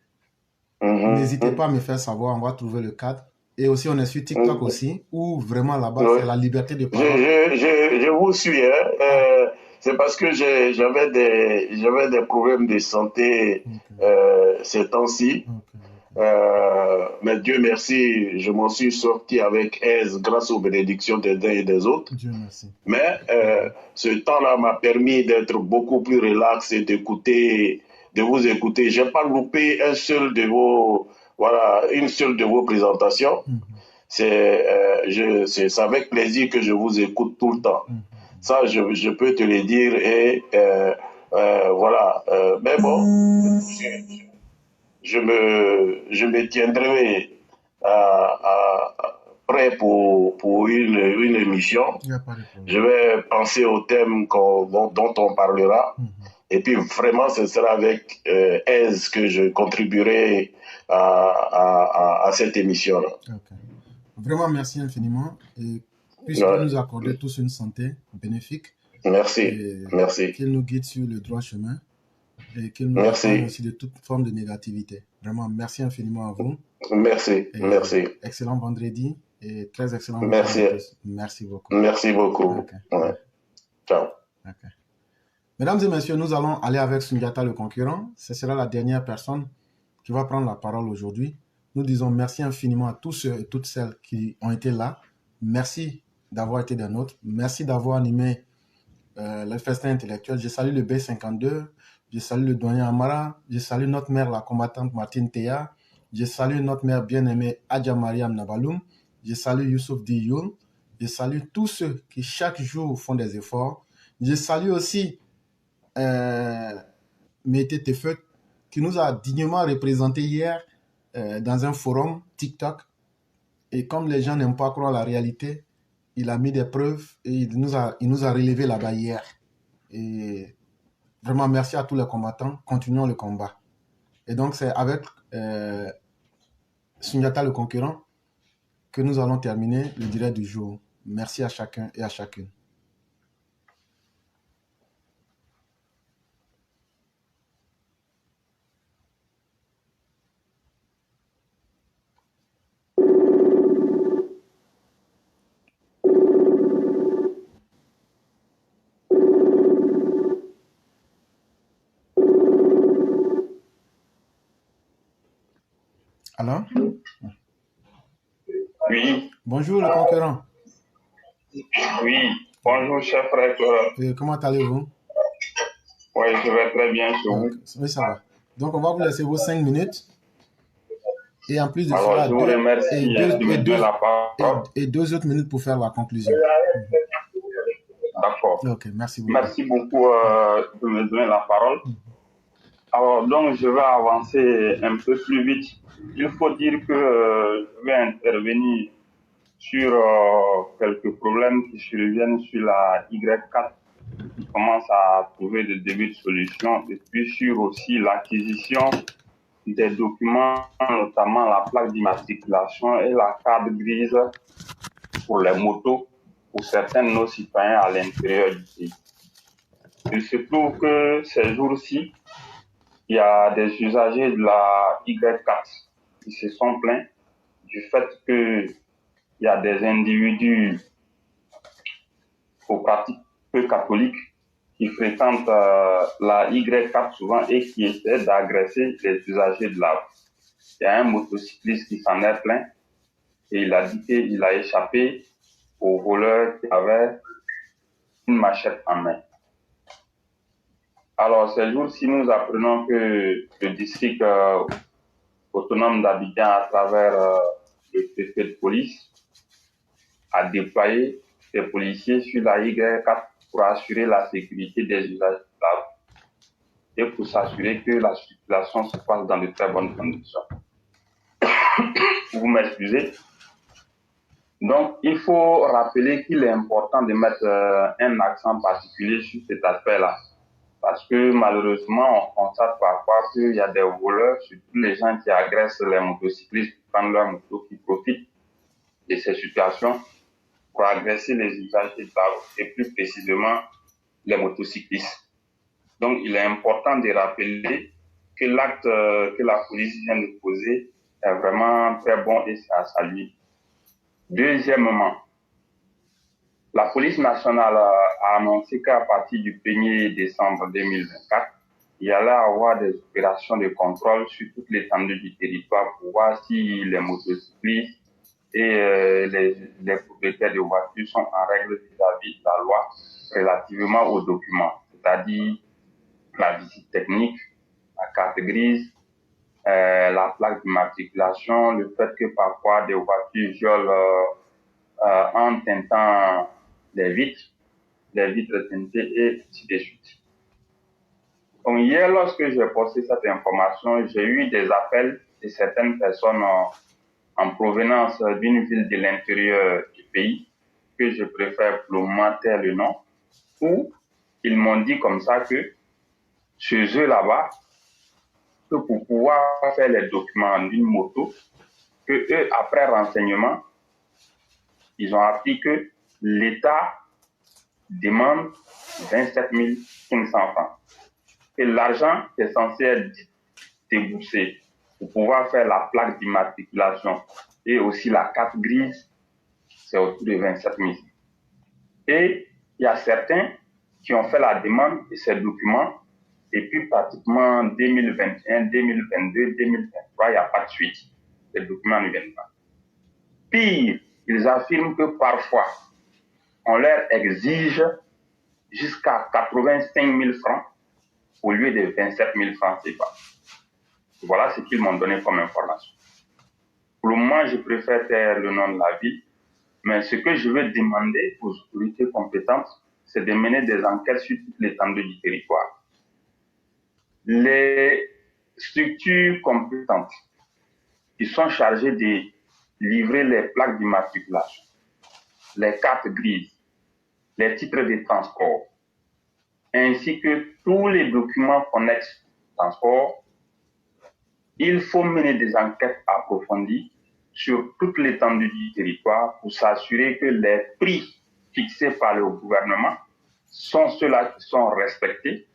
n'hésitez pas à me faire savoir, on va trouver le cadre. Et aussi, on est sur TikTok aussi, où vraiment là-bas, c'est la liberté de parole. Je vous suis, hein. C'est parce que j'avais des problèmes de santé ces temps-ci. Mais Dieu merci, je m'en suis sorti avec aise grâce aux bénédictions des uns et des autres. Dieu merci. Mais ce temps-là m'a permis d'être beaucoup plus relax et de vous écouter. Je n'ai pas loupé une seule de vos présentations. C'est avec plaisir que je vous écoute tout le temps. Ça, je peux te le dire. Et voilà. Mais bon, je me tiendrai prêt pour une émission. Je vais penser au thème dont on parlera. Et puis vraiment, ce sera avec aise que je contribuerai à cette émission-là. Okay. Vraiment, merci infiniment. Et puisque vous nous accordez tous une santé bénéfique. Merci. Merci. Qu'il nous guide sur le droit chemin. Et qu'il nous épargne aussi de toute forme de négativité. Vraiment, merci infiniment à vous. Merci. Merci. Excellent vendredi. et très excellent. Merci. Merci beaucoup. Merci beaucoup. Ok. Ouais. Ciao. Ok. Mesdames et messieurs, nous allons aller avec Sundiata le concurrent. Ce sera la dernière personne qui va prendre la parole aujourd'hui. Nous disons merci infiniment à tous ceux et toutes celles qui ont été là. Merci d'avoir été des nôtres. Merci d'avoir animé le festin intellectuel. Je salue le B52. Je salue le doyen Amara. Je salue notre mère, la combattante Martine Théa. Je salue notre mère bien-aimée Adja Mariam Nabaloum. Je salue Youssouf Diyoun. Je salue tous ceux qui chaque jour font des efforts. Je salue aussi Mété Tefeu qui nous a dignement représenté hier dans un forum TikTok. Et comme les gens n'aiment pas croire la réalité, il a mis des preuves et il nous a relevé là-bas hier. Et vraiment, merci à tous les combattants. Continuons le combat. Et donc, c'est avec Sundiata le concurrent que nous allons terminer le direct du jour. Merci à chacun et à chacune. Alors? Oui, Bonjour le concurrent. oui. Bonjour, cher frère. Comment allez-vous? Oui, je vais très bien chez vous. Oui, ça va. Donc, on va vous laisser vos 5 minutes. Et en plus de Alors, cela, je vous remercie de me donner la parole. et 2 autres minutes pour faire la conclusion. D'accord. Ok, merci beaucoup. Merci beaucoup de me donner la parole. Alors, donc, je vais avancer un peu plus vite. Il faut dire que je vais intervenir sur quelques problèmes qui surviennent sur la Y4, qui commence à trouver des débuts de solution, et puis sur aussi l'acquisition des documents, notamment la plaque d'immatriculation et la carte grise pour les motos, pour certains de nos citoyens à l'intérieur du pays. Il se trouve que ces jours-ci, il y a des usagers de la Y4 qui se sont plaints du fait qu'il y a des individus aux pratiques peu catholiques qui fréquentent la Y4 souvent et qui essaient d'agresser les usagers de la route. Il y a un motocycliste qui s'en est plaint et il a dit qu'il a échappé au voleur qui avait une machette en main. Alors, ces jours-ci, nous apprenons que le district autonome d'Abidjan, à travers le préfet de police, a déployé des policiers sur la Y4 pour assurer la sécurité des usagers de la route et pour s'assurer que la circulation se passe dans de très bonnes conditions. Vous m'excusez. Donc, il faut rappeler qu'il est important de mettre un accent particulier sur cet aspect-là. Parce que malheureusement, on constate parfois qu'il y a des voleurs, surtout les gens qui agressent les motocyclistes, qui prennent leur moto, qui profitent de ces situations pour agresser les usagers de la route et plus précisément les motocyclistes. Donc, il est important de rappeler que l'acte que la police vient de poser est vraiment très bon et c'est à saluer. Deuxièmement, la police nationale a annoncé qu'à partir du 1er décembre 2024, il y allait avoir des opérations de contrôle sur toute l'étendue du territoire pour voir si les motocyclistes et les propriétaires de voitures sont en règle vis-à-vis de la loi relativement aux documents, c'est-à-dire la visite technique, la carte grise, la plaque d'immatriculation, le fait que parfois des voitures violent en teintant les vitres teintées et ainsi de suite. Donc hier, lorsque j'ai posté cette information, j'ai eu des appels de certaines personnes en provenance d'une ville de l'intérieur du pays, que je préfère pour le moment taire le nom, où ils m'ont dit comme ça que chez eux là-bas, que pour pouvoir faire les documents d'une moto, que eux, après renseignement, ils ont appris que l'État demande 27 500 francs. Et l'argent est censé être déboursé pour pouvoir faire la plaque d'immatriculation et aussi la carte grise c'est autour de 27 000. Et il y a certains qui ont fait la demande de ces documents, et puis pratiquement en 2021, 2022, 2023, il n'y a pas de suite. Les documents ne viennent pas. Pire, ils affirment que parfois, on leur exige jusqu'à 85 000 francs au lieu de 27 000 francs CFA. Voilà ce qu'ils m'ont donné comme information. Pour le moment, je préfère faire le nom de la ville, mais ce que je veux demander aux autorités compétentes, c'est de mener des enquêtes sur toute l'étendue du territoire. Les structures compétentes qui sont chargées de livrer les plaques d'immatriculation, les cartes grises, les titres de transport, ainsi que tous les documents connexes au transport, il faut mener des enquêtes approfondies sur toute l'étendue du territoire pour s'assurer que les prix fixés par le gouvernement sont ceux-là qui sont respectés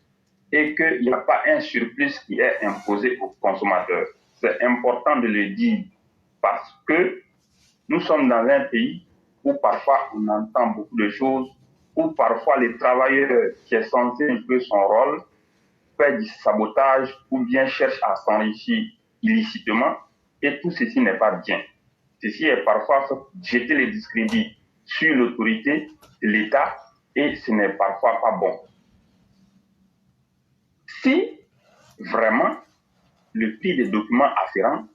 et qu'il n'y a pas un surplus qui est imposé aux consommateurs. C'est important de le dire parce que nous sommes dans un pays où parfois on entend beaucoup de choses, où parfois le travailleur qui est censé jouer son rôle fait du sabotage ou bien cherche à s'enrichir illicitement, et tout ceci n'est pas bien. Ceci est parfois jeter le discrédit sur l'autorité de l'État et ce n'est parfois pas bon. Si vraiment le prix des documents afférents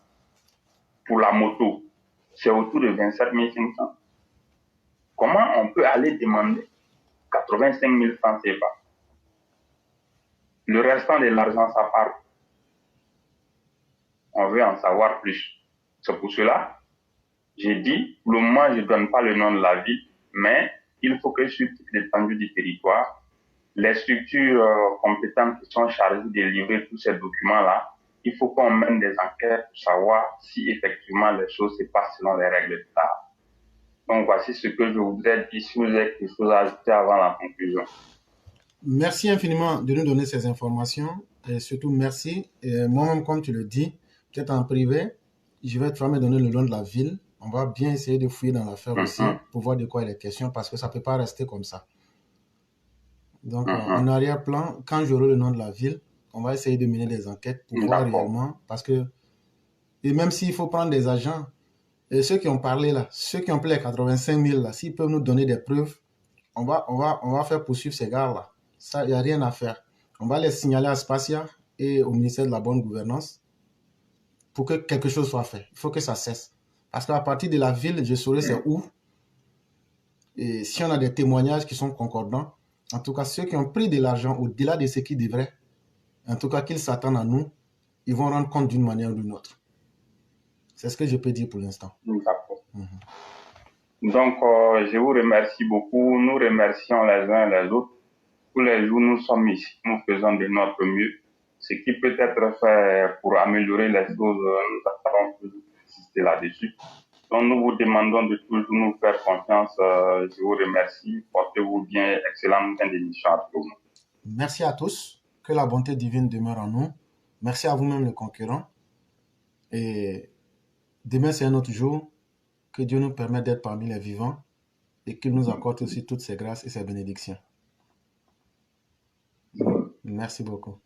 pour la moto, c'est autour de 27 500, comment on peut aller demander 85 000 francs CFA? Le restant de l'argent, ça part. On veut en savoir plus. C'est pour cela, j'ai dit, pour le moment, je ne donne pas le nom de la ville, mais il faut que sur toute l'étendue du territoire, les structures compétentes qui sont chargées de livrer tous ces documents-là, il faut qu'on mène des enquêtes pour savoir si effectivement les choses se passent selon les règles de l'État. Donc voici ce que je voudrais dire. Si vous avez quelque chose à ajouter avant la conclusion. Merci infiniment de nous donner ces informations et surtout merci. Et moi-même, comme tu le dis, peut-être en privé, je vais te faire me donner le nom de la ville. On va bien essayer de fouiller dans l'affaire aussi pour voir de quoi il est question parce que ça ne peut pas rester comme ça. Donc, en arrière-plan, quand j'aurai le nom de la ville, on va essayer de mener des enquêtes pour voir réellement parce que, et même s'il faut prendre des agents, et ceux qui ont parlé là, ceux qui ont pris les 85 000 là, s'ils peuvent nous donner des preuves, on va faire poursuivre ces gars-là. Ça, il n'y a rien à faire. On va les signaler à Spatia et au ministère de la Bonne Gouvernance pour que quelque chose soit fait. Il faut que ça cesse. Parce qu'à partir de la ville, je saurai c'est où. Et si on a des témoignages qui sont concordants, en tout cas, ceux qui ont pris de l'argent au-delà de ce qu'ils devraient, en tout cas qu'ils s'attendent à nous, ils vont rendre compte d'une manière ou d'une autre. C'est ce que je peux dire pour l'instant. D'accord. Donc, je vous remercie beaucoup. Nous remercions les uns les autres. Tous les jours, nous sommes ici. Nous faisons de notre mieux. Ce qui peut être fait pour améliorer les choses, nous avons toujours insisté là-dessus. Donc, nous vous demandons de toujours nous faire confiance. Je vous remercie. Portez-vous bien. Excellente fin d'émission à tout le monde. Merci à tous. Que la bonté divine demeure en nous. Merci à vous-même, les concurrents. Et demain, c'est un autre jour. Que Dieu nous permette d'être parmi les vivants et qu'il nous accorde aussi toutes ses grâces et ses bénédictions. Merci beaucoup.